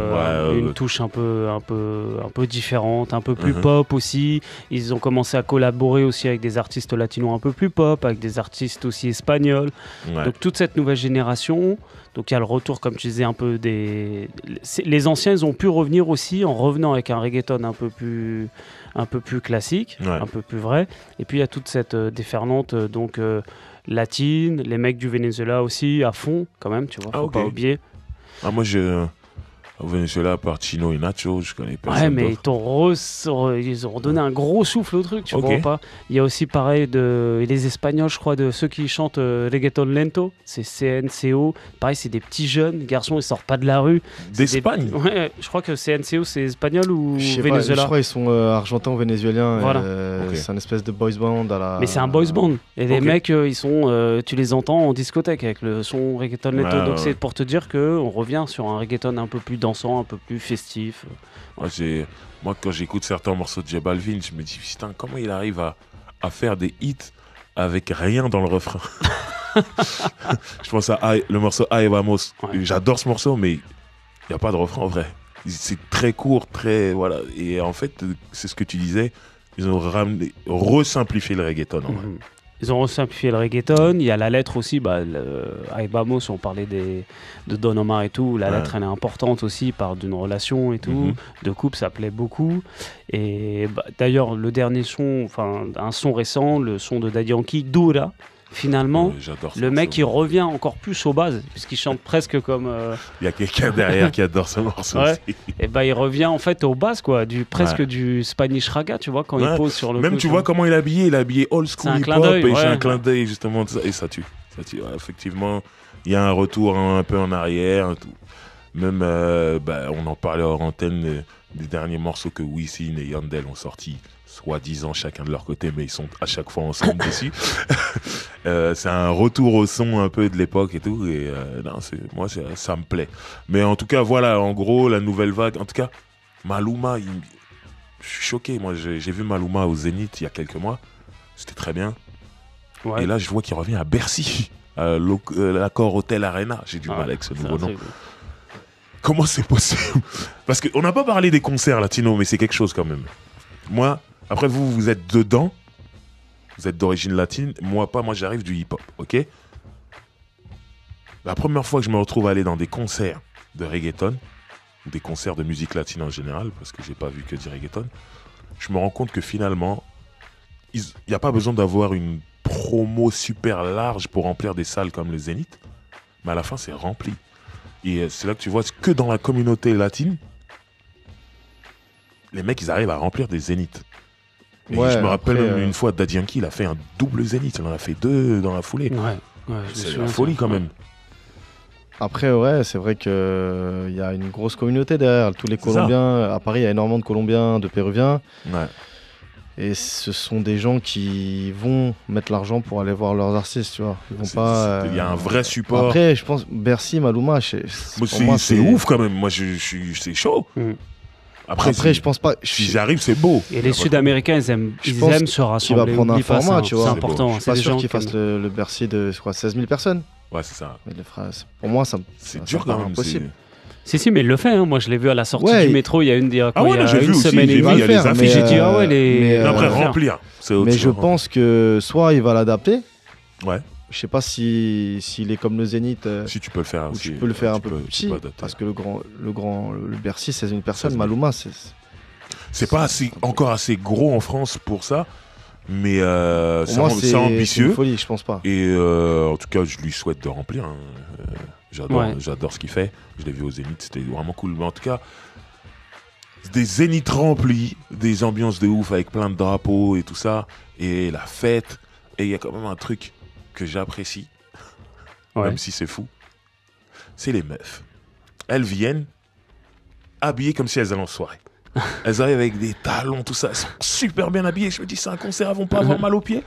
une touche un peu différente, un peu plus pop aussi. Ils ont commencé à collaborer aussi avec des artistes latinos un peu plus pop, avec des artistes aussi espagnols. Donc toute cette nouvelle génération. Donc il y a le retour, comme tu disais, un peu les anciens, ils ont pu revenir aussi en revenant avec un reggaeton un peu plus classique, un peu plus vrai. Et puis il y a toute cette déferlante latine, les mecs du Venezuela aussi à fond quand même, tu vois, faut pas oublier. Moi au Venezuela, à part Chino et Nacho, je connais personne. Ouais, mais ils ont redonné un gros souffle au truc, tu comprends pas. Il y a aussi pareil les Espagnols, je crois, de ceux qui chantent reggaeton lento, c'est CNCO. Pareil, c'est des petits jeunes garçons, ils sortent pas de la rue. D'Espagne. Ouais, je crois que CNCO c'est espagnol ou Venezuela. Je crois qu'ils sont argentins ou vénézuéliens. Voilà. C'est un espèce de boys band Mais c'est un boys band. Et les mecs, ils sont, tu les entends en discothèque avec le son reggaeton lento. Donc c'est pour te dire que on revient sur un reggaeton un peu plus dansant, un peu plus festif. Moi, quand j'écoute certains morceaux de J Balvin, je me dis, putain, comment il arrive à faire des hits avec rien dans le refrain. Je pense à le morceau Ay Vamos. J'adore ce morceau, mais il n'y a pas de refrain en vrai. C'est très court, voilà. Et en fait, c'est ce que tu disais, ils ont resimplifié le reggaeton en vrai. Ils ont resimplifié le reggaeton. Il y a la lettre aussi. Ay Vamos, on parlait de Don Omar et tout. La lettre, elle est importante aussi. Il parle d'une relation et tout. De couple, ça plaît beaucoup. Et d'ailleurs, le dernier son, un son récent, le son de Daddy Yankee, Dura, finalement, J'adore le mec il revient encore plus aux bases, puisqu'il chante presque comme. Il y a quelqu'un derrière qui adore ce morceau aussi. Et il revient en fait aux bases, quoi, presque du Spanish Raga, tu vois, quand il pose sur le. Même tu vois comment il est habillé old school hip-hop, et c'est un clin d'œil justement, et ça tue. Effectivement, il y a un retour un peu en arrière, tout. Même, on en parlait hors antenne des derniers morceaux que Wisin et Yandel ont sortis, soi-disant chacun de leur côté, mais ils sont à chaque fois ensemble dessus. C'est un retour au son un peu de l'époque et tout, et moi ça me plaît. Mais en tout cas, voilà, en gros, la nouvelle vague, en tout cas, Maluma, je suis choqué. Moi, j'ai vu Maluma au Zénith il y a quelques mois, c'était très bien. Ouais. Et là, je vois qu'il revient à Bercy, à l'Accor Hotel Arena. J'ai du mal avec ce nouveau nom. Comment c'est possible? Parce qu'on n'a pas parlé des concerts latinos, mais c'est quelque chose quand même. Moi, après vous êtes dedans, vous êtes d'origine latine, moi pas, moi j'arrive du hip-hop, ok? La première fois que je me retrouve à aller dans des concerts de reggaeton, ou des concerts de musique latine en général, parce que j'ai pas vu que du reggaeton, je me rends compte que finalement, il n'y a pas besoin d'avoir une promo super large pour remplir des salles comme le Zénith, mais à la fin c'est rempli. Et c'est là que tu vois que dans la communauté latine, les mecs, ils arrivent à remplir des zéniths. Et je me rappelle une fois, Daddy Yankee, il a fait un double zénith. Il en a fait 2 dans la foulée. C'est la folie quand même. Après, c'est vrai qu'il y a une grosse communauté derrière. Tous les Colombiens, à Paris, il y a énormément de Colombiens, de Péruviens. Ouais. Et ce sont des gens qui vont mettre l'argent pour aller voir leurs artistes, tu vois. Ils vont pas. Il y a un vrai support. Après, je pense Bercy, Maluma, c'est ouf quand même. Moi, c'est chaud. Après, je pense pas. Si j'arrive, c'est beau. Et les Sud-Américains, ils aiment se rassembler. Il va prendre un format, tu vois. C'est important. Je suis pas sûr qu'il fasse le Bercy de 16 000 personnes. Ouais, c'est ça. Pour moi, c'est dur quand même. Impossible. Si, mais il le fait. Hein. Moi, je l'ai vu à la sortie du métro. Il y a une semaine et demie. Il y a les affiches. J'ai dit, après, remplir. Mais je pense que soit il va l'adapter. Ouais. Je sais pas s'il est comme le Zénith. Si tu peux le faire. Tu peux le faire un peu plus petit. Parce que le Bercy, 16 000 personnes. Maluma, c'est pas encore assez gros en France pour ça. Mais c'est ambitieux. C'est une folie, je pense pas. Et en tout cas, je lui souhaite de remplir. J'adore ce qu'il fait. Je l'ai vu au Zénith, c'était vraiment cool. Mais en tout cas, des Zéniths remplis, des ambiances de ouf avec plein de drapeaux et tout ça, et la fête. Et il y a quand même un truc que j'apprécie, même si c'est fou, c'est les meufs. Elles viennent habillées comme si elles allaient en soirée. Elles arrivent avec des talons, tout ça, elles sont super bien habillées. Je me dis, c'est un concert, elles vont pas avoir mal aux pieds.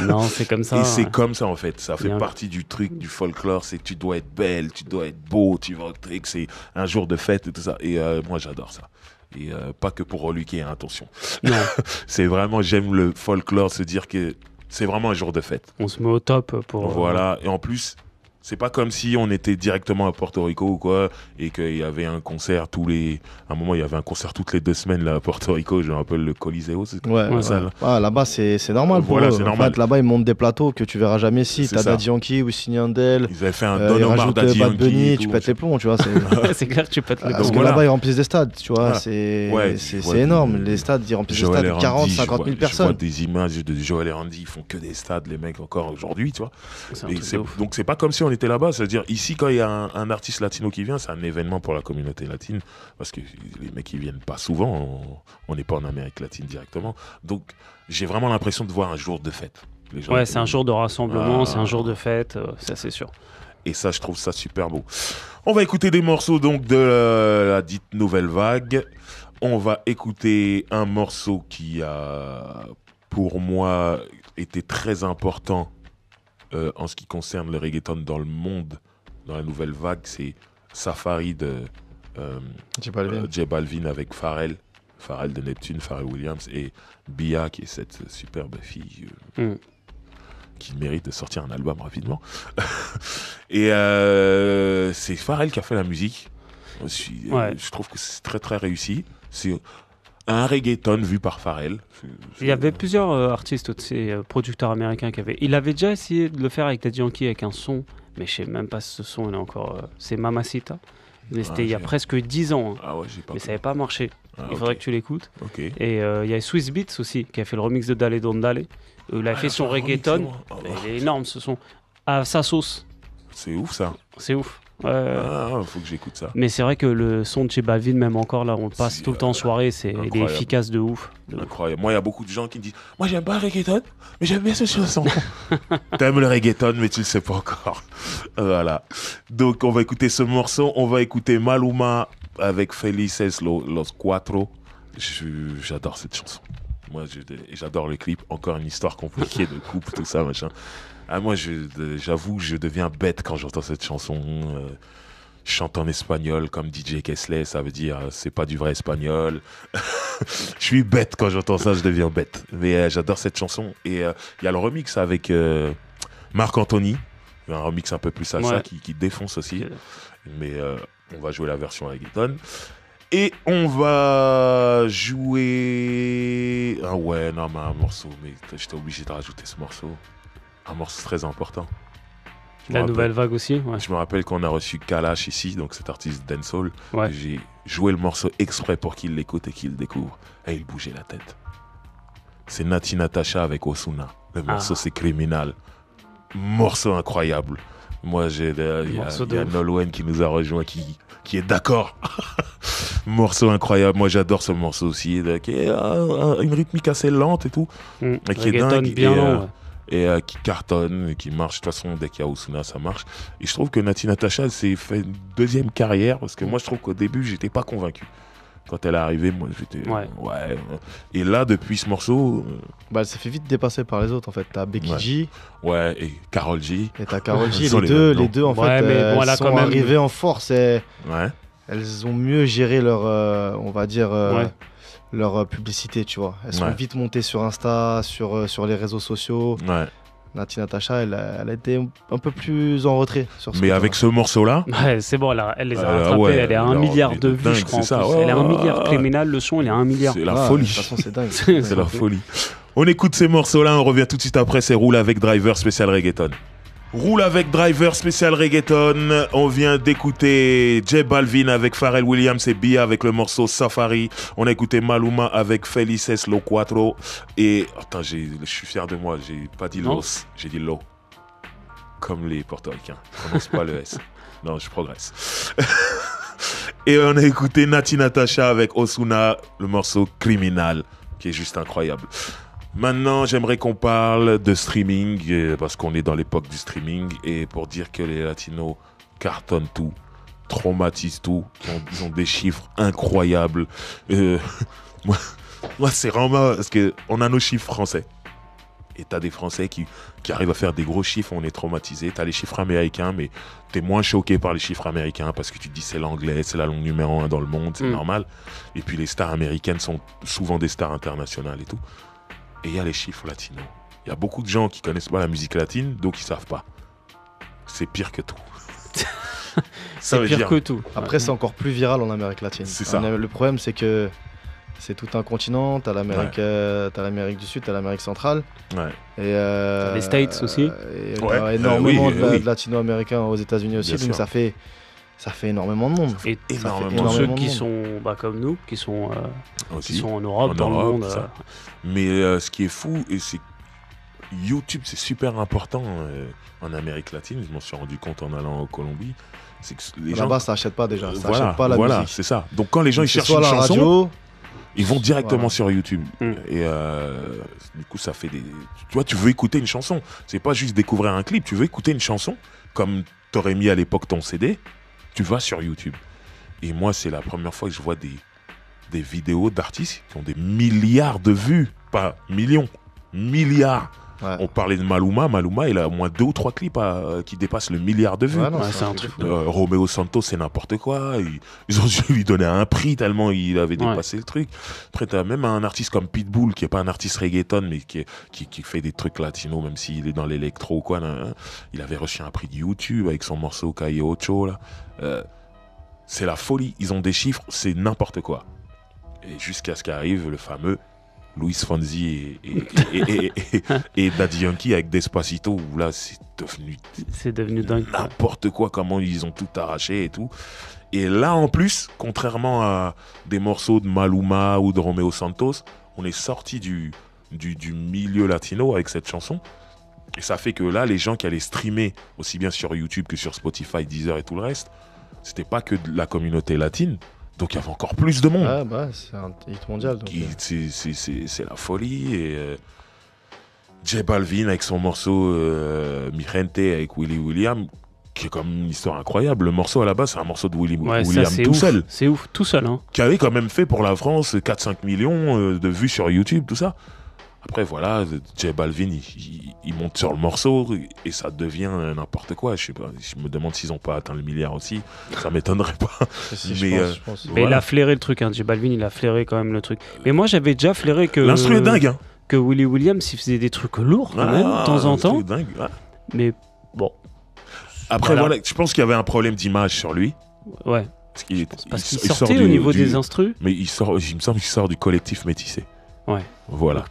Non, c'est comme ça. Et c'est comme ça en fait. Ça fait partie du truc, du folklore. C'est que tu dois être belle, tu dois être beau, tu vois, que c'est un jour de fête et tout ça. Et moi, j'adore ça. Et pas que pour reluquer, hein, attention. Non. C'est vraiment, j'aime le folklore, se dire que c'est vraiment un jour de fête. On se met au top pour. Voilà. Et en plus, c'est pas comme si on était directement à Porto Rico ou quoi, et qu'il y avait un concert à un moment, il y avait un concert toutes les 2 semaines là à Porto Rico, je me rappelle le Coliseo. Là-bas, c'est normal pour eux. Normal. En fait, là-bas, ils montent des plateaux que tu verras jamais ici. T'as Daddy Yankee, Wisin Yandel. Ils avaient fait un Don Omar, Daddy Bad Bunny, Yankee. Tu pètes les plombs, tu vois. C'est clair que tu pètes les plombs. Parce que là-bas, ils remplissent des stades, tu vois. C'est énorme. Les stades, ils remplissent des stades de 40, 50 000 personnes. Je vois des images de Joel et Randy, ils font que des stades, les mecs, encore aujourd'hui, tu vois. Donc, c'est pas comme si on était là-bas, c'est-à-dire ici, quand il y a un artiste latino qui vient, c'est un événement pour la communauté latine, parce que les mecs, ils viennent pas souvent, on n'est pas en Amérique latine directement. Donc, j'ai vraiment l'impression de voir un jour de fête. C'est un jour de rassemblement, c'est un jour de fête, ça c'est sûr. Et ça, je trouve ça super beau. On va écouter des morceaux donc de la dite nouvelle vague. On va écouter un morceau qui a, pour moi, été très important en ce qui concerne le reggaeton dans le monde. Dans la nouvelle vague, c'est Safari de J Balvin avec Pharrell de Neptune, Pharrell Williams, et Bia, qui est cette superbe fille qui mérite de sortir un album rapidement. Et c'est Pharrell qui a fait la musique. Je trouve que c'est très très réussi. C'est un reggaeton vu par Pharrell. Il y avait plusieurs artistes, producteurs américains qui avaient. Il avait déjà essayé de le faire avec Daddy Yankee avec un son. Mais je sais même pas si ce son il est encore. C'est Mamacita. C'était il y a presque 10 ans. Hein. Ah ouais, j'ai pas. Mais ça n'avait pas marché. Il faudrait que tu l'écoutes. Ok. Et il y a Swiss Beats aussi, qui a fait le remix de Dale Don Dale. Il a fait son reggaeton. Il est énorme, ce son. À sa sauce. C'est ouf ça. C'est ouf. Faut que j'écoute ça. Mais c'est vrai que le son de chez Balvin, même encore là, on le passe tout le temps en soirée, il est efficace de ouf. Incroyable. Moi, il y a beaucoup de gens qui me disent moi, j'aime pas le reggaeton, mais j'aime bien ce chanson. T'aimes le reggaeton, mais tu le sais pas encore. Voilà. Donc, on va écouter ce morceau. On va écouter Maluma avec Felices Los Cuatro. J'adore cette chanson. Moi, j'adore le clip. Encore une histoire compliquée de couple, tout ça, machin. Ah, moi, j'avoue, je deviens bête quand j'entends cette chanson. Je chante en espagnol comme DJ Kesley, ça veut dire c'est pas du vrai espagnol. Je suis bête quand j'entends ça, je deviens bête. Mais j'adore cette chanson. Et il y a le remix avec Marc Anthony, un remix un peu plus salsa qui défonce aussi. Mais on va jouer la version reggaeton. Et on va jouer... Ah ouais, non, mais un morceau, mais j'étais obligé de rajouter ce morceau. Un morceau très important. La nouvelle vague aussi, ouais. Je me rappelle qu'on a reçu Kalash ici, donc cet artiste dancehall. Ouais. J'ai joué le morceau exprès pour qu'il l'écoute et qu'il le découvre. Et il bougeait la tête. C'est Nati Natasha avec Ozuna. Le morceau, c'est Criminal. Morceau incroyable. Moi, il y a Nolwenn qui nous a rejoint, qui est d'accord. Morceau incroyable. Moi, j'adore ce morceau aussi, qui est une rythmique assez lente et tout. Et qui est dingue. Bien long, et qui cartonne, et qui marche. De toute façon, dès qu'il y a Ozuna, ça marche. Et je trouve que Nati Natasha, elle s'est fait une deuxième carrière, parce que moi, je trouve qu'au début, j'étais pas convaincu. Quand elle est arrivée, moi, j'étais... Ouais. Et là, depuis ce morceau... elle s'est fait vite dépasser par les autres, en fait. T'as Becky G. Ouais, et Karol G. Et t'as Karol G. les deux, en fait, elles sont arrivées en force. Et elles ont mieux géré leur, on va dire... leur publicité, tu vois. Elles sont vite montées sur Insta, sur les réseaux sociaux. Ouais. Nati Natasha, elle a été un peu plus en retrait sur ce. Mais avec ce morceau-là, c'est bon, elle les a rattrapés. Elle est à 1 milliard de vues, je crois. Elle est à 1 milliard. Criminal, le son, il est à 1 milliard. C'est la folie. De toute façon, c'est dingue. C'est la folie. On écoute ces morceaux-là, on revient tout de suite après. C'est Roule avec Driver spécial reggaeton. Roule avec Driver spécial reggaeton. On vient d'écouter J Balvin avec Pharrell Williams et Bia avec le morceau Safari. On a écouté Maluma avec Felices Los Cuatro. Et attends, je suis fier de moi. J'ai pas dit Los, j'ai dit Lo. Comme les Portoricains. Je prononce pas le S. Non, je progresse. Et on a écouté Nati Natasha avec Ozuna, le morceau Criminal, qui est juste incroyable. Maintenant, j'aimerais qu'on parle de streaming, parce qu'on est dans l'époque du streaming, et pour dire que les Latinos cartonnent tout, traumatisent tout, ils ont des chiffres incroyables. Moi, c'est vraiment parce qu'on a nos chiffres français. Et t'as des Français qui arrivent à faire des gros chiffres, on est traumatisés. T'as les chiffres américains, mais t'es moins choqué par les chiffres américains parce que tu te dis c'est l'anglais, c'est la langue numéro 1 dans le monde, c'est normal. Et puis les stars américaines sont souvent des stars internationales et tout. Et il y a les chiffres latinos. Il y a beaucoup de gens qui connaissent pas la musique latine, donc ils savent pas. C'est pire que tout. C'est pire que tout. Après, c'est encore plus viral en Amérique latine. C'est ça. Le problème, c'est que c'est tout un continent. T'as l'Amérique du Sud, t'as l'Amérique centrale. Ouais. Et les States aussi. Il y a énormément de latino-américains aux États-Unis aussi, donc ça fait énormément de monde. Et énormément ceux qui sont comme nous, qui sont en Europe, dans le monde. Mais ce qui est fou, c'est YouTube, c'est super important en Amérique latine. Je m'en suis rendu compte en allant en Colombie. C'est que les gens là-bas, ça achète pas déjà. Ça achète pas la musique. Voilà, c'est ça. Donc quand les gens ils cherchent une chanson, ils vont directement sur YouTube. Et du coup, ça fait des. Tu vois, tu veux écouter une chanson. C'est pas juste découvrir un clip. Tu veux écouter une chanson, comme t'aurais mis à l'époque ton CD. Tu vas sur YouTube. Et moi, c'est la première fois que je vois des vidéos d'artistes qui ont des milliards de vues. Pas millions, milliards. Ouais. On parlait de Maluma. Maluma, il a au moins 2 ou 3 clips qui dépassent le milliard de vues. C'est un truc. Romeo Santos, c'est n'importe quoi. Ils ont dû lui donner un prix tellement il avait dépassé le truc. Après, t'as même un artiste comme Pitbull, qui est pas un artiste reggaeton, mais qui fait des trucs latinos, même s'il est dans l'électro ou quoi. Il avait reçu un prix de YouTube avec son morceau Calle Ocho, là. C'est la folie. Ils ont des chiffres, c'est n'importe quoi. Et jusqu'à ce qu'arrive le fameux Luis Fonsi et Daddy Yankee avec Despacito, où là c'est devenu dingue. N'importe quoi, comment ils ont tout arraché et tout. Et là, en plus, contrairement à des morceaux de Maluma ou de Romeo Santos, on est sorti du milieu latino avec cette chanson. Et ça fait que là, les gens qui allaient streamer aussi bien sur YouTube que sur Spotify, Deezer et tout le reste, c'était pas que de la communauté latine. Donc il y avait encore plus de monde. Ah bah, c'est un hit mondial. C'est la folie. Et J Balvin avec son morceau Mi Gente avec Willy William, qui est comme une histoire incroyable. Le morceau à la base, c'est un morceau de Willy William tout seul. C'est ouf, tout seul. Hein. Qui avait quand même fait pour la France 4-5 millions de vues sur YouTube, tout ça. Après, voilà, J Balvin, il monte sur le morceau et ça devient n'importe quoi. Je sais pas, je me demande s'ils n'ont pas atteint le milliard aussi. Ça m'étonnerait pas. Je pense. Mais voilà. Il a flairé le truc, hein. J Balvin, il a flairé quand même le truc. Mais moi, j'avais déjà flairé que... L'instru est dingue, hein. Que Willy Williams, il faisait des trucs lourds quand même, de temps en temps. Dingue, ouais. Mais bon. Après, voilà, je pense qu'il y avait un problème d'image sur lui. Ouais. Parce qu'il sortait au niveau des instrus. Mais il me semble qu'il sort du collectif Métissé. Ouais. Voilà.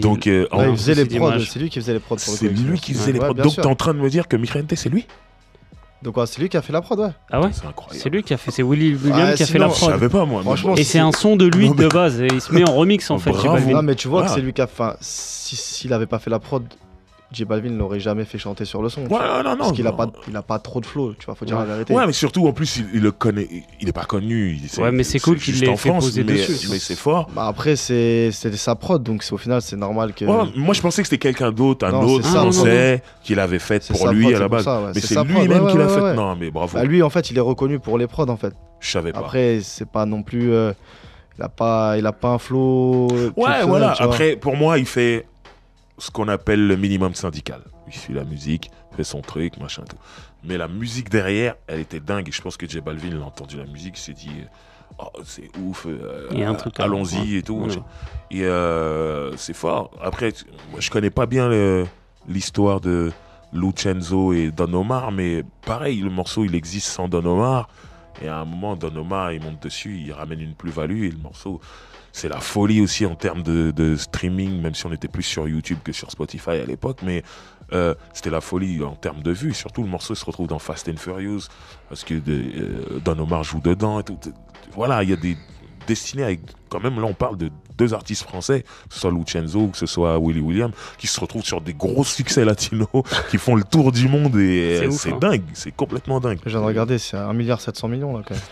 Donc, il faisait les prods. C'est lui qui faisait les prods pour le collectif. C'est lui qui faisait les prods. Donc, t'es en train de me dire que Mi Gente, c'est lui? Donc, c'est lui qui a fait la prod, ouais. Ah ouais? C'est incroyable. C'est lui qui a fait, c'est Willy Williams qui a fait la prod. Je savais pas, moi. Franchement, et c'est un son de lui de base. Et il se met en remix, en fait. Non, mais tu vois que c'est lui qui a fait. S'il avait pas fait la prod, J Balvin l'aurait jamais fait chanter sur le son. Ouais, non. Parce qu'il a pas trop de flow, tu vois, faut dire la vérité. Ouais, mais surtout, en plus, il le connaît. Il est pas connu. Ouais, mais c'est cool qu'il l'ait fait poser dessus. Mais c'est fort. Bah après, c'est sa prod, donc au final, c'est normal que. Ouais, moi, je pensais que c'était quelqu'un d'autre, un autre français qu'il avait fait pour lui à la base. Mais c'est lui-même qui l'a fait. Non, mais bravo. Lui, en fait, il est reconnu pour les prods, en fait. Je savais pas. Après, c'est pas non plus. Il a pas un flow. Ouais, voilà. Après, pour moi, il fait ce qu'on appelle le minimum syndical. Il suit la musique, fait son truc, machin, tout. Mais la musique derrière, elle était dingue. Et je pense que J Balvin, il a entendu la musique, il s'est dit, oh, c'est ouf, allons-y et tout. Ouais. Et c'est fort. Après, moi, je connais pas bien l'histoire de Lucenzo et Don Omar, mais pareil, le morceau, il existe sans Don Omar. Et à un moment, Don Omar, il monte dessus, il ramène une plus-value et le morceau... C'est la folie aussi en termes de streaming, même si on était plus sur YouTube que sur Spotify à l'époque, mais c'était la folie en termes de vues. Surtout, le morceau se retrouve dans Fast and Furious, parce que Don Omar joue dedans et tout. Voilà, il y a des destinés avec... Quand même, là, on parle de 2 artistes français, que ce soit Lucenzo ou que ce soit Willy William, qui se retrouvent sur des gros succès latinos, qui font le tour du monde et c'est dingue, c'est complètement dingue. Je viens de regarder, c'est 1,7 milliard là, quand même.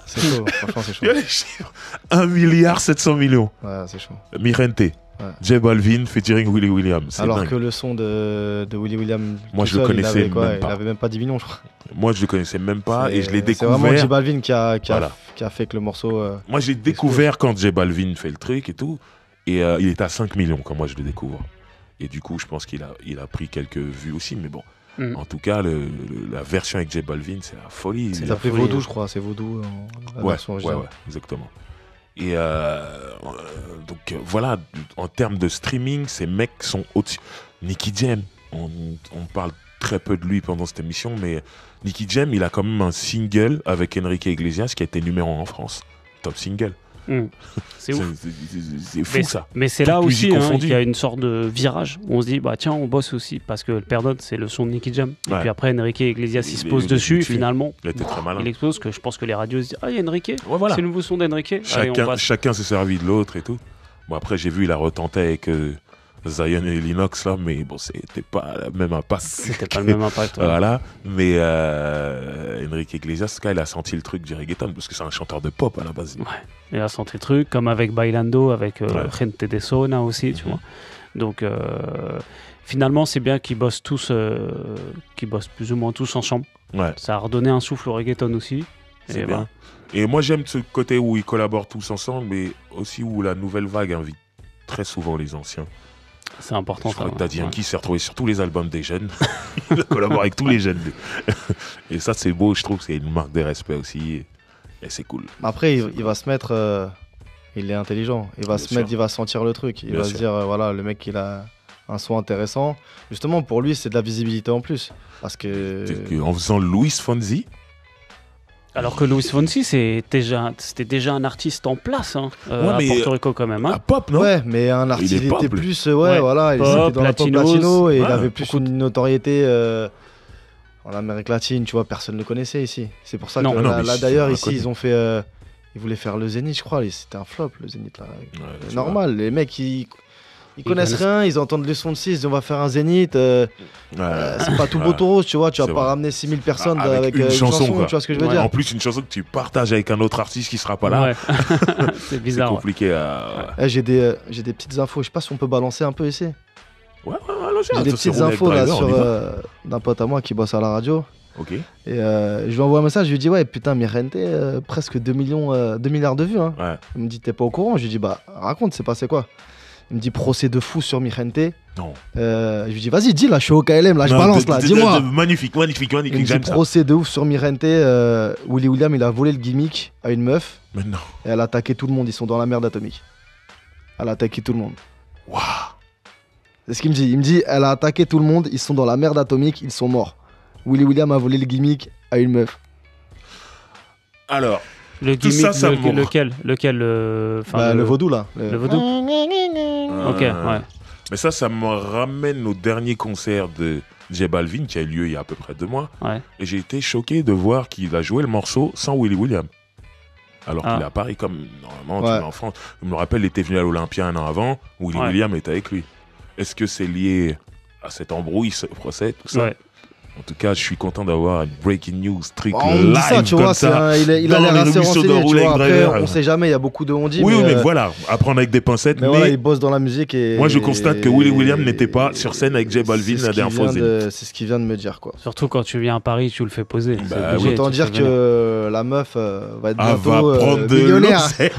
C'est chaud, franchement, c'est chaud. Il y a les chiffres. 1,7 milliard. Ouais, c'est chaud. Mi Gente. Ouais. J Balvin featuring Willy William. Alors dingue. que le son de Willy William, moi je le connaissais même pas. Il avait même pas 10 millions, je crois. Moi je le connaissais même pas et je l'ai découvert. C'est vraiment J Balvin qui a fait que le morceau. Moi j'ai découvert quand J Balvin fait le truc et tout. Et il est à 5 millions quand moi je le découvre. Et du coup je pense qu'il a pris quelques vues aussi, mais bon. En tout cas, la version avec J Balvin, c'est la folie. C'est appelé Vaudou, je crois. C'est Vaudou. Ouais, exactement. Et donc voilà, en termes de streaming, ces mecs sont au-dessus. Nicky Jam, on parle très peu de lui pendant cette émission, mais Nicky Jam, il a quand même un single avec Enrique Iglesias qui a été numéro 1 en France. Top single. C'est ouf. C'est fou ça. Mais c'est là aussi qu'il y a une sorte de virage où on se dit bah tiens on bosse aussi parce que le Perdone c'est le son de Nicky Jam et puis après Enrique Iglesias il se pose dessus finalement il était très malin. Il explose que je pense que les radios se disent ah il y a Enrique c'est le nouveau son d'Enrique chacun s'est servi de l'autre et tout. Bon après j'ai vu il a retenté avec Zion et Linux là, mais bon c'était pas le même impact. C'était pas le même impact. Voilà, mais Enrique Iglesias, il a senti le truc du reggaeton parce que c'est un chanteur de pop à la base. Ouais, il a senti le truc comme avec Bailando, avec Gente de Zona aussi, tu vois. Donc finalement c'est bien qu'ils bossent tous, qu'ils bossent plus ou moins tous ensemble. Ouais. Ça a redonné un souffle au reggaeton aussi. C'est bien. Et moi j'aime ce côté où ils collaborent tous ensemble, mais aussi où la nouvelle vague invite très souvent les anciens. C'est important. Je crois que Daddy Yankee s'est retrouvé sur tous les albums des jeunes. Il collabore avec tous les jeunes. Et ça, c'est beau, je trouve. C'est une marque de respect aussi. Et c'est cool. Après, il va se mettre... il est intelligent. Il va il va sentir le truc. Il va se dire, voilà, le mec, il a un son intéressant. Justement, pour lui, c'est de la visibilité en plus. Parce que... En faisant Luis Fonsi... Alors que Luis Fonsi, c'était déjà un artiste en place à Porto Rico quand même. À pop, non? Ouais, mais un artiste, il était plus... voilà, pop, il était dans la pop latino et il avait plus une notoriété En Amérique latine, tu vois, personne ne le connaissait ici. C'est pour ça Non. que Non, mais là d'ailleurs, ici, connu. ils ont fait. Ils voulaient faire le Zénith, je crois. Et c'était un flop, le Zénith, là. Ouais, tu Normal, les mecs, ils connaissent rien, ils entendent le son de 6, ils disent on va faire un Zénith. C'est pas tout beau tout rose, tu vois. Tu vas pas ramener 6000 personnes avec une chanson, tu vois ce que je veux dire. En plus, une chanson que tu partages avec un autre artiste qui sera pas là. Ouais. C'est bizarre. C'est compliqué J'ai des petites infos, je sais pas si on peut balancer un peu ici. J'ai J'ai des petites infos là d'un pote à moi qui bosse à la radio. Ok. Et je lui envoie un message, je lui dis ouais putain Mirente, presque 2 milliards de vues. Hein. Ouais. Il me dit t'es pas au courant, je lui dis bah raconte, c'est passé quoi. Il me dit procès de fou sur Mirente. Non. Je lui dis vas-y dis là, je suis au KLM là, je balance là, dis-moi. Magnifique. Il me dit procès de ouf sur Mirente. Willy William il a volé le gimmick à une meuf. Mais non. Et elle a attaqué tout le monde, ils sont dans la merde atomique. Elle a attaqué tout le monde. Waouh. C'est ce qu'il me dit. Il me dit, elle a attaqué tout le monde, ils sont dans la merde atomique, ils sont morts. Willy William a volé le gimmick à une meuf. Alors, le gimmick, lequel le vaudou là. Le vaudou. Ok, ouais. Mais ça me ramène au dernier concert de J Balvin qui a eu lieu il y a à peu près 2 mois. Ouais. Et j'ai été choqué de voir qu'il a joué le morceau sans Willy William. Alors qu'il est à Paris comme normalement tu l'as en France. Je me rappelle, il était venu à l'Olympia un an avant, Willy William était avec lui. Est-ce que c'est lié à cette embrouille, ce procès, tout ça? Ouais. En tout cas, je suis content d'avoir une breaking news, truc on live dit ça, tu vois, il a l'air assez renseigné, tu vois. Après, on sait jamais, il y a beaucoup de on-dit. Oui, mais voilà, à prendre avec des pincettes. Mais voilà, il bosse dans la musique et... Moi, je constate que Willy William n'était pas sur scène avec J Balvin la dernière fois. C'est ce qu'il vient de me dire, quoi. Surtout quand tu viens à Paris, tu le fais poser. Autant dire que la meuf va être bientôt va prendre de millionnaire. C'est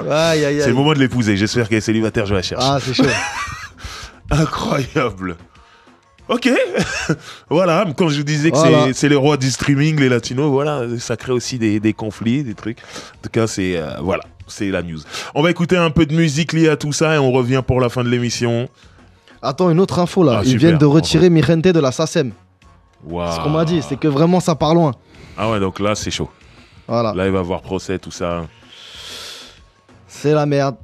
le moment de l'épouser. J'espère qu'elle est célibataire, je la cherche. Ah, c'est chaud. Incroyable. Ok, voilà, quand je vous disais que c'est les rois du streaming, les latinos, voilà, ça crée aussi des conflits, des trucs. En tout cas, c'est la news. On va écouter un peu de musique liée à tout ça et on revient pour la fin de l'émission. Attends, une autre info là, ils viennent de retirer Mirente de la SACEM. Wow. Ce qu'on m'a dit, c'est que vraiment ça part loin. Ah ouais, donc là c'est chaud. Voilà. Là il va avoir procès, tout ça. C'est la merde.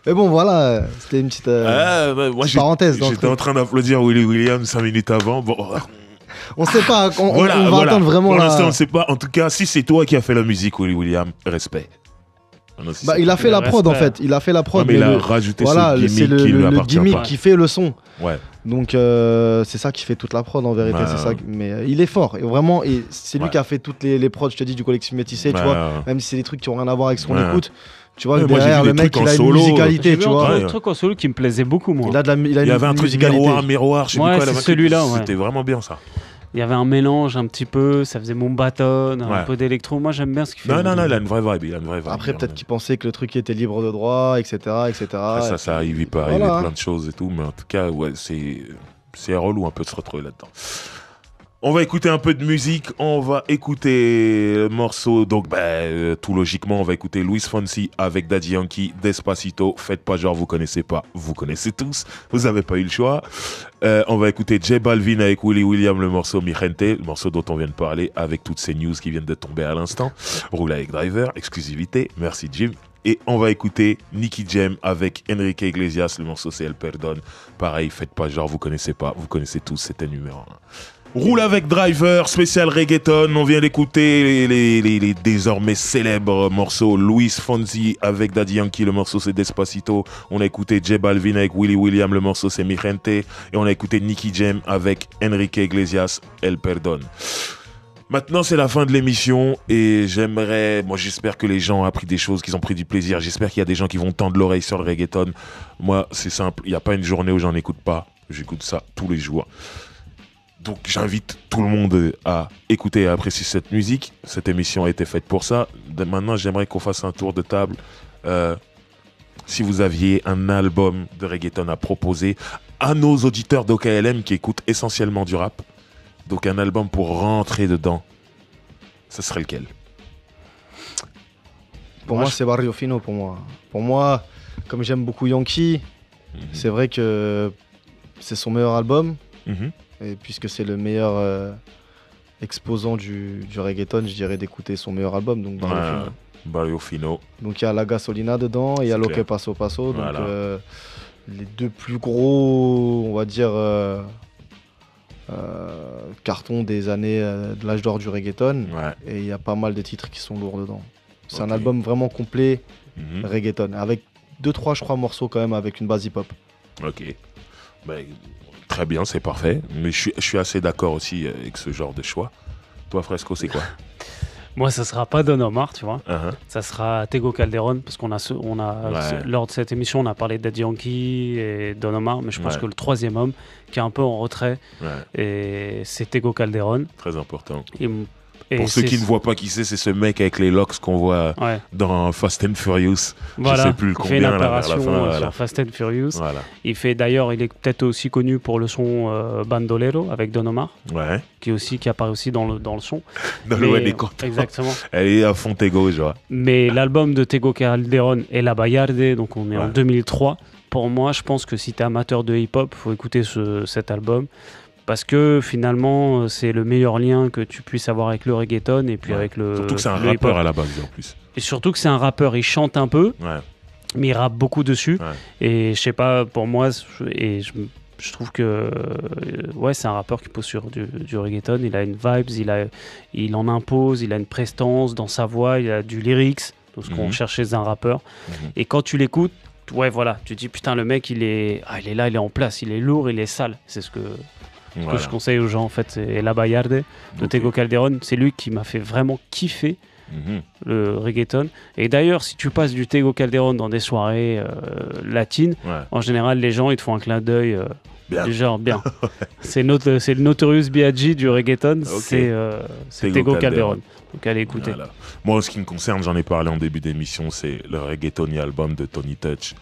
Mais bon, voilà, c'était une petite parenthèse. J'étais en train d'applaudir Willy William 5 minutes avant. Bon. On sait pas, on va attendre vraiment. Pour l'instant, on sait pas. En tout cas, si c'est toi qui as fait la musique, Willy William, respect. Il a fait la prod en fait. Il a fait la prod. Mais il a rajouté ce gimmick qui lui appartient. Le gimmick qui fait le son. Ouais. Donc c'est ça qui fait toute la prod en vérité. C'est ça. Mais il est fort. Et vraiment, c'est lui qui a fait toutes les prods, je te dis, du collectif métissé. Tu vois, même si c'est des trucs qui ont rien à voir avec ce qu'on écoute. Tu vois, derrière, le mec, il a une musicalité, tu vois. Il y a un truc en solo qui me plaisait beaucoup, moi. Il y avait un truc miroir, je sais plus quoi. Celui-là, c'était vraiment bien ça. Il y avait un mélange un petit peu, ça faisait Moonbaton, un peu d'électro. Moi, j'aime bien ce qu'il fait. Non, il a une vraie vibe. Après, peut-être qu'il pensait que le truc était libre de droit, etc. Ça arrive, il peut arriver plein de choses et tout. Mais en tout cas, ouais, c'est relou un peu de se retrouver là-dedans. On va écouter un peu de musique, on va écouter le morceau, donc tout logiquement, on va écouter Luis Fonsi avec Daddy Yankee, Despacito, faites pas genre vous connaissez pas, vous connaissez tous, vous avez pas eu le choix. On va écouter J Balvin avec Willy William, le morceau Mirente, le morceau dont on vient de parler, avec toutes ces news qui viennent de tomber à l'instant. Roule avec Driver, exclusivité, merci Jim. Et on va écouter Nicky Jam avec Enrique Iglesias, le morceau c'est El Perdón. Pareil, faites pas genre vous connaissez pas, vous connaissez tous, c'était numéro 1. Roule avec Driver, spécial reggaeton. On vient d'écouter les désormais célèbres morceaux Luis Fonsi avec Daddy Yankee, le morceau c'est Despacito. On a écouté J Balvin avec Willy William, le morceau c'est Mirente. Et on a écouté Nicky Jam avec Enrique Iglesias, El Perdón. Maintenant c'est la fin de l'émission et j'espère que les gens ont appris des choses, qu'ils ont pris du plaisir. J'espère qu'il y a des gens qui vont tendre l'oreille sur le reggaeton. Moi c'est simple, il n'y a pas une journée où j'en écoute pas. J'écoute ça tous les jours. Donc j'invite tout le monde à écouter et à apprécier cette musique. Cette émission a été faite pour ça. Maintenant, j'aimerais qu'on fasse un tour de table. Si vous aviez un album de reggaeton à proposer à nos auditeurs d'OKLM qui écoutent essentiellement du rap, donc un album pour rentrer dedans, ce serait lequel? Pour moi, c'est Barrio Fino. Pour moi, comme j'aime beaucoup Yankee, c'est vrai que c'est son meilleur album. Et puisque c'est le meilleur exposant du reggaeton, je dirais d'écouter son meilleur album, donc Barrio Fino. Donc il y a La Gasolina dedans et il y a Lo Que Paso Paso. Donc les deux plus gros, on va dire, carton des années de l'âge d'or du reggaeton. Et il y a pas mal de titres qui sont lourds dedans. C'est un album vraiment complet reggaeton, avec 2-3 je crois morceaux quand même avec une base hip-hop. Ok, très bien, c'est parfait. Mais je suis assez d'accord aussi avec ce genre de choix. Toi Fresco, c'est quoi? Moi, ça sera pas Don Omar, tu vois. Ça sera Tego Calderón, parce qu'on lors de cette émission, on a parlé de Daddy Yankee et Don Omar, mais je pense que le troisième homme, qui est un peu en retrait, et c'est Tego Calderón. Très important. Pour ceux qui ne voient pas qui c'est ce mec avec les locks qu'on voit dans Fast and Furious. Voilà. Je sais plus combien. Il fait une apparition sur Fast and Furious. Voilà. Il est peut-être aussi connu pour le son Bandolero avec Don Omar, qui apparaît aussi dans le son. Exactement. Elle est à fond Tego, je vois. Mais l'album de Tego Calderón est La Bayarde, donc on est en 2003. Pour moi, je pense que si tu es amateur de hip-hop, il faut écouter cet album. Parce que finalement, c'est le meilleur lien que tu puisses avoir avec le reggaeton et puis avec le. Surtout que c'est un rappeur à la base en plus. Et surtout que c'est un rappeur, il chante un peu, mais il rappe beaucoup dessus. Et je sais pas, pour moi, je trouve que c'est un rappeur qui pose sur du reggaeton. Il a une vibes, il en impose, il a une prestance dans sa voix, il a du lyrics, donc ce qu'on cherche chez un rappeur. Et quand tu l'écoutes, tu te dis putain, le mec il est là, il est en place, il est lourd, il est sale. C'est ce que je conseille aux gens en fait. C'est La Bayarde de Tego Calderón. C'est lui qui m'a fait vraiment kiffer le reggaeton. Et d'ailleurs, si tu passes du Tego Calderón dans des soirées latines, en général les gens ils te font un clin d'œil du genre bien. C'est le Notorious B.I.G. du reggaeton. C'est Tego Calderón. Donc allez écouter. Voilà. Moi, en ce qui me concerne, j'en ai parlé en début d'émission, c'est le Reggaetoni album de Tony Touch.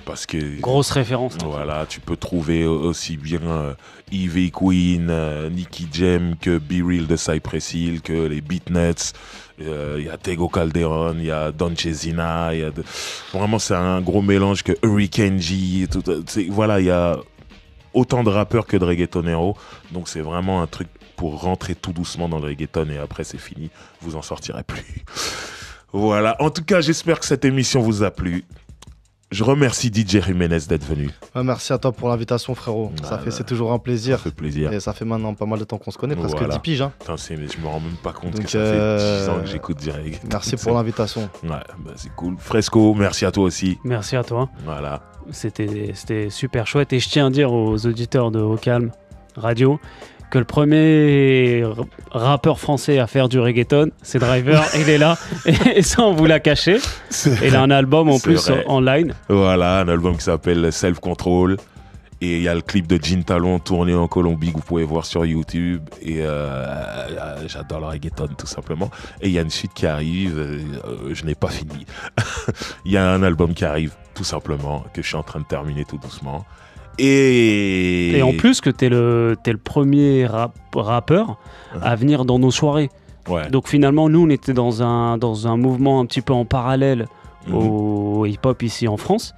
Parce que, grosse référence. Voilà, tu peux trouver aussi bien Ivy Queen, Nicky Jam que Be Real de Cypress Hill, que les Beatnuts. Il y a Tego Calderón, il y a Don Chesina. Vraiment, c'est un gros mélange que Hurricane G. Voilà, il y a autant de rappeurs que de reggaetoneros. Donc, c'est vraiment un truc pour rentrer tout doucement dans le reggaeton. Et après, c'est fini. Vous en sortirez plus. Voilà. En tout cas, j'espère que cette émission vous a plu. Je remercie DJ Jiménez d'être venu. Merci à toi pour l'invitation, frérot. C'est toujours un plaisir. Ça fait plaisir. Et ça fait maintenant pas mal de temps qu'on se connaît, presque 10 piges. Hein. Putain, mais je me rends même pas compte que ça fait 10 ans que j'écoute direct. Merci pour l'invitation. C'est cool. Fresco, merci à toi aussi. Merci à toi. Voilà. C'était super chouette. Et je tiens à dire aux auditeurs de Au Calme Radio que le premier rappeur français à faire du reggaeton, c'est Driver, il est là, et ça on vous l'a caché. Il a un album en plus en ligne. Voilà, un album qui s'appelle Self Control. Et il y a le clip de Jean Talon tourné en Colombie que vous pouvez voir sur YouTube. Et j'adore le reggaeton tout simplement. Et il y a une suite qui arrive, je n'ai pas fini. Il y a un album qui arrive tout simplement, que je suis en train de terminer tout doucement. Et en plus que t'es le premier rappeur à venir dans nos soirées. Donc finalement nous on était dans un mouvement un petit peu en parallèle au hip-hop ici en France.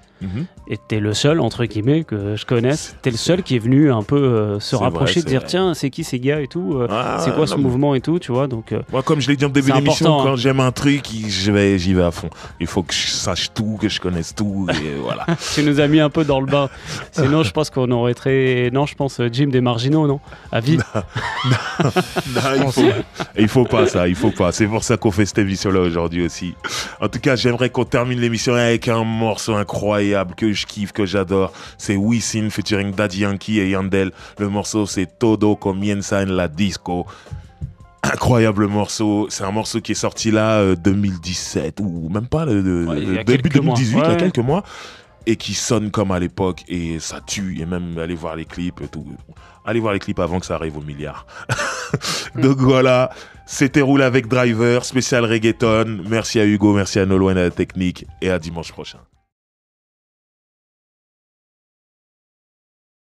Et t'es le seul entre guillemets que je connaisse. T'es le seul qui est venu un peu se rapprocher, de dire tiens c'est qui ces gars et tout, c'est quoi ce mouvement et tout, tu vois. Donc moi comme je l'ai dit en début d'émission, quand j'aime un truc j'y vais à fond. Il faut que je sache tout, que je connaisse tout et voilà. Tu nous as mis un peu dans le bain. Sinon je pense qu'on aurait Jim des Marginaux, non, à vie. Il faut pas ça, il faut pas. C'est pour ça qu'on fait cette émission là aujourd'hui aussi. En tout cas j'aimerais qu'on termine l'émission avec un morceau incroyable que je kiffe, que j'adore. C'est Wisin featuring Daddy Yankee et Yandel. Le morceau c'est Todo Comienza en la Disco. Incroyable morceau. C'est un morceau qui est sorti là 2017 ou même pas début 2018, il y a quelques mois, et qui sonne comme à l'époque et ça tue. Et même aller voir les clips et tout. Allez voir les clips avant que ça arrive au milliard. Donc voilà, c'était Roule avec Driver, spécial reggaeton. Merci à Hugo, merci à Nolwenn à la technique et à dimanche prochain.